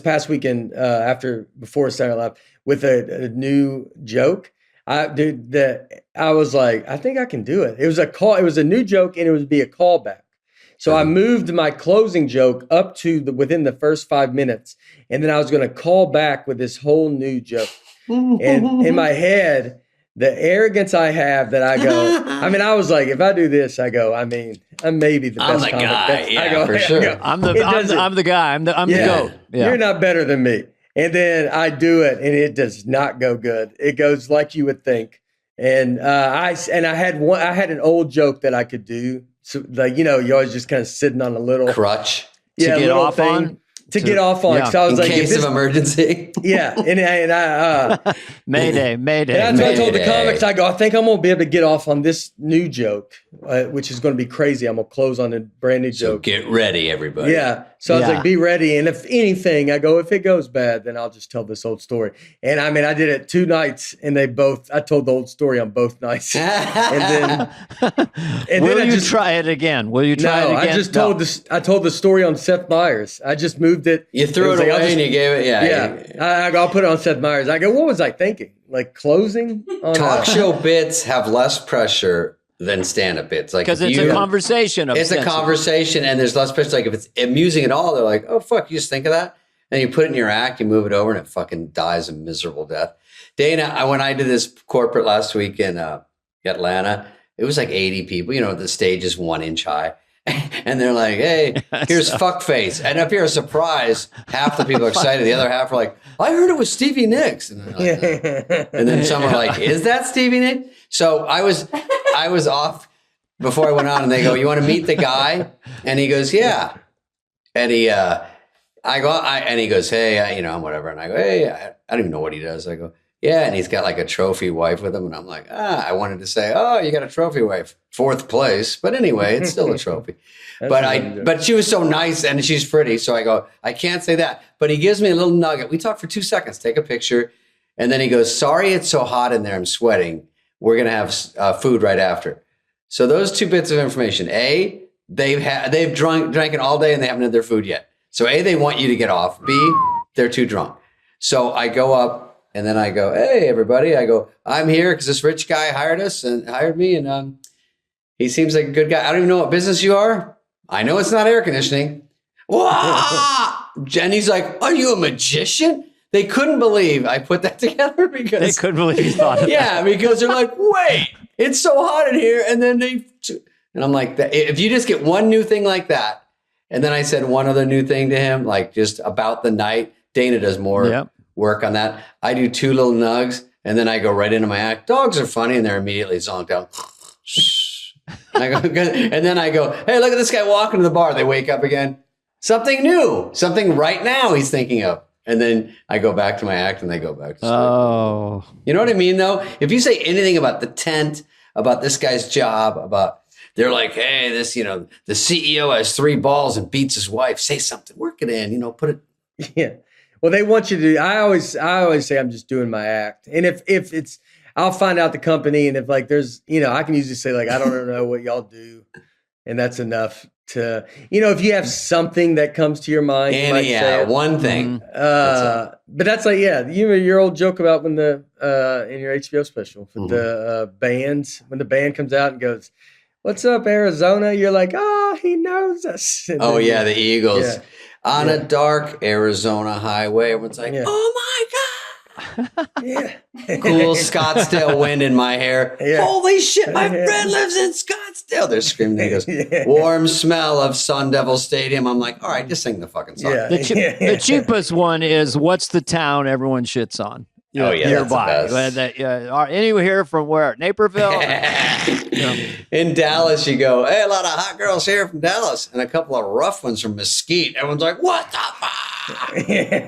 past weekend before Saturday Night Live with a new joke. I was like, I think I can do it. It was a new joke and it would be a callback. So I moved my closing joke up to within the first 5 minutes, and then I was going to call back with this whole new joke. And in my head, the arrogance I have that I go, I mean, I was like, if I do this, I go, I mean, I'm maybe the best comic. guy. For sure. I'm the guy. I'm the goat. Yeah. You're not better than me. And then I do it, and it does not go good. It goes like you would think. And I had an old joke that I could do. So like, you know, you're always just kind of sitting on a little Crutch. To get off on. Get off on. Yeah. So I was In like, case of emergency. yeah. And I Mayday. and that's what I told the Mayday. comics. I go, I think I'm going to be able to get off on this new joke, which is going to be crazy. I'm going to close on a brand new So joke. get ready, everybody. Yeah. So I was Yeah. like, be ready. And if anything, I go, if it goes bad, then I'll just tell this old story. And I mean, I did it 2 nights and I told the old story on both nights. and Will I you just try it again? Will you try it No, again? I just told I told the story on Seth Meyers. I just moved it. You threw was it like, away and you gave it. Yeah. I'll put it on Seth Meyers. I go, what was I thinking? Like closing on Talk show bits have less pressure than stand-up bits. Like because if it's you- a conversation. It's a conversation, and there's less pressure. Like if it's amusing at all, they're like, "Oh fuck, you just think of that," and you put it in your act, you move it over, and it fucking dies a miserable death. Dana, when I did this corporate last week in Atlanta, it was like 80 people. You know, the stage is 1 inch high. And they're like, hey, here's fuckface. And up here, a surprise, half the people are excited. The other half are like, I heard it was Stevie Nicks. And, like, and then some are like, is that Stevie Nicks? So I was off before I went on, and they go, you want to meet the guy? And he goes, yeah. And he goes, hey, I'm whatever. And I go, hey, I don't even know what he does. I go, yeah. And he's got like a trophy wife with him. And I'm like, I wanted to say, oh, you got a trophy wife, 4th place. But anyway, it's still a trophy. But she was so nice and she's pretty. So I go, I can't say that. But he gives me a little nugget. We talk for 2 seconds, take a picture. And then he goes, sorry, it's so hot in there. I'm sweating. We're going to have food right after. So those 2 bits of information. A, they've drank it all day and they haven't had their food yet. So A, they want you to get off. B, they're too drunk. So I go up and then I go, hey, everybody. I go, I'm here because this rich guy hired me. And he seems like a good guy. I don't even know what business you are. I know it's not air conditioning. And he's like, are you a magician? They couldn't believe I put that together because They couldn't believe you thought of that. yeah, because they're like, wait, it's so hot in here. And then and I'm like, if you just get one new thing like that. And then I said one other new thing to him, like just about the night. Dana does more work on that. I do 2 little nugs and then I go right into my act. Dogs are funny and they're immediately zonked out. And I go, and then I go, hey, look at this guy walking to the bar. They wake up again. Something new, something right now he's thinking of. And then I go back to my act and they go back to sleep. Oh. You know what I mean, though? If you say anything about the tent, about this guy's job, they're like, hey, this, the CEO has 3 balls and beats his wife. Say something, work it in, put it. Yeah. Well, they want you to, I always say I'm just doing my act. And if it's, I'll find out the company. And if there's, I can usually say I don't know what y'all do. And that's enough to, if you have something that comes to your mind. You might say it. One thing. But that's your old joke about when in your HBO special, with the bands, when the band comes out and goes, what's up, Arizona? You're like, oh, he knows us. And the Eagles. Yeah. On a dark Arizona highway. Everyone's like, oh my God. Yeah. Cool Scottsdale wind in my hair. Yeah. Holy shit, my friend lives in Scottsdale. They're screaming. He goes, warm smell of Sun Devil Stadium. I'm like, all right, just sing the fucking song. Yeah. The cheapest one is, what's the town everyone shits on? Nearby. Anywhere here from where? Naperville? In Dallas, you go, hey, a lot of hot girls here from Dallas and a couple of rough ones from Mesquite. Everyone's like, what the fuck?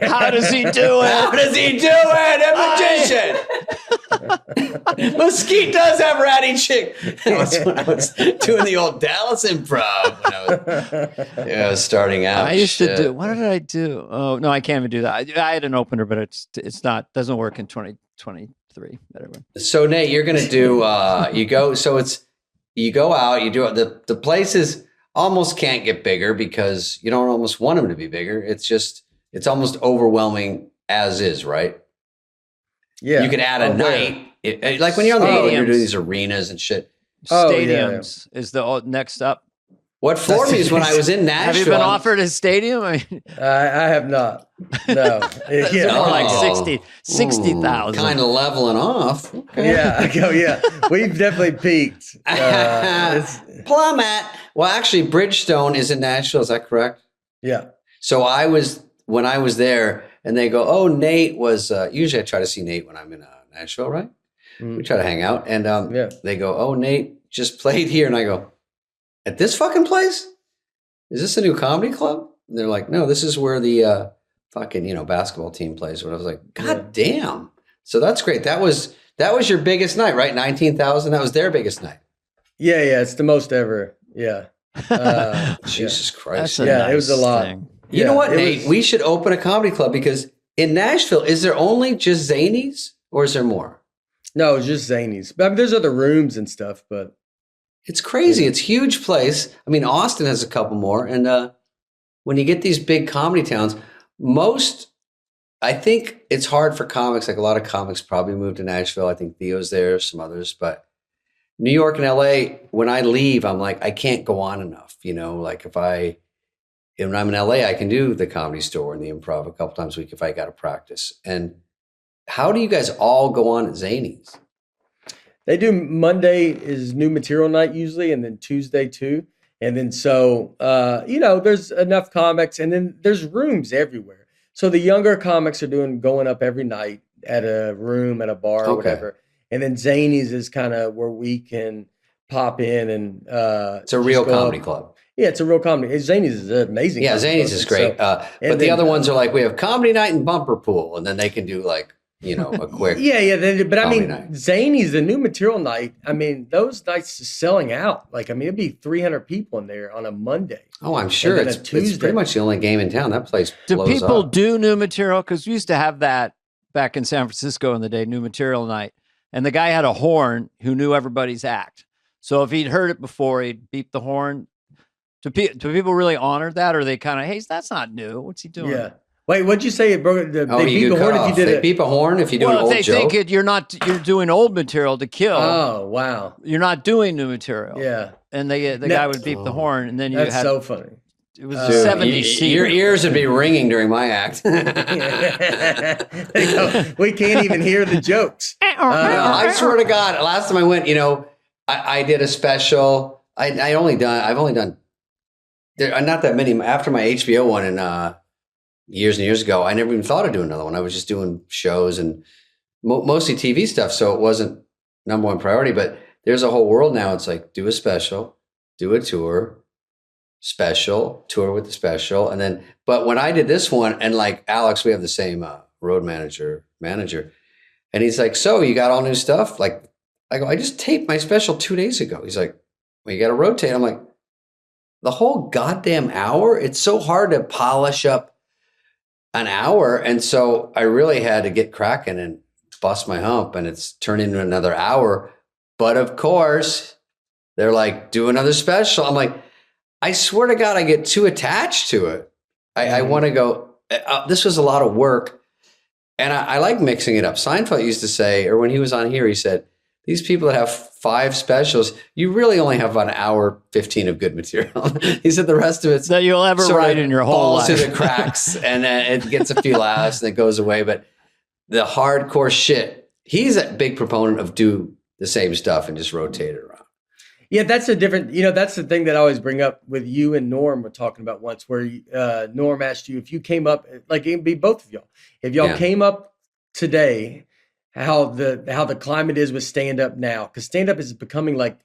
How does he do it? How does he do it? A magician. Mesquite does have ratty chick. That was when I was doing the old Dallas improv when I was starting out. I used to do, what did I do? Oh, no, I can't even do that. I had an opener, but it's not, doesn't work in 2023. So Nate, you're going to do, you go out, you do it. The places almost can't get bigger because you don't almost want them to be bigger. It's almost overwhelming as is, right? Yeah. You could add a night. Like when you're on the road, you're doing these arenas and shit. Stadiums is the next up. What floored me is when I was in Nashville. Have you been offered a stadium? I have not. No. It's more like 60,000. Kind of leveling off. Okay. Yeah. We've definitely peaked. Plummet. Well, actually, Bridgestone is in Nashville. Is that correct? Yeah. So when I was there, and they go, oh, Nate was, usually I try to see Nate when I'm in Nashville, right? Mm-hmm. We try to hang out. And they go, oh, Nate just played here. And I go, at this fucking place? Is this a new comedy club? And they're like, no, this is where the fucking, basketball team plays. But I was like, God damn. So that's great. That was your biggest night, right? 19,000. That was their biggest night. Yeah. It's the most ever. Yeah. Jesus Christ. It was a lot. Thing. You know what, Nate? We should open a comedy club because in Nashville, is there only just Zanies or is there more? No, it's just Zanies. But there's other rooms and stuff, but. It's crazy. It's a huge place. I mean, Austin has a couple more. And when you get these big comedy towns, I think it's hard for comics. Like a lot of comics probably moved to Nashville. I think Theo's there, some others. But New York and LA, when I leave, I'm like, I can't go on enough. Like when I'm in LA, I can do the Comedy Store and the Improv a couple times a week if I got to practice. And how do you guys all go on at Zanies? They do Monday is new material night usually, and then Tuesday too. And then there's enough comics, and then there's rooms everywhere. So the younger comics are going up every night at a room, at a bar or whatever. And then Zanies is kind of where we can pop in and it's a real comedy club. Yeah, it's a real comedy. Zanies is amazing. Yeah, Zanies is great. But the other ones are like, we have comedy night and bumper pool, and then they can do like, a quick. But I mean, night. Zanies, the new material night, I mean, those nights are selling out. It'd be 300 people in there on a Monday. Oh, I'm sure. It's pretty much the only game in town. That place blows Do people up. do new material? Because we used to have that back in San Francisco in the day, new material night. And the guy had a horn who knew everybody's act. So if he'd heard it before, he'd beep the horn. Do people really honor that? Or they kind of, hey, that's not new. What's he doing? Yeah. Wait, what'd you say? They beep the horn if you did it? They beep a horn if you do an old joke. Well, if they think you're doing old material to kill. Oh, wow. You're not doing new material. Yeah. And the guy would beep the horn, and then That's so funny. It was a 70s scene. Your ears would be ringing during my act. We can't even hear the jokes. I swear to God, last time I went, I did a special. I've only done not that many after my HBO one and years and years ago. I never even thought of doing another one. I was just doing shows and mostly TV stuff, so it wasn't number one priority. But there's a whole world now. It's like, do a special, do a tour, special, tour with the special. And then, but when I did this one, and like Alex, we have the same road manager. And he's like, so you got all new stuff? Like, I go, I just taped my special 2 days ago. He's like, well, you got to rotate. I'm like, the whole goddamn hour? It's so hard to polish up an hour. And so I really had to get cracking and bust my hump, and it's turned into another hour. But of course, they're like, do another special. I'm like, I swear to God, I get too attached to it. I want to go, this was a lot of work. And I like mixing it up. Seinfeld used to say, or when he was on here, he said, these people that have 5 specials, you really only have about an hour 15 of good material. He said the rest of it's that you'll ever write in your whole life. Falls through the cracks, and it gets a few laughs and it goes away. But the hardcore shit, he's a big proponent of do the same stuff and just rotate it around. Yeah, that's a different, that's the thing that I always bring up with you and Norm were talking about once, where Norm asked you if you came up, like it'd be both of y'all, if y'all came up today, how the climate is with stand-up now, because stand-up is becoming like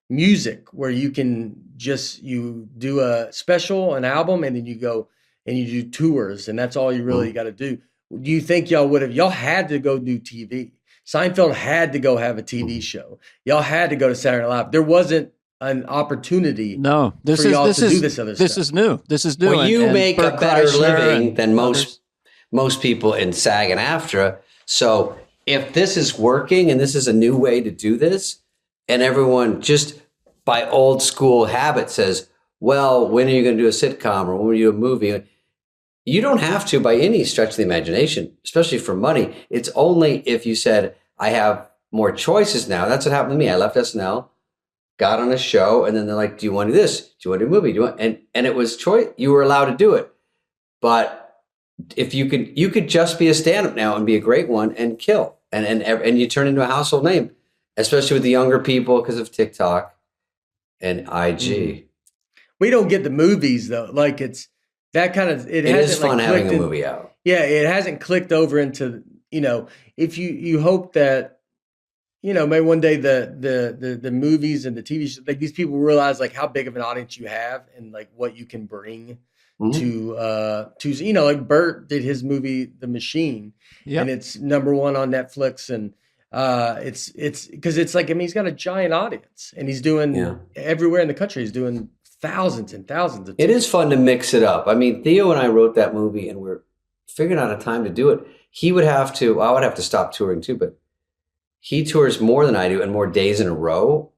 music, where you do a special, an album, and then you go and you do tours, and that's all you really got to do. Do you think y'all had to go do TV? Seinfeld had to go have a TV show. Y'all had to go to Saturday Night Live. There wasn't an opportunity for y'all to do this other stuff. This is new. This is new. Well, you make a better living than most people in SAG and AFTRA. So if this is working and this is a new way to do this, and everyone just by old school habit says, well, when are you going to do a sitcom, or when are you do a movie? You don't have to by any stretch of the imagination, especially for money. It's only if you said, I have more choices now. That's what happened to me. I left SNL, got on a show, and then they're like, do you want to do this? Do you want to do a movie? And it was choice. You were allowed to do it. But if you could just be a stand-up now and be a great one and kill. And you turn into a household name, especially with the younger people because of TikTok and IG. We don't get the movies though. Like it's that kind of, it is fun having a movie out. Yeah. It hasn't clicked over into, if you hope that, maybe one day the movies and the TV shows, like these people realize like how big of an audience you have and like what you can bring to like Bert did his movie, The Machine, and it's #1 on Netflix. And it's because it's like, I mean, he's got a giant audience and he's doing everywhere in the country. He's doing thousands and thousands of It is fun to mix it up. I mean, Theo and I wrote that movie and we're figuring out a time to do it. I would have to stop touring too, but he tours more than I do and more days in a row.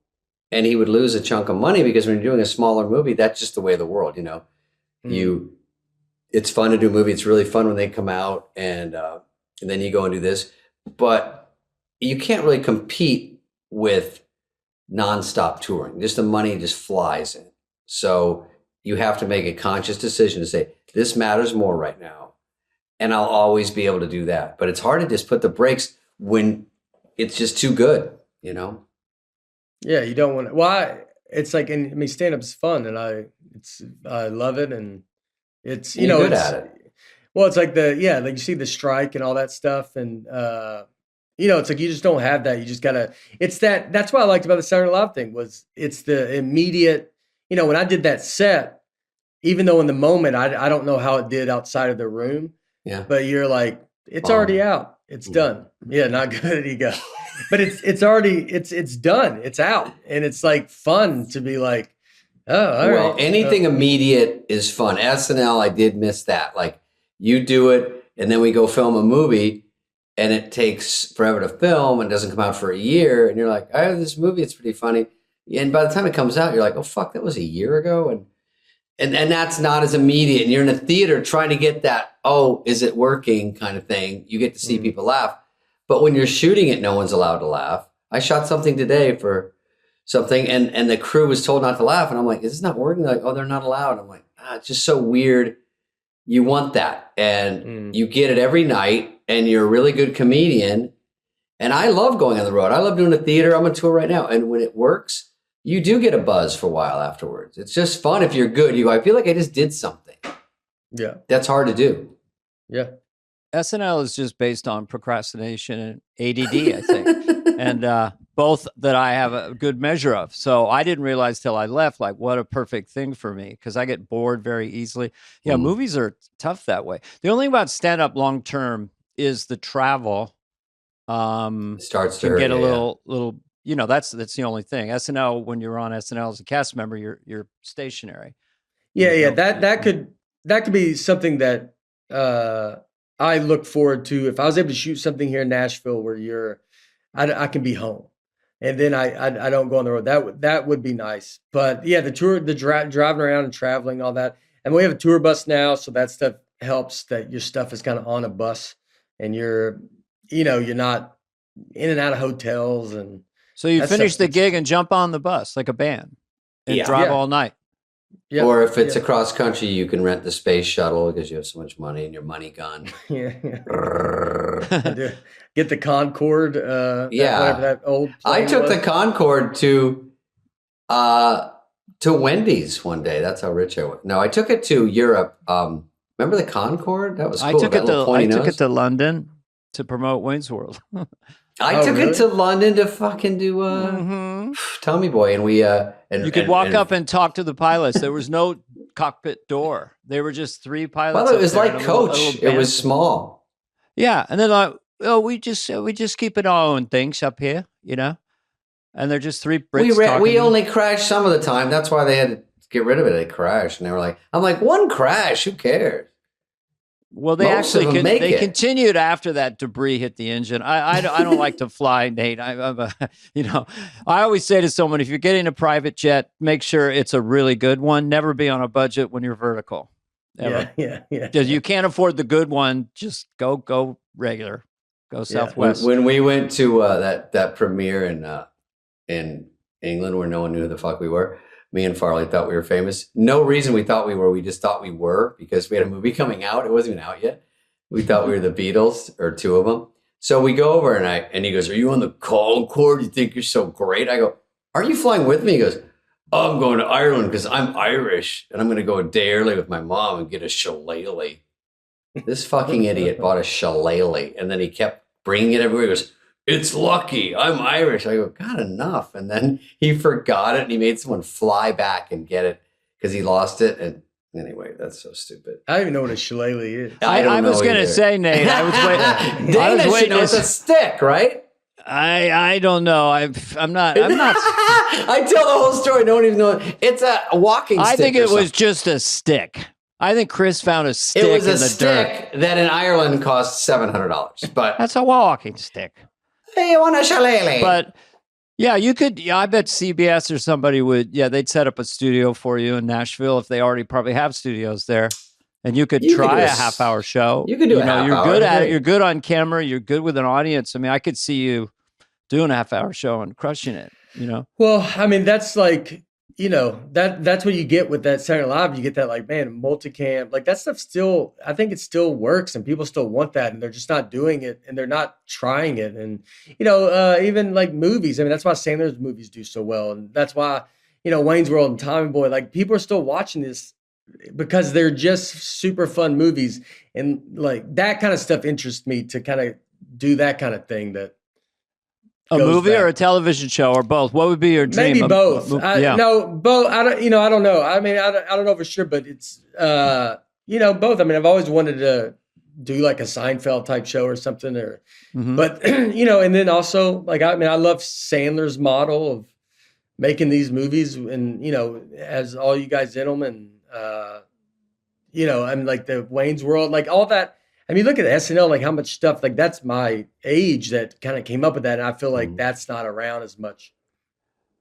And he would lose a chunk of money because when you're doing a smaller movie, that's just the way of the world, It's fun to do a movie. It's really fun when they come out and then you go and do this. But you can't really compete with nonstop touring. Just the money just flies in. So you have to make a conscious decision to say, this matters more right now. And I'll always be able to do that. But it's hard to just put the brakes when it's just too good, Yeah, you don't want to. Well, it's like, stand-up is fun, and I love it, and it's You're good at it. Well, it's like like you see the strike and all that stuff, and it's like you just don't have that. You just gotta. That's what I liked about the Saturday Night Live thing was it's the immediate. When I did that set, even though in the moment I don't know how it did outside of the room. Yeah. But you're like, it's already out. It's done. Yeah, not good. You go. But it's already it's done. It's out. And it's like fun to be like, oh, all right. Anything immediate is fun. SNL, I did miss that. Like you do it and then we go film a movie and it takes forever to film and doesn't come out for a year. And you're like, I have this movie, it's pretty funny. And by the time it comes out, you're like, oh fuck, that was a year ago. And that's not as immediate. And you're in a theater trying to get that, oh, is it working kind of thing. You get to see people laugh. But when you're shooting it, no one's allowed to laugh. I shot something today for something and the crew was told not to laugh. And I'm like, is this not working? They're like, oh, they're not allowed. I'm like, it's just so weird. You want that. And you get it every night and you're a really good comedian. And I love going on the road. I love doing a theater. I'm on tour right now. And when it works, you do get a buzz for a while afterwards. It's just fun if you're good. You go, I feel like I just did something. Yeah. That's hard to do. Yeah. SNL is just based on procrastination and ADD, I think. both that I have a good measure of. So I didn't realize till I left, like, what a perfect thing for me, because I get bored very easily. Yeah, movies are tough that way. The only thing about stand-up long term is the travel. Starts to can hurt, get a little. You know, that's the only thing. SNL, when you're on SNL as a cast member, you're stationary. Yeah. That could be something that I look forward to. If I was able to shoot something here in Nashville where I can be home, and then I don't go on the road. That would be nice. But yeah, the tour, driving around and traveling, all that. And we have a tour bus now, so that stuff helps. That your stuff is kind of on a bus, and you're not in and out of hotels. And so you finish the gig and jump on the bus like a band and drive all night. Yep. Or if it's across country, you can rent the space shuttle because you have so much money and your money gun. Yeah. Get the Concorde. Whatever that old. I took the Concorde to Wendy's one day. That's how rich I was. No, I took it to Europe. Remember the Concorde? That was cool. I took it to London to promote Wayne's World. I took it to London to fucking do Tommy Boy, and we and you could walk up and talk to the pilots. There was no cockpit door. There were just 3 pilots. Well, it was like Coach. It was small. Yeah, and then like, we just keep it our own things up here, you know. And they're just 3 Brits. We only crashed some of the time. That's why they had to get rid of it. They crashed, and they were like, "I'm like, one crash. Who cares?" Well, they continued after that debris hit the engine. I don't like to fly, Nate. I always say to someone, if you're getting a private jet, make sure it's a really good one. Never be on a budget when you're vertical. Ever. Yeah. Because you can't afford the good one. Just go regular. Go Southwest. When we went to that premiere in England where no one knew who the fuck we were, me and Farley thought we were famous. No reason we thought we were. We just thought we were because we had a movie coming out. It wasn't even out yet. We thought we were the Beatles, or 2 of them. So we go over and he goes, "Are you on the Concorde? You think you're so great?" I go, "Aren't you flying with me?" He goes, "Oh, I'm going to Ireland because I'm Irish and I'm going to go a day early with my mom and get a shillelagh." This fucking idiot bought a shillelagh and then he kept bringing it everywhere. He goes, "It's lucky. I'm Irish." I go, "God, enough." And then he forgot it and he made someone fly back and get it because he lost it. And anyway, that's so stupid. I don't even know what a shillelagh is. I was going to say, Nate, I was waiting. It's a stick, right? I don't know. I'm not. I tell the whole story. No one even knows. It's a walking stick. I think it was just a stick. I think Chris found a stick in the dirt. It was a stick that in Ireland cost $700. But that's a walking stick. Hey, you want a shillelagh? But yeah, you could. Yeah, I bet CBS or somebody would. Yeah, they'd set up a studio for you in Nashville if they already probably have studios there, and you could try a half-hour show. You could do a half-hour. You're good at it. You're good on camera. You're good with an audience. I mean, I could see you doing a half-hour show and crushing it. You know. Well, I mean, that's like, that's what you get with that Saturday Night Live. You get that, like, man, multicam, like that stuff still, I think it still works and people still want that and they're just not doing it and they're not trying it. And, even like movies, I mean, that's why Sandler's movies do so well. And that's why, Wayne's World and Tommy Boy, like people are still watching this because they're just super fun movies. And like that kind of stuff interests me to kind of do that kind of thing that. A movie or a television show or both? What would be your dream? Maybe both. No, both. I don't know. I mean, I don't know for sure, but it's, both. I mean, I've always wanted to do like a Seinfeld type show or something but, and then also like, I love Sandler's model of making these movies and, as all you guys in them and, I'm like the Wayne's World, like all that. I mean, look at SNL, like how much stuff, like that's my age that kind of came up with that. And I feel like that's not around as much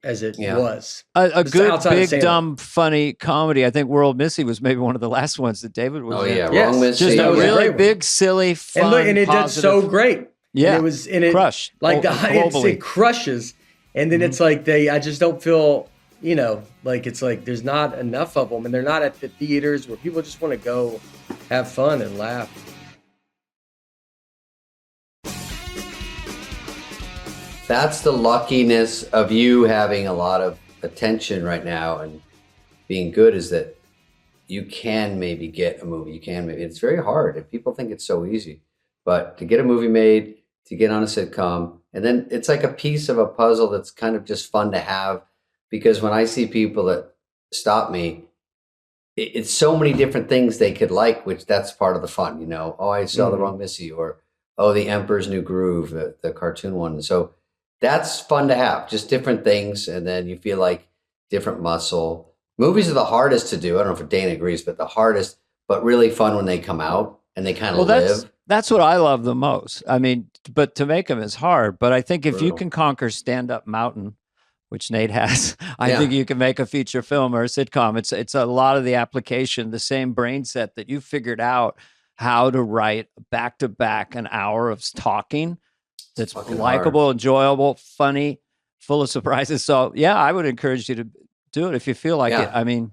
as it was. A good, big, dumb, funny comedy. I think World Missy was maybe one of the last ones that David was in. Yeah, Wrong Missy. Just a really big, silly, fun, and it did so great. Yeah, and it crushed. Like it crushes. And then it's like I just don't feel, like it's like there's not enough of them and they're not at the theaters where people just want to go have fun and laugh. That's the luckiness of you having a lot of attention right now and being good, is that you can maybe get a movie. It's very hard. If people think it's so easy, but to get a movie made, to get on a sitcom, And then it's like a piece of a puzzle that's kind of just fun to have, because when I see people that stop me, it's so many different things they could like, which that's part of the fun, you know. Oh, I saw the wrong Missy, or oh, the Emperor's New Groove, the cartoon one. So that's fun to have, just different things. And then you feel like different muscle. Movies are the hardest to do. I don't know if Dana agrees, but the hardest, but really fun when they come out and they kind of live. That's what I love the most. I mean, but to make them is hard. But I think if you Brutal. can conquer Stand Up Mountain, which Nate has, I think you can make a feature film or a sitcom. It's a lot of the application, the same brain set that you figured out how to write back to back an hour of talking that's likable, enjoyable, funny, full of surprises. So yeah, I would encourage you to do it if you feel like it. I mean,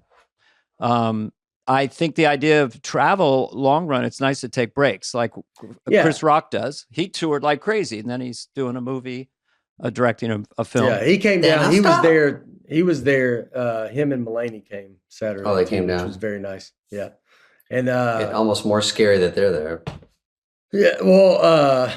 I think the idea of travel long run, it's nice to take breaks like Chris Rock does. He toured like crazy, and then he's doing a movie, directing a film. Yeah, he came down. He was there. Him and Mulaney came Saturday. Oh, they came down. Which was very nice. Yeah. And almost more scary that they're there. Yeah, well,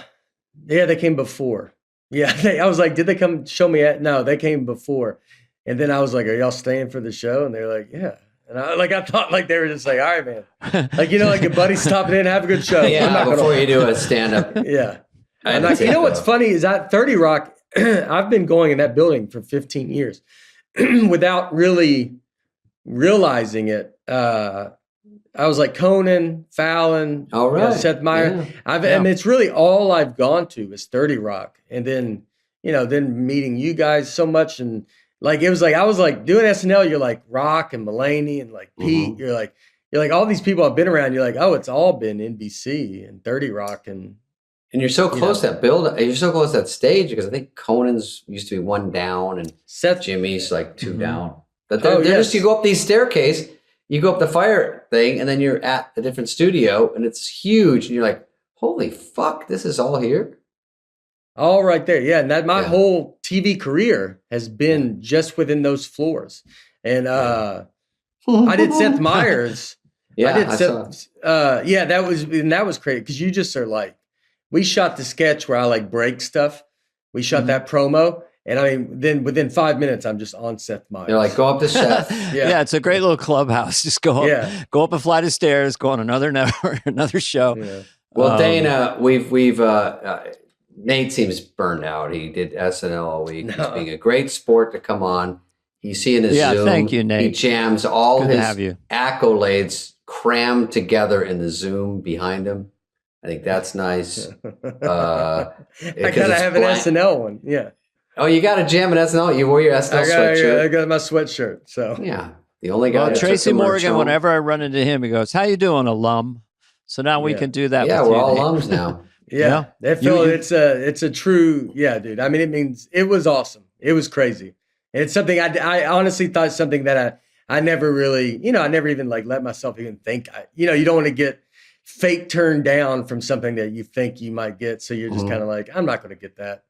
they came before. Yeah, I was like, did they come show me at? No, they came before. And then I was like, are y'all staying for the show? And they're like, yeah. And I thought like they were just like, all right, man. Like, you know, like your buddy stopping in, have a good show. Yeah, before you do a stand-up. Yeah. And like, you know what's funny is at 30 Rock, I've been going in that building for 15 years without really realizing it. I was like Conan, Fallon, Seth Meyers. Yeah. And it's really all I've gone to is 30 Rock. And then, you know, then meeting you guys so much. And like, it was like, I was like doing SNL, you're like Rock and Mulaney and like Pete. You're like all these people I've been around. You're like, oh, it's all been NBC and 30 Rock. And you're so close to that you're so close to that stage, because I think Conan's used to be one down and Jimmy's like two down. But just, you go up these staircase, you go up the fire thing, and then you're at a different studio, and it's huge, and you're like, holy fuck, this is all here? All right there. Yeah. And that my whole TV career has been just within those floors. And I did Seth Meyers. That was crazy, because you just are like, we shot the sketch where I like break stuff. We shot that promo. And I mean, then within 5 minutes, I'm just on Seth Meyers. You're like, go up the set. Yeah, it's a great little clubhouse. Just go up a flight of stairs, go on another network, another show. Yeah. Well, Dana, we've Nate seems burned out. He did SNL all week. He's being a great sport to come on. He's seeing his Zoom. Thank you, Nate. He jams all his accolades crammed together in the Zoom behind him. I think that's nice. I gotta have an SNL one. Yeah. Oh, you got to jam an SNL. You wore your SNL sweatshirt. I got my sweatshirt. So yeah, the only guy. Well, Tracy Morgan. Whenever I run into him, he goes, "How you doing, alum?" So now we can do that. Yeah, we're all alums now. Yeah. It's a true. Yeah, dude. I mean, it was awesome. It was crazy. And it's something I honestly thought something that I never really, I never even like let myself even think. You don't want to get fake turned down from something that you think you might get. So you're just kind of like, I'm not going to get that.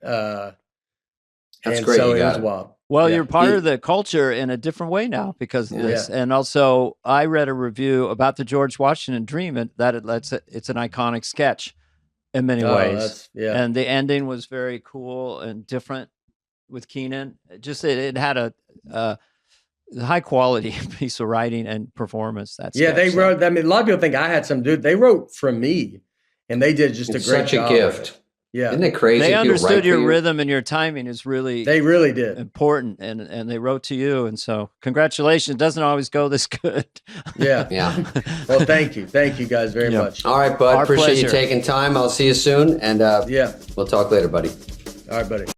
That's great. So it was wild. Well, you're part of the culture in a different way now because of this. Yeah. And also, I read a review about the George Washington Dream, and that it's an iconic sketch in many ways. And the ending was very cool and different with Keenan. It had a high quality piece of writing and performance. They wrote. I mean, a lot of people think I had some dude. They wrote from me, and they did just a great job. Such a gift. Yeah, isn't it crazy? They understood your rhythm and your timing is really. They really did important, and they wrote to you, and so congratulations. It doesn't always go this good. Yeah. Well, thank you guys very much. All right, bud. Appreciate you taking time. I'll see you soon, and we'll talk later, buddy. All right, buddy.